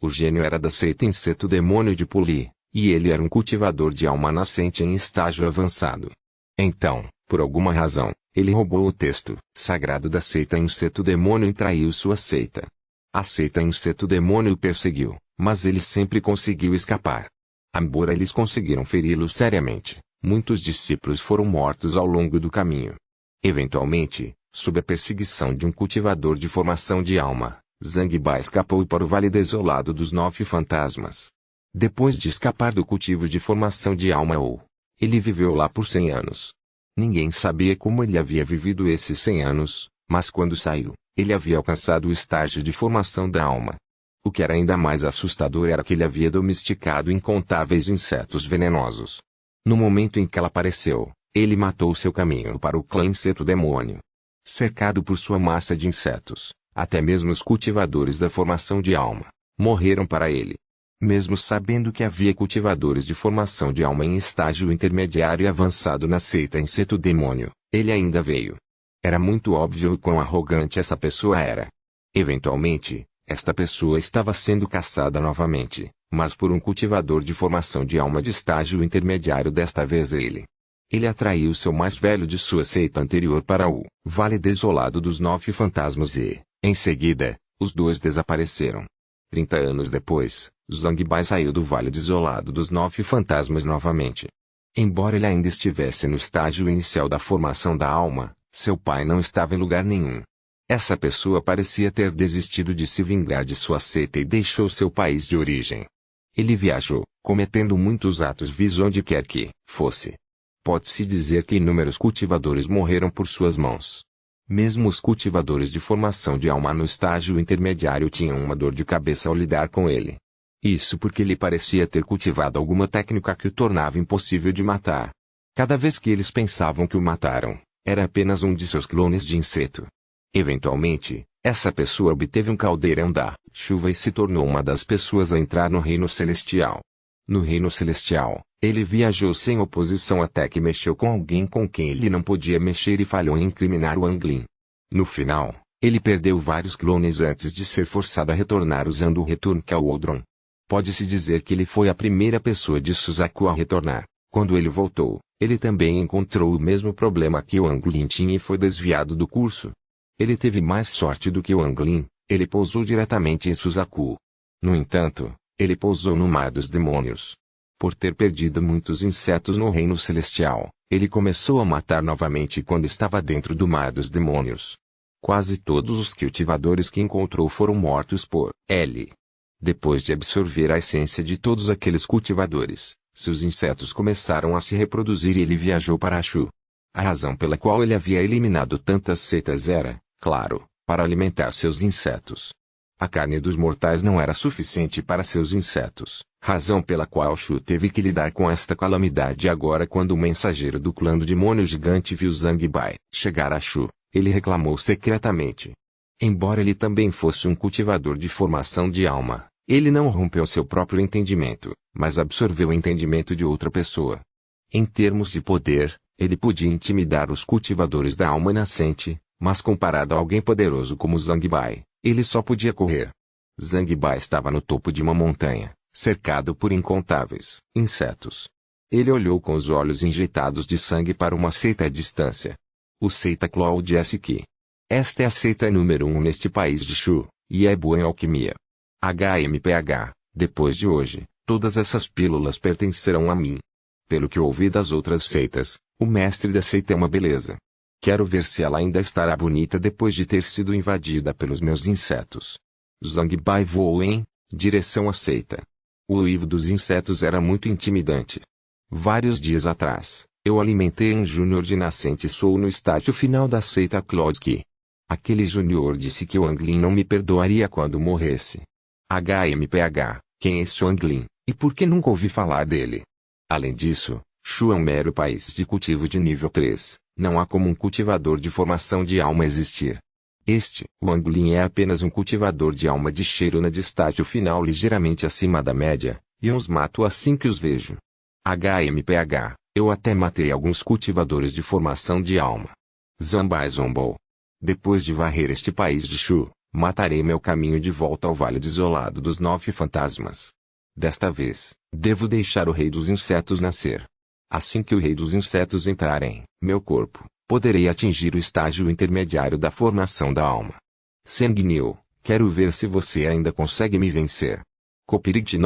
O gênio era da seita Inseto Demônio de Puli, e ele era um cultivador de alma nascente em estágio avançado. Então, por alguma razão, ele roubou o texto sagrado da seita Inseto Demônio e traiu sua seita. A seita Inseto Demônio o perseguiu, mas ele sempre conseguiu escapar. Embora eles conseguiram feri-lo seriamente, muitos discípulos foram mortos ao longo do caminho. Eventualmente, sob a perseguição de um cultivador de formação de alma, Zhang Bai escapou para o Vale Desolado dos 9 Fantasmas. Depois de escapar do cultivo de formação de alma ele viveu lá por 100 anos. Ninguém sabia como ele havia vivido esses 100 anos, mas quando saiu, ele havia alcançado o estágio de formação da alma. O que era ainda mais assustador era que ele havia domesticado incontáveis insetos venenosos. No momento em que ela apareceu, ele matou seu caminho para o clã Inseto Demônio. Cercado por sua massa de insetos, até mesmo os cultivadores da formação de alma morreram para ele. Mesmo sabendo que havia cultivadores de formação de alma em estágio intermediário e avançado na seita Inseto Demônio, ele ainda veio. Era muito óbvio o quão arrogante essa pessoa era. Eventualmente, esta pessoa estava sendo caçada novamente, mas por um cultivador de formação de alma de estágio intermediário, desta vez ele. Ele atraiu seu mais velho de sua seita anterior para o Vale Desolado dos 9 Fantasmas e, em seguida, os dois desapareceram. 30 anos depois, Zhang Bai saiu do Vale Desolado dos 9 Fantasmas novamente. Embora ele ainda estivesse no estágio inicial da formação da alma, seu pai não estava em lugar nenhum. Essa pessoa parecia ter desistido de se vingar de sua seita e deixou seu país de origem. Ele viajou, cometendo muitos atos vis onde quer que fosse. Pode-se dizer que inúmeros cultivadores morreram por suas mãos. Mesmo os cultivadores de formação de alma no estágio intermediário tinham uma dor de cabeça ao lidar com ele. Isso porque ele parecia ter cultivado alguma técnica que o tornava impossível de matar. Cada vez que eles pensavam que o mataram, era apenas um de seus clones de inseto. Eventualmente, essa pessoa obteve um caldeirão da chuva e se tornou uma das pessoas a entrar no reino celestial. No reino celestial, ele viajou sem oposição até que mexeu com alguém com quem ele não podia mexer e falhou em incriminar o Anglin. No final, ele perdeu vários clones antes de ser forçado a retornar usando o Return Cauldron. Pode-se dizer que ele foi a primeira pessoa de Suzaku a retornar. Quando ele voltou, ele também encontrou o mesmo problema que o Anglin tinha e foi desviado do curso. Ele teve mais sorte do que o Anglin, ele pousou diretamente em Suzaku. No entanto, ele pousou no Mar dos Demônios. Por ter perdido muitos insetos no Reino Celestial, ele começou a matar novamente quando estava dentro do Mar dos Demônios. Quase todos os cultivadores que encontrou foram mortos por ele. Depois de absorver a essência de todos aqueles cultivadores, seus insetos começaram a se reproduzir e ele viajou para Shu. A razão pela qual ele havia eliminado tantas seitas era, claro, para alimentar seus insetos. A carne dos mortais não era suficiente para seus insetos, razão pela qual Shu teve que lidar com esta calamidade agora quando o mensageiro do clã do demônio gigante viu Zangibai chegar a Shu, ele reclamou secretamente. Embora ele também fosse um cultivador de formação de alma, ele não rompeu seu próprio entendimento, mas absorveu o entendimento de outra pessoa. Em termos de poder, ele podia intimidar os cultivadores da alma nascente, mas comparado a alguém poderoso como Zangibai, ele só podia correr. Zangibai estava no topo de uma montanha, cercado por incontáveis insetos. Ele olhou com os olhos injetados de sangue para uma seita à distância. O Seita Cloud SQ. Esta é a seita número 1 neste país de Shu, e é boa em alquimia. HMPH, depois de hoje, todas essas pílulas pertencerão a mim. Pelo que ouvi das outras seitas, o mestre da seita é uma beleza. Quero ver se ela ainda estará bonita depois de ter sido invadida pelos meus insetos. Zangibai voou em direção à seita. O uivo dos insetos era muito intimidante. Vários dias atrás, eu alimentei um júnior de nascente Soul no estágio final da seita Clodsky. Aquele júnior disse que o Anglin não me perdoaria quando morresse. HMPH, quem é esse Anglin, e por que nunca ouvi falar dele? Além disso, Shu é um mero país de cultivo de nível 3, não há como um cultivador de formação de alma existir. O Anglin é apenas um cultivador de alma de cheiro de estágio final ligeiramente acima da média, e eu os mato assim que os vejo. HMPH, eu até matei alguns cultivadores de formação de alma. Zambai zombou. Depois de varrer este país de Shu, matarei meu caminho de volta ao Vale Desolado dos 9 Fantasmas. Desta vez, devo deixar o Rei dos Insetos nascer. Assim que o Rei dos Insetos entrar em meu corpo, poderei atingir o estágio intermediário da formação da alma. Sanguinil, quero ver se você ainda consegue me vencer. Copyright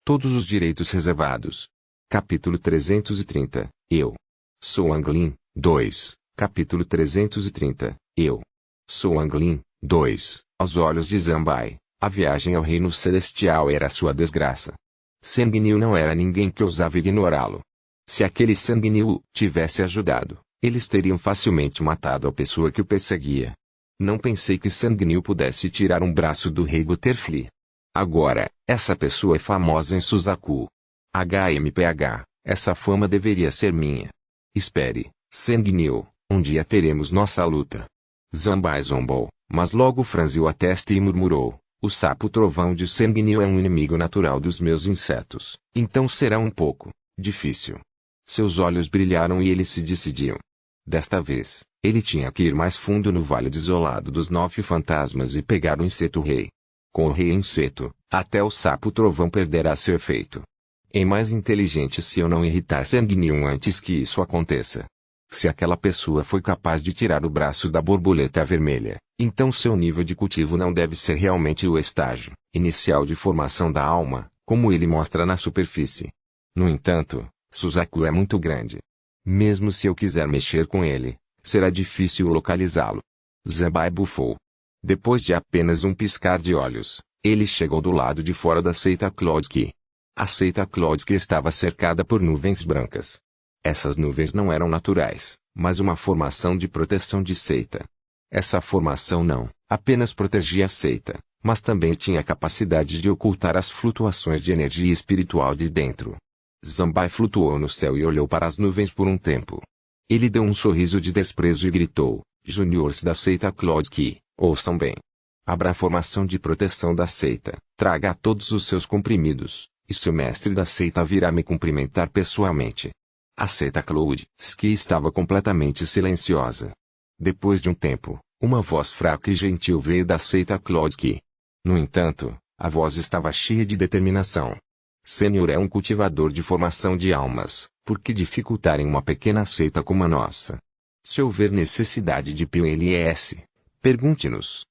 Todos os direitos reservados. Capítulo 330, Eu. Sou Anglin, 2. Capítulo 330, Eu. Sou Anglin, 2. Aos olhos de Zambai, a viagem ao reino celestial era sua desgraça. Sanguinil não era ninguém que ousava ignorá-lo. Se aquele Sanguinil tivesse ajudado, eles teriam facilmente matado a pessoa que o perseguia. Não pensei que Sanguinil pudesse tirar um braço do rei Butterfly. Agora, essa pessoa é famosa em Suzaku. HMPH, essa fama deveria ser minha. Espere, Sanguinil, um dia teremos nossa luta. Zambai zombou, mas logo franziu a testa e murmurou. O sapo trovão de Sanguinil é um inimigo natural dos meus insetos, então será um pouco difícil. Seus olhos brilharam e ele se decidiu. Desta vez, ele tinha que ir mais fundo no Vale Desolado dos 9 Fantasmas e pegar o inseto rei. Com o rei inseto, até o sapo trovão perderá seu efeito. É mais inteligente se eu não irritar Sanguinil antes que isso aconteça. Se aquela pessoa foi capaz de tirar o braço da borboleta vermelha, então seu nível de cultivo não deve ser realmente o estágio inicial de formação da alma, como ele mostra na superfície. No entanto, Suzaku é muito grande. Mesmo se eu quiser mexer com ele, será difícil localizá-lo. Zambai bufou. Depois de apenas um piscar de olhos, ele chegou do lado de fora da seita Clodsky. A seita Clodsky estava cercada por nuvens brancas. Essas nuvens não eram naturais, mas uma formação de proteção de seita. Essa formação não apenas protegia a seita, mas também tinha a capacidade de ocultar as flutuações de energia espiritual de dentro. Zambai flutuou no céu e olhou para as nuvens por um tempo. Ele deu um sorriso de desprezo e gritou: Juniors da seita Klodsky, ouçam bem. Abra a formação de proteção da seita, traga todos os seus comprimidos, e seu mestre da seita virá me cumprimentar pessoalmente. A seita Klodsky estava completamente silenciosa. Depois de um tempo, uma voz fraca e gentil veio da seita Klodsky. No entanto, a voz estava cheia de determinação. Senhor é um cultivador de formação de almas, por que dificultar em uma pequena seita como a nossa? Se houver necessidade de PLS, pergunte-nos.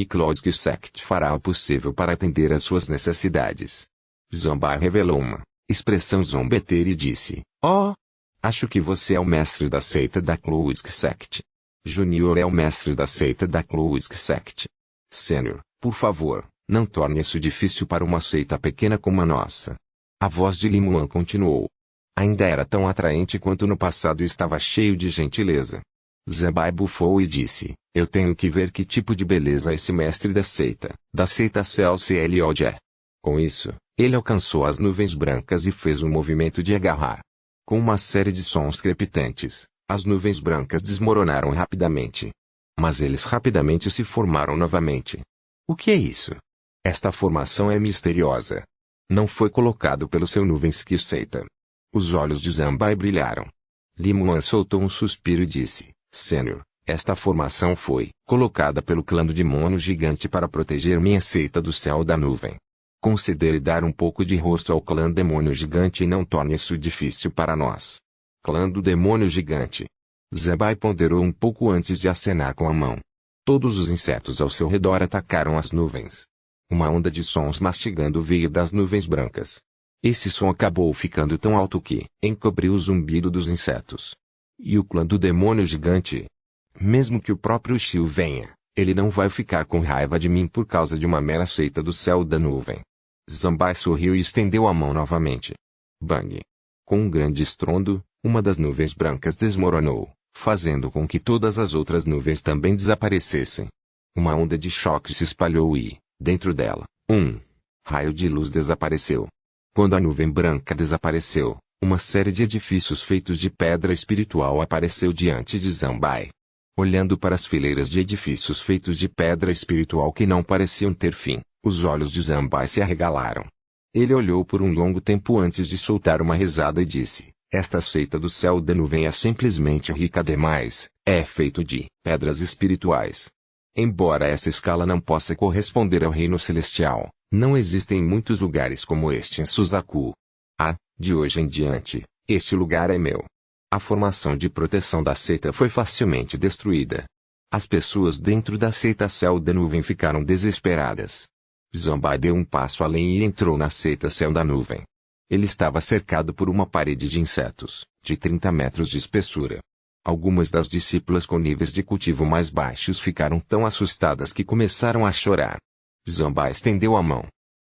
Klodsky Sect fará o possível para atender às suas necessidades. Zambai revelou uma expressão zombeteira e disse: Oh! Acho que você é o mestre da seita da Klodsky Sect. Junior é o mestre da seita da Klodsky Sect. Sênior, por favor, não torne isso difícil para uma seita pequena como a nossa. A voz de Limuan continuou. Ainda era tão atraente quanto no passado e estava cheio de gentileza. Zambai bufou e disse: Eu tenho que ver que tipo de beleza esse mestre da seita CLOD é. Com isso, ele alcançou as nuvens brancas e fez um movimento de agarrar. Com uma série de sons crepitantes, as nuvens brancas desmoronaram rapidamente. Mas eles rapidamente se formaram novamente. O que é isso? Esta formação é misteriosa. Não foi colocado pelo seu Nuvensky seita. Os olhos de Zambai brilharam. Limuan soltou um suspiro e disse: Sênior, esta formação foi colocada pelo clã do demônio gigante para proteger minha seita do céu da nuvem. Considere dar um pouco de rosto ao clã demônio gigante e não torne isso difícil para nós. Clã do demônio gigante. Zambai ponderou um pouco antes de acenar com a mão. Todos os insetos ao seu redor atacaram as nuvens. Uma onda de sons mastigando veio das nuvens brancas. Esse som acabou ficando tão alto que encobriu o zumbido dos insetos. E o clã do demônio gigante? Mesmo que o próprio Shio venha, ele não vai ficar com raiva de mim por causa de uma mera seita do céu da nuvem. Zambai sorriu e estendeu a mão novamente. Bang! Com um grande estrondo, uma das nuvens brancas desmoronou, fazendo com que todas as outras nuvens também desaparecessem. Uma onda de choque se espalhou e, dentro dela, um raio de luz desapareceu. Quando a nuvem branca desapareceu, uma série de edifícios feitos de pedra espiritual apareceu diante de Zambai. Olhando para as fileiras de edifícios feitos de pedra espiritual que não pareciam ter fim, os olhos de Zambai se arregalaram. Ele olhou por um longo tempo antes de soltar uma risada e disse: Esta seita do céu da nuvem é simplesmente rica demais, é feito de pedras espirituais. Embora essa escala não possa corresponder ao reino celestial, não existem muitos lugares como este em Suzaku. De hoje em diante, este lugar é meu. A formação de proteção da seita foi facilmente destruída. As pessoas dentro da seita Céu da Nuvem ficaram desesperadas. Zambai deu um passo além e entrou na seita Céu da Nuvem. Ele estava cercado por uma parede de insetos, de 30 metros de espessura. Algumas das discípulas com níveis de cultivo mais baixos ficaram tão assustadas que começaram a chorar. Zambai estendeu a mão.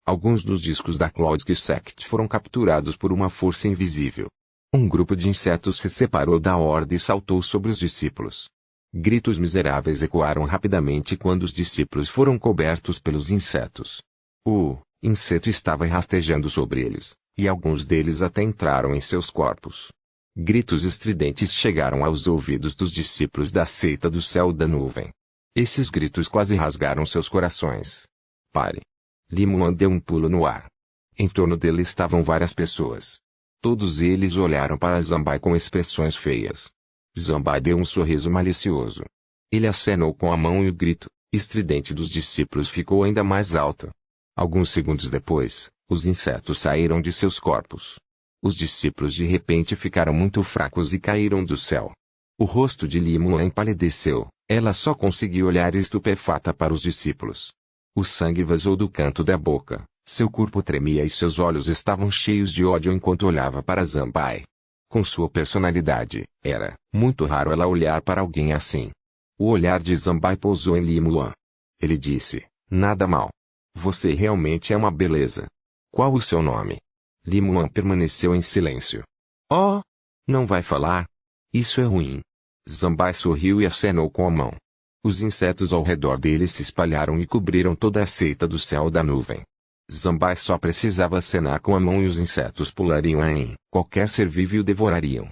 Alguns dos discos da Klodsky Sect foram capturados por uma força invisível. Um grupo de insetos se separou da horda e saltou sobre os discípulos. Gritos miseráveis ecoaram rapidamente quando os discípulos foram cobertos pelos insetos. O inseto estava rastejando sobre eles, e alguns deles até entraram em seus corpos. Gritos estridentes chegaram aos ouvidos dos discípulos da seita do céu da nuvem. Esses gritos quase rasgaram seus corações. Pare! Limuan deu um pulo no ar. Em torno dele estavam várias pessoas. Todos eles olharam para Zambai com expressões feias. Zambai deu um sorriso malicioso. Ele acenou com a mão e o grito estridente dos discípulos ficou ainda mais alto. Alguns segundos depois, os insetos saíram de seus corpos. Os discípulos de repente ficaram muito fracos e caíram do céu. O rosto de Limuan empalideceu, ela só conseguiu olhar estupefata para os discípulos. O sangue vazou do canto da boca, seu corpo tremia e seus olhos estavam cheios de ódio enquanto olhava para Zambai. Com sua personalidade, era muito raro ela olhar para alguém assim. O olhar de Zambai pousou em Limuan. Ele disse: Nada mal. Você realmente é uma beleza. Qual o seu nome? Limuan permaneceu em silêncio. Oh! Não vai falar? Isso é ruim. Zambai sorriu e acenou com a mão. Os insetos ao redor dele se espalharam e cobriram toda a seita do céu da nuvem. Zambai só precisava acenar com a mão e os insetos pulariam em qualquer ser vivo e o devorariam.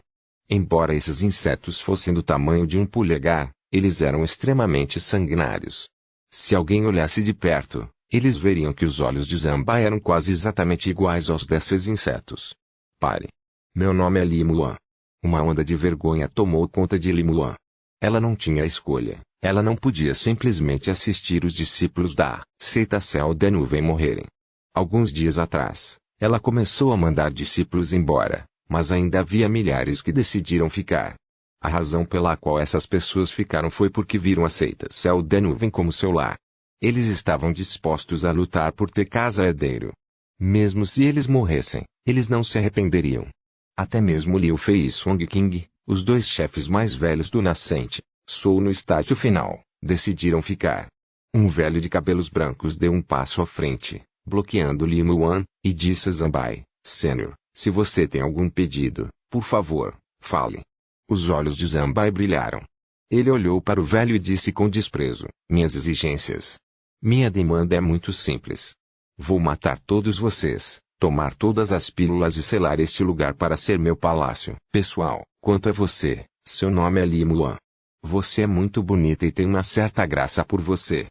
Embora esses insetos fossem do tamanho de um polegar, eles eram extremamente sanguinários. Se alguém olhasse de perto, eles veriam que os olhos de Zambai eram quase exatamente iguais aos desses insetos. Pare. Meu nome é Limuan. Uma onda de vergonha tomou conta de Limuan. Ela não tinha escolha. Ela não podia simplesmente assistir os discípulos da seita Céu da Nuvem morrerem. Alguns dias atrás, ela começou a mandar discípulos embora, mas ainda havia milhares que decidiram ficar. A razão pela qual essas pessoas ficaram foi porque viram a seita Céu da Nuvem como seu lar. Eles estavam dispostos a lutar por ter casa herdeiro. Mesmo se eles morressem, eles não se arrependeriam. Até mesmo Liu Fei e Song King, os dois chefes mais velhos do nascente, Sou no estágio final, decidiram ficar. Um velho de cabelos brancos deu um passo à frente, bloqueando Limuan, e disse a Zambai, Sênior, se você tem algum pedido, por favor, fale. Os olhos de Zambai brilharam. Ele olhou para o velho e disse com desprezo, minhas exigências. Minha demanda é muito simples. Vou matar todos vocês, tomar todas as pílulas e selar este lugar para ser meu palácio. Pessoal, quanto a você, seu nome é Limuan. Você é muito bonita e tem uma certa graça por você.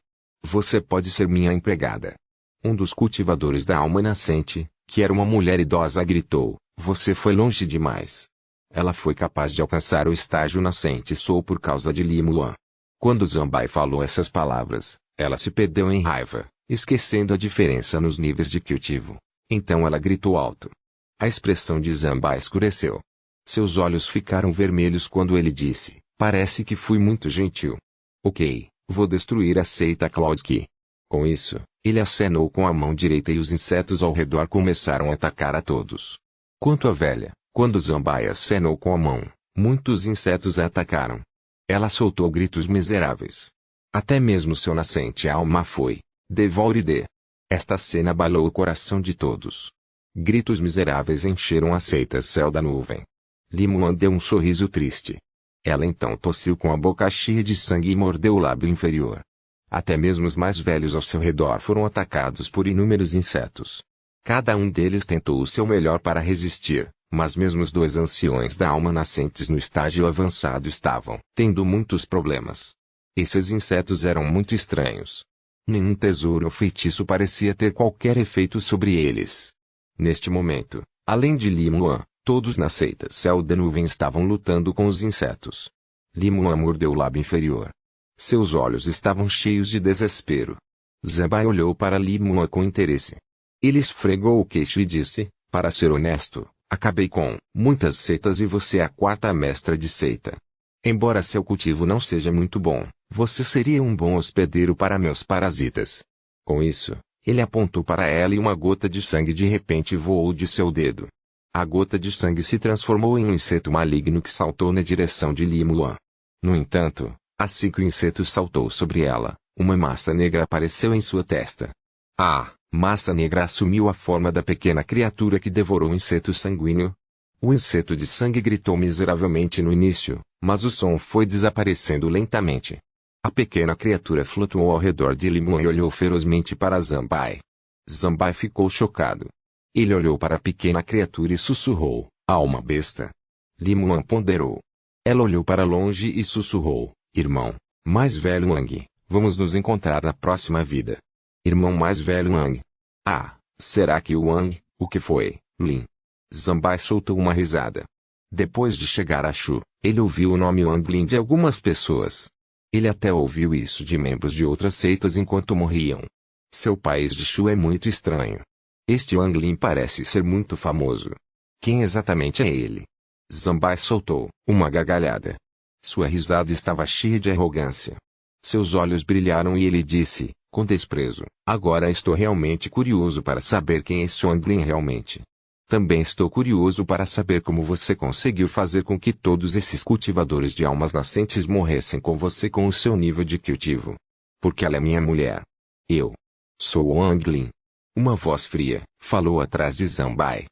Você pode ser minha empregada. Um dos cultivadores da alma nascente, que era uma mulher idosa, gritou, você foi longe demais. Ela foi capaz de alcançar o estágio nascente só por causa de Limuan. Quando Zambai falou essas palavras, ela se perdeu em raiva, esquecendo a diferença nos níveis de cultivo. Então ela gritou alto. A expressão de Zambai escureceu. Seus olhos ficaram vermelhos quando ele disse, parece que fui muito gentil. Ok, vou destruir a seita Cloudski. Com isso, ele acenou com a mão direita e os insetos ao redor começaram a atacar a todos. Quanto à velha, quando Zambai acenou com a mão, muitos insetos a atacaram. Ela soltou gritos miseráveis. Até mesmo seu nascente alma foi devorida. Esta cena abalou o coração de todos. Gritos miseráveis encheram a seita Céu da Nuvem. Limuan deu um sorriso triste. Ela então tossiu com a boca cheia de sangue e mordeu o lábio inferior. Até mesmo os mais velhos ao seu redor foram atacados por inúmeros insetos. Cada um deles tentou o seu melhor para resistir, mas mesmo os dois anciões da alma nascentes no estágio avançado estavam tendo muitos problemas. Esses insetos eram muito estranhos. Nenhum tesouro ou feitiço parecia ter qualquer efeito sobre eles. Neste momento, além de Limuan, todos na seita Céu da Nuvem estavam lutando com os insetos. Limuan mordeu o lábio inferior. Seus olhos estavam cheios de desespero. Zambai olhou para Limuan com interesse. Ele esfregou o queixo e disse, para ser honesto, acabei com muitas seitas e você é a quarta mestra de seita. Embora seu cultivo não seja muito bom, você seria um bom hospedeiro para meus parasitas. Com isso, ele apontou para ela e uma gota de sangue de repente voou de seu dedo. A gota de sangue se transformou em um inseto maligno que saltou na direção de Limuan. No entanto, assim que o inseto saltou sobre ela, uma massa negra apareceu em sua testa. A massa negra assumiu a forma da pequena criatura que devorou o inseto sanguíneo. O inseto de sangue gritou miseravelmente no início, mas o som foi desaparecendo lentamente. A pequena criatura flutuou ao redor de Limuan e olhou ferozmente para Zambai. Zambai ficou chocado. Ele olhou para a pequena criatura e sussurrou, alma besta. Limuan ponderou. Ela olhou para longe e sussurrou, irmão, mais velho Wang, vamos nos encontrar na próxima vida. Irmão mais velho Wang. Ah, será que o Wang, o que foi, Lin? Zambai soltou uma risada. Depois de chegar a Shu, ele ouviu o nome Wang Lin de algumas pessoas. Ele até ouviu isso de membros de outras seitas enquanto morriam. Seu país de Shu é muito estranho. Este Wang Lin parece ser muito famoso. Quem exatamente é ele? Zambai soltou uma gargalhada. Sua risada estava cheia de arrogância. Seus olhos brilharam e ele disse, com desprezo, agora estou realmente curioso para saber quem é esse Wang Lin realmente. Também estou curioso para saber como você conseguiu fazer com que todos esses cultivadores de almas nascentes morressem com você com o seu nível de cultivo. Porque ela é minha mulher. Eu sou Wang Lin. Uma voz fria falou atrás de Zambai.